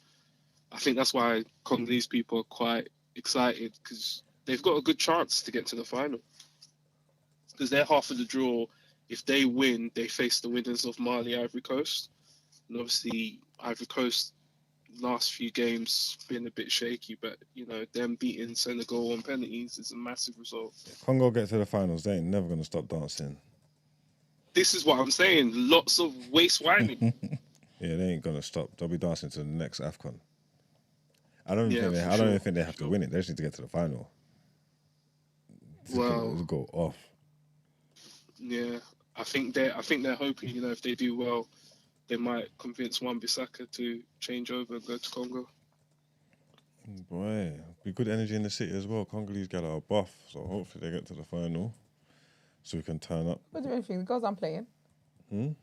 I think that's why Congolese people are quite excited, because they've got a good chance to get to the final. Because they're half of the draw. If they win, they face the winners of Mali, Ivory Coast, and obviously Ivory Coast last few games been a bit shaky, but them beating Senegal on penalties is a massive result. Congo get to the finals, they ain't never going to stop dancing. This is what I'm saying. Lots of waist whining. Yeah, they ain't going to stop. They'll be dancing to the next Afcon. I don't even think they have to win it. They just need to get to the final. It'll go off. Yeah, I think they're hoping, if they do well, they might convince Wan-Bissaka to change over and go to Congo. Boy, be good energy in the city as well. Congolese got a buff, so hopefully they get to the final so we can turn up. What do you think? The girls aren't playing. The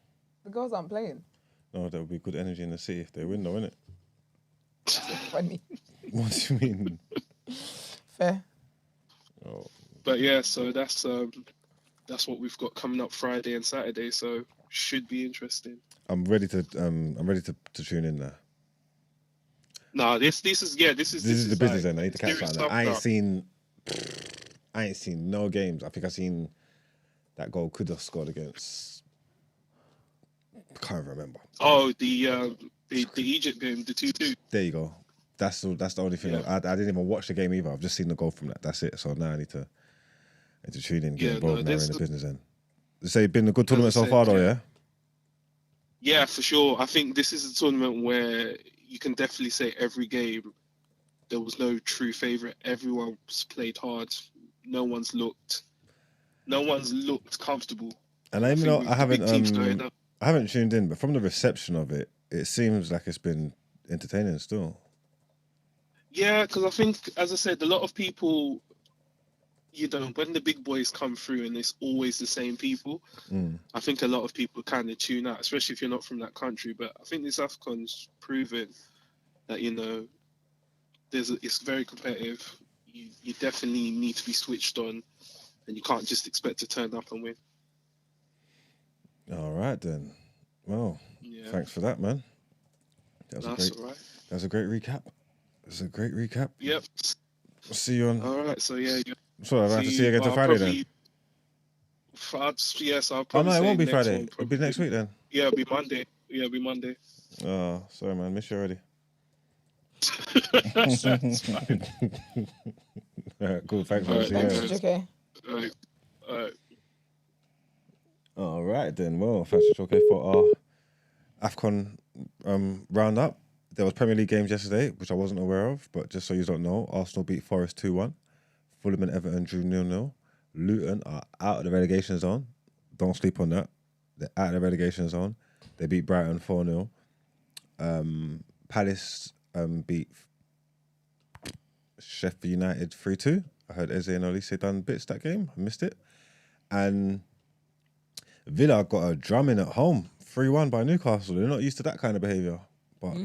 girls aren't playing. No, there will be good energy in the city if they win, though, innit? Funny. What do you mean? Fair. Oh. But yeah, so that's what we've got coming up Friday and Saturday. So should be interesting. I'm ready to tune in now. No, this is the business end. I need to catch serious that. I ain't stuff seen no games. I think I seen that goal Kudos scored against. I can't remember. Oh, the Egypt game, the 2-2. There you go. That's the only thing. Yeah. I didn't even watch the game either. I've just seen the goal from that. That's it. So now I need to tune in, get involved now in the business end. Say it's been a good tournament so far, though, yeah? Yeah, for sure. I think this is a tournament where you can definitely say every game there was no true favorite. Everyone's played hard. No one's looked comfortable. And I even think though with the big teams going up. I haven't tuned in, but from the reception of it, it seems like it's been entertaining still. Yeah, because I think, as I said, a lot of people, when the big boys come through and it's always the same people, I think a lot of people kind of tune out, especially if you're not from that country. But I think this AFCON's proven that, it's very competitive. You definitely need to be switched on, and you can't just expect to turn up and win. All right then. Well, thanks for that, man. That's all right. That was a great recap. Yep. I'll see you on. All right. So yeah. So I have to see you again till Friday then. I'll Oh probably. no, it won't be Friday. One, It'll be next week then. Yeah, it'll be Monday. Oh, sorry, man. Miss you already. That's fine. All right, cool. Thanks, man. See you Thanks, later. JK. All right. All right then. Well, thanks to Choke for our AFCON roundup. There was Premier League games yesterday, which I wasn't aware of, but just so you don't know, Arsenal beat Forest 2-1. Fulham and Everton drew 0-0. Luton are out of the relegation zone. Don't sleep on that. They're out of the relegation zone. They beat Brighton 4-0. Palace beat Sheffield United 3-2. I heard Eze and Olise done bits that game. I missed it. And Villa got a drumming at home, 3-1 by Newcastle. They're not used to that kind of behaviour. But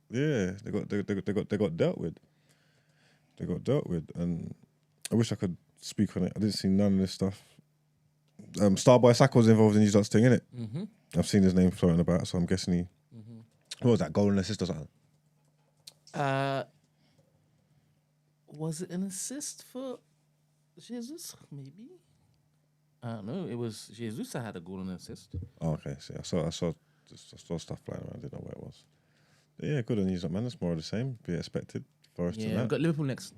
yeah, they got dealt with. They got dealt with, and I wish I could speak on it. I didn't see none of this stuff. Starboy Saka was involved in his thing, innit? Mm-hmm. I've seen his name floating about, so I'm guessing he. What was that, goal and assist or something? Was it an assist for Jesus? Maybe. I don't know. It was Jesus that had a goal and assist. Oh, okay. See, I saw stuff flying around. I didn't know where it was. But yeah, good on you, man. That's more of the same. Be expected for us Yeah, tonight. we've got Liverpool next.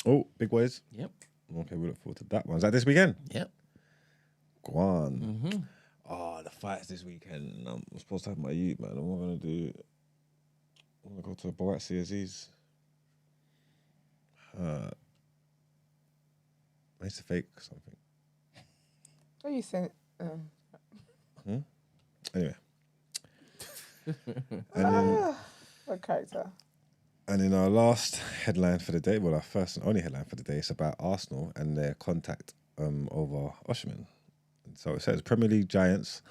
Oh, big boys. Yep. Okay, we look forward to that one. Is that this weekend? Yep. Go on. Oh, the fights this weekend. I'm supposed to have my youth, man. What am I going to do? I'm going to go to Boatsi Aziz. I need to fake something. What are you saying? Anyway. And What character? in our last headline for the day, well, our first and only headline for the day, is about Arsenal and their contact over Osimhen. So it says, Premier League giants,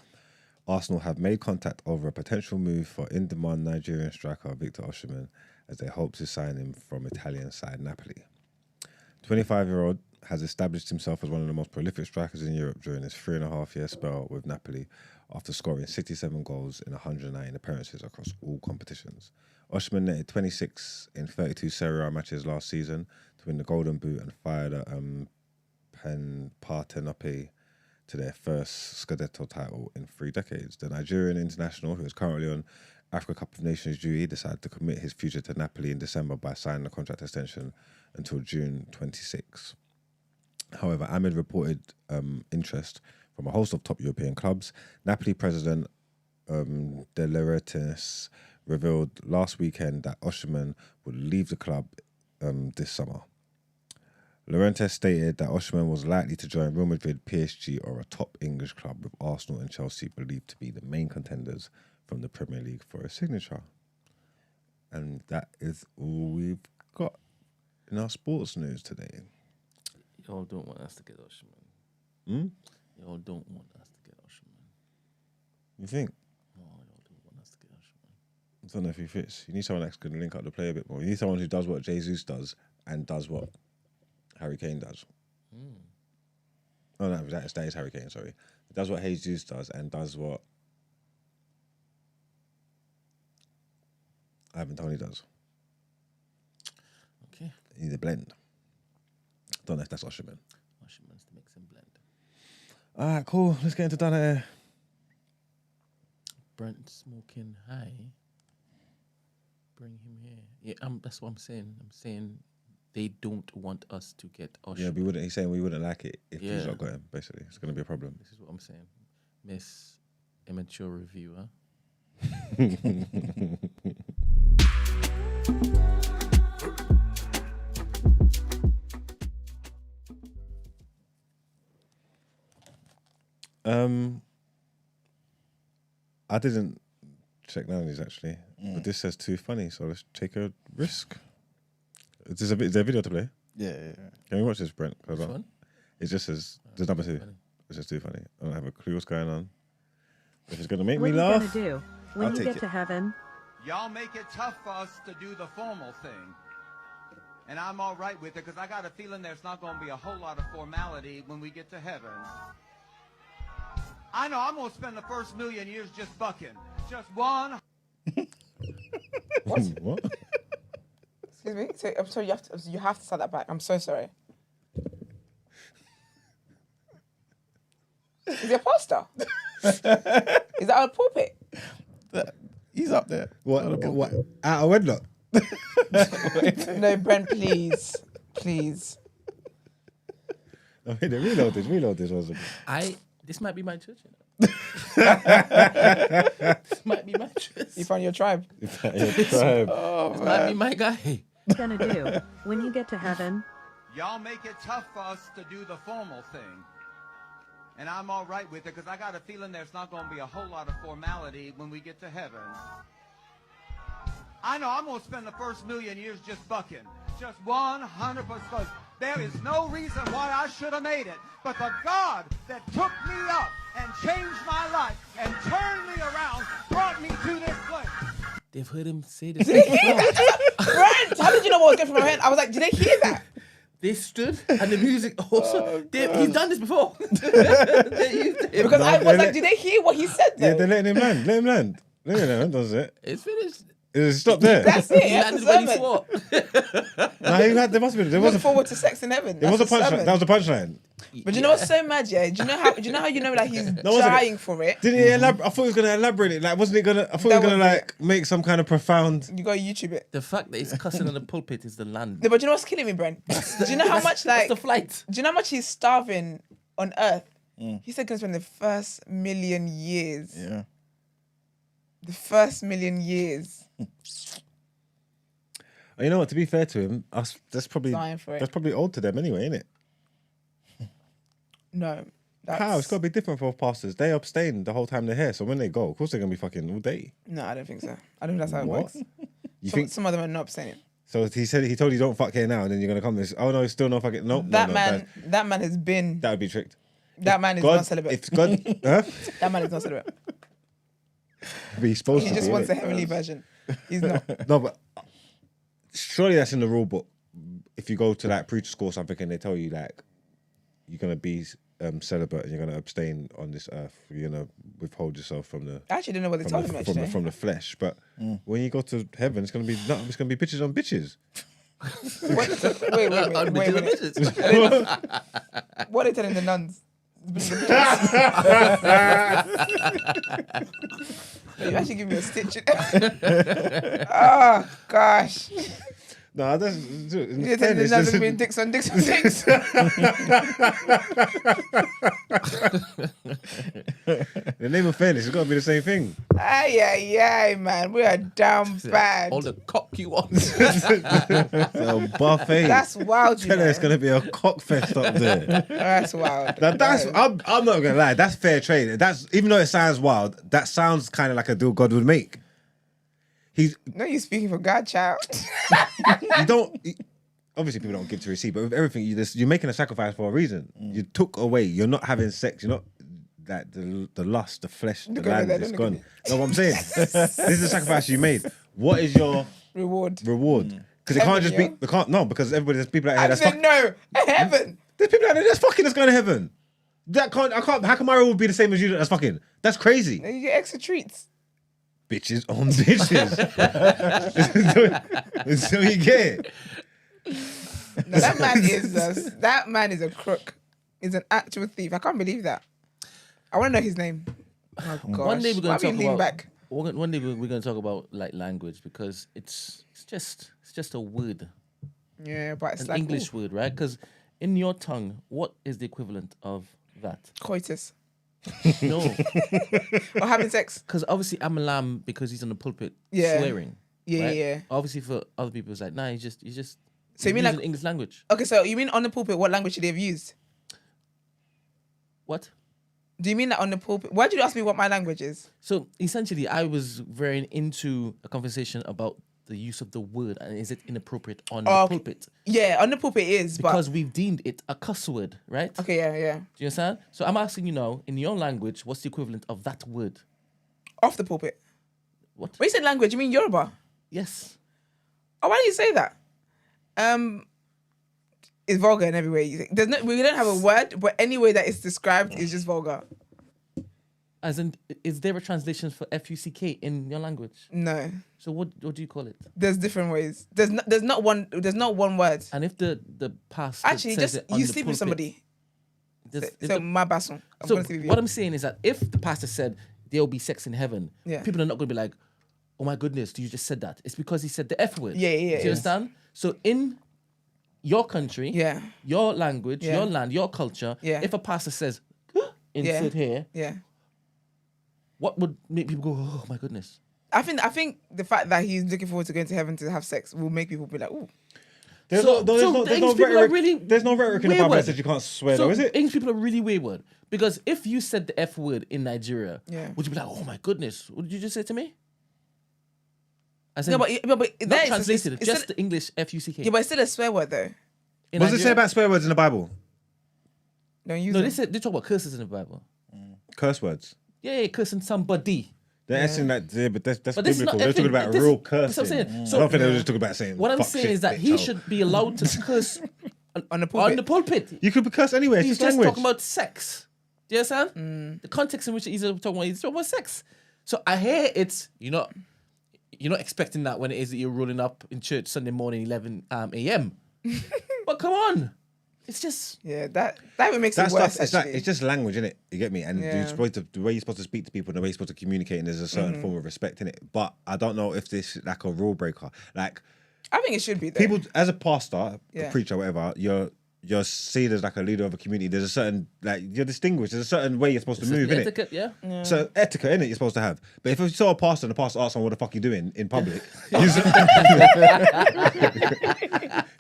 Arsenal have made contact over a potential move for in-demand Nigerian striker Victor Osimhen as they hope to sign him from Italian side Napoli. 25-year-old has established himself as one of the most prolific strikers in Europe during his 3.5-year spell with Napoli after scoring 67 goals in 109 appearances across all competitions. Osimhen netted 26 in 32 Serie A matches last season to win the Golden Boot and fired at Partenope to their first Scudetto title in 3 decades. The Nigerian international, who is currently on Africa Cup of Nations duty, decided to commit his future to Napoli in December by signing a contract extension until June 26. However, Ahmed reported interest from a host of top European clubs. Napoli president De Laurentiis revealed last weekend that Osimhen would leave the club this summer. Laurentiis stated that Osimhen was likely to join Real Madrid, PSG, or a top English club, with Arsenal and Chelsea believed to be the main contenders from the Premier League for a signature. And that is all we've got in our sports news today. Y'all don't want us to get Osimhen. Y'all don't want us to get Osimhen. You think? No, y'all don't want us to get Osimhen. I don't know if he fits. You need someone that's going to link up the play a bit more. You need someone who does what Jesus does and does what Harry Kane does. Oh no, that is Harry Kane, sorry. He does what Jesus does and does what Ivan Toney does. Okay. You need a blend. Don't know if that's Osimhen. Osimhen's the mix and blend. All right, cool. Let's get into done here. Brent smoking high. Bring him here. Yeah, that's what I'm saying. I'm saying they don't want us to get Osimhen. Yeah, we wouldn't. He's saying we wouldn't like it if he's Yeah. not got him. Basically, it's going to be a problem. This is what I'm saying. Miss Immature Reviewer. I didn't check none of these actually, but this says too funny, so let's take a risk. Is there a video to play? Yeah. Can we watch this, Brent? Which one? It just says the number 2. Funny. It's just too funny. I don't have a clue what's going on. If it's gonna make What me are you laugh, gonna do when I'll you take get it. to heaven? Y'all make it tough for us to do the formal thing. And I'm all right with it because I got a feeling there's not going to be a whole lot of formality when we get to heaven. I know I'm going to spend the first million years just bucking. Just one. What? Excuse me. So, I'm sorry. You have to start that back. I'm so sorry. Is he a pastor? Is that a pulpit? He's up there. What? Out of wedlock? No, Brent, please. Please. I mean, reload this one second. This might be my church. You know? This might be my church. You found your tribe. This might be my guy. What are you gonna do when you get to heaven? Y'all make it tough for us to do the formal thing. And I'm all right with it because I got a feeling there's not going to be a whole lot of formality when we get to heaven. I know I'm going to spend the first million years just bucking. Just 100%. There is no reason why I should have made it. But the God that took me up and changed my life and turned me around brought me to this place. They've heard him say this. Did they hear that? Brent, how did you know what was going through my head? I was like, did they hear that? They stood and the music also. He's done this before. They used him. Because I was like, did they hear what he said Yeah, though? they're letting him land. Let him land. Let him land. Does it? It's finished. Stop there. That's it. He That's landed the when he sermon. swore. No, there must be. There was Look forward to sex in heaven. There was a That's the punchline. sermon. That was a punchline. But you know what's so mad, yeah? Do you know how you know like he's No, wasn't it? dying for it? Didn't he elaborate? I thought he was gonna elaborate it. Like, wasn't he gonna? I thought he was That gonna was like make some kind of profound. You gotta YouTube it. The fact that he's cussing on the pulpit is the land. No, but do you know what's killing me, Brent? Do you know how much That's like the flight. do you know how much he's starving on earth? He said he's gonna spend the first million years. Yeah. The first million years. You know what? To be fair to him, that's probably Dying for it. that's probably old to them anyway, isn't it? No. That's, How? It's got to be different for pastors. They abstain the whole time they're here, so when they go, of course they're gonna be fucking all day. No, I don't think so. I don't think that's how it What? works. You Some, think? some of them are not saying it. So he told you don't fuck here now, and then you're gonna come this. Oh no, it's still no fucking no. That man has been. that would be tricked. That man is God, not celibate. If God, huh? That man is not celibate. He's supposed He to. just be, wants a innit? heavenly version. He's not. No, but surely that's in the rule book. If you go to like preacher school or something, and they tell you like you're gonna be celibate and you're gonna abstain on this earth, you're gonna withhold yourself from the I actually don't know what they told him actually. from the flesh. But when you go to heaven, it's gonna be nothing. It's gonna be bitches on bitches. Wait. On Wait, bitches, wait. bitches. What are they telling the nuns? You actually give me a stitch. Oh gosh. No, that's. You're telling the nuns being dicks on dicks on dicks. The name of fairness, it's got to be the same thing. Ay, man. We are down bad. All the cock you want. So buffet. That's wild, you Tell her know. it's gonna be a cock fest up there. That's wild. Now that's I'm not gonna lie. That's fair trade. That's even though it sounds wild, that sounds kind of like a deal God would make. No, you're speaking for God, child. You don't. Obviously, people don't give to receive, but with everything, you're making a sacrifice for a reason. You took away. You're not having sex. You're not that the lust, the flesh, the Look over land there, is don't look at gone. Know what I'm saying? This is a sacrifice you made. What is your Reward. Because it can't just Heaven, be. No, because there's people out here I that's said fucking. no. Heaven. There's people out there that's fucking that's going to heaven. I can't. How come my rule would be the same as you that's fucking? That's crazy. You get extra treats. Bitches on bitches. So you get it. No, that man is a crook. He's an actual thief. I can't believe that. I want to know his name. Oh gosh. One day we're Why going to are we talk leaning about. back? One day we're going to talk about like language because it's just a word, Yeah, but it's an like English word, right? Because in your tongue, what is the equivalent of that? coitus. No, Or having sex? because obviously I'm a lamb because he's on the pulpit Yeah. swearing. Yeah, right? yeah. Obviously for other people, it's like, nah, he's just. So you mean using like- English language? Okay, so you mean on the pulpit, what language should they have used? What? Do you mean that on the pulpit? Why did you ask me what my language is? So essentially, I was very into a conversation about the use of the word and is it inappropriate on the Okay. pulpit? Yeah, on the pulpit it is, Because we've deemed it a cuss word, right? but... Okay, yeah. Do you understand? So I'm asking you now, in your language, what's the equivalent of that word? Off the pulpit. What? When you said language, you mean Yoruba? Yes. Oh, why do you say that? It's vulgar in every way. You think. We don't have a word, but any way that it's described is just vulgar. As in, is there a translation for FUCK in your language? No, So what do you call it? there's different ways. There's not one word. And if the pastor Actually, says just it on you the sleep with pulpit, somebody. does- if So the- my bason. I'm So gonna sleep with you. what I'm saying is that if the pastor said there'll be sex in heaven, Yeah. people are not going to be like, oh my goodness, you just said that. It's because he said the F word. Yeah, yeah, Do you yeah. understand? So in your country, Yeah, your language, Yeah. your land, your culture, Yeah. if a pastor says, insert here, yeah. what would make people go, oh my goodness? I think the fact that he's looking forward to going to heaven to have sex will make people be like, ooh. There's So- no so the English people are really there's no rhetoric in the Bible wayward. that says you can't swear, So though, is it? English people are really wayward. Because if you said the F word in Nigeria, Yeah. would you be like, oh my goodness, what did you just say to me? As in, No, but not that is translated, it's just still, the English FUCK. yeah, but it's still a swear word though. In What does it say Nigeria- about swear words in the Bible? Don't use No, them. they talk about curses in the Bible. Curse words. Yeah, cursing somebody. They're asking that, yeah, but that's But this is biblical. not They're talking everything. about This- real that's what I'm cursing. saying. I So- don't think they were just talking about saying. What I'm fuck saying shit, is that bitch, he oh. should be allowed to curse On the pulpit. on the pulpit. You could be cursed anyway. It's He's just just language. talking about sex. Do you understand? The context in which he's talking about sex. So I hear it's you're not expecting that when it is that you're rolling up in church Sunday morning 11 a.m. But come on, it's just Yeah, that even makes That it worse. stuff, it's like Actually, it's just language, innit? You get me? And Yeah. you're supposed to, the way you're supposed to speak to people and the way you're supposed to communicate, and there's a certain form of respect in it. But I don't know if this is like a rule breaker. Like I think it should be though. people, as a pastor, Yeah. a preacher, whatever, you're seen as like a leader of a community. There's a certain you're distinguished. There's a certain way you're supposed to move, innit? etiquette, yeah. So etiquette, innit? You're supposed to have. But if you saw a pastor and the pastor asked someone, "What the fuck you doing in public?"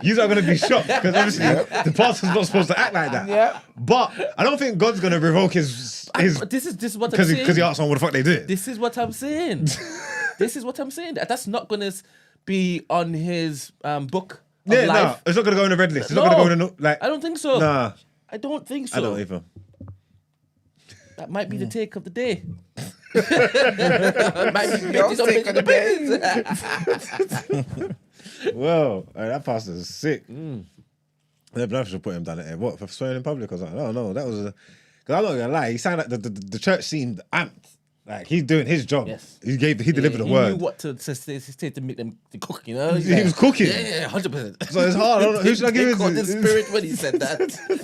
You're not gonna be shocked because obviously the pastor's not supposed to act like that. Yeah. But I don't think God's gonna revoke his This is what I'm because saying. he asked someone what the fuck they did. This is what I'm saying. This is what I'm saying. That's not gonna be on his book of Yeah, no, life. it's not gonna go in the red list. It's not gonna go in the like. I don't think so. Nah, I don't think so. I don't either. That might be the take of the day. Might be Your Betty's on take of the business. Well, that pastor's sick. They should put him down there. What, for swearing in public or something? I don't know. That was a. Because I'm not gonna lie, he sounded like the church seemed amped. Like he's doing his job. Yes. He delivered the He word. knew what to say to make them to cook. You know, He was cooking. Yeah, 100%. So it's hard. I don't know. Who should I give They it caught the to? spirit when he said that.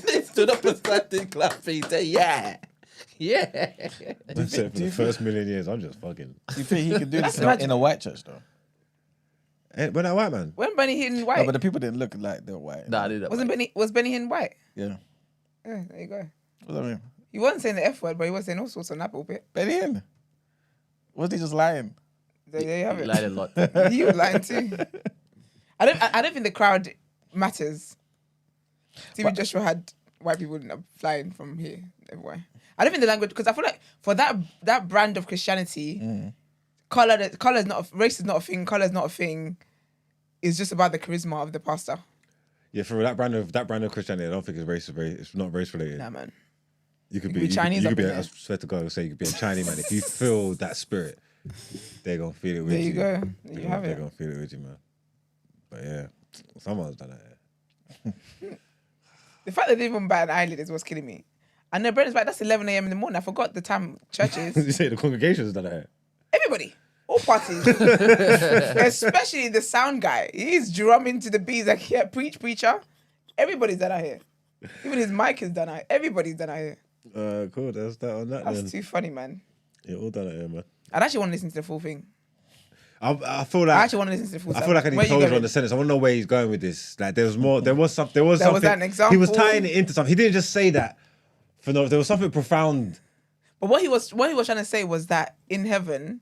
They stood up and started clapping. He said, "Yeah, yeah." I said for the first million years, I'm just fucking. Do you think he could do this Imagine- in a white church though? When that white man. when Benny Hinn No, white, but the people didn't look like they were white. Nah, I did that. was Benny Hinn white? Yeah. Yeah, there you go. What does that mean? He wasn't saying the F word, but he was saying all sorts on that pulpit. Benny Hinn. Was he just lying? There you have He it. lied a lot. You were lying too. I don't think the crowd matters. TV Joshua had white people flying from here everywhere. I don't think the language, because I feel like for that brand of Christianity, color is not race is not a thing. Color is not a thing. It's just about the charisma of the pastor. Yeah, for that brand of Christianity, I don't think it's not race related. Nah, man. You could be be you Chinese You up could be. in I there. swear to God, I say you could be a Chinese man. If you feel that spirit, they're gonna feel it with There you. you go. There you have They're it. gonna feel it with you, man. But yeah, someone's done it. The fact that they didn't even bat an eyelid is what's killing me. And then Brendan's like, that's 11 a.m. in the morning. I forgot the time church is. You say the congregation's done it. Everybody. All parties. Especially the sound guy. He's drumming to the beats like, yeah, preacher. Everybody's done out here. Even his mic is done out. Everybody's done out here. Cool. That's that on that. That's then. too funny, man. Yeah, all done it here, man. I'd actually want to listen to the full thing. I feel I like actually want to listen to the full I feel like I need Where you closure going? on the sentence. I want to know where he's going with this. Like there was more. There was something. There was an He was example. tying it into something. He didn't just say that. For no, there was something profound. But what he was trying to say was that in heaven,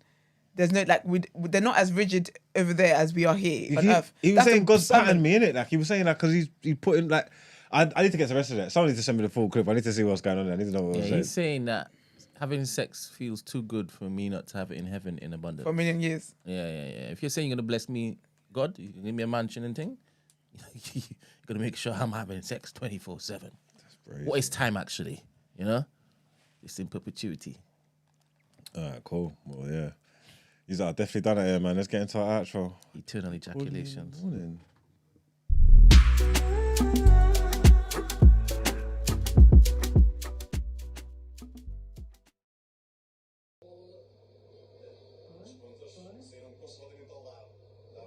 there's no like they're not as rigid over there as we are here on earth. He was That's saying the God's sermon. patterned me in it. Like he was saying like because he put in like I need to get the rest of that. Someone needs to send me the full clip. I need to see what's going on there. I need to know what Yeah, was he's saying. saying that having sex feels too good for me not to have it in heaven in abundance. For a million years. Yeah. If you're saying you're gonna bless me, God, you give me a mansion and thing, you're gonna make sure I'm having sex 24/7. What is time actually? You know, it's in perpetuity. All right, cool. Well, yeah. He's like, I've definitely done it here, man. Let's get into our outro. Eternal ejaculations. Morning.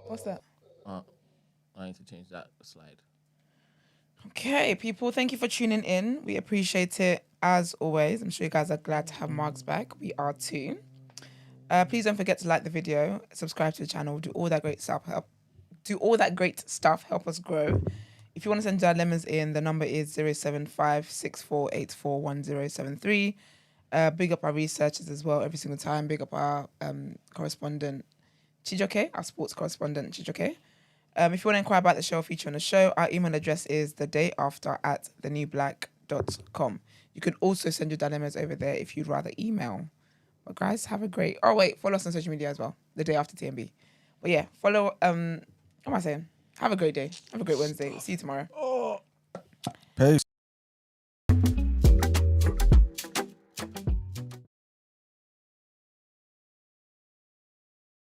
What's that? I need to change that slide. Okay, people, thank you for tuning in. We appreciate it as always. I'm sure you guys are glad to have Margs back. We are too. Please don't forget to like the video, subscribe to the channel, do all that great stuff. Help us grow. If you want to send dilemmas in, the number is 07564841073. Big up our researchers as well every single time. Big up our correspondent Chijoke, our sports correspondent Chijoke. If you want to inquire about the show or feature on the show, our email address is thedayafter@thenewblack.com. You can also send your dilemmas over there if you'd rather email. But guys, have a great... Oh, wait, follow us on social media as well. The Day After TMB. But yeah, follow... what am I saying? Have a great day. Have a great Wednesday. See you tomorrow.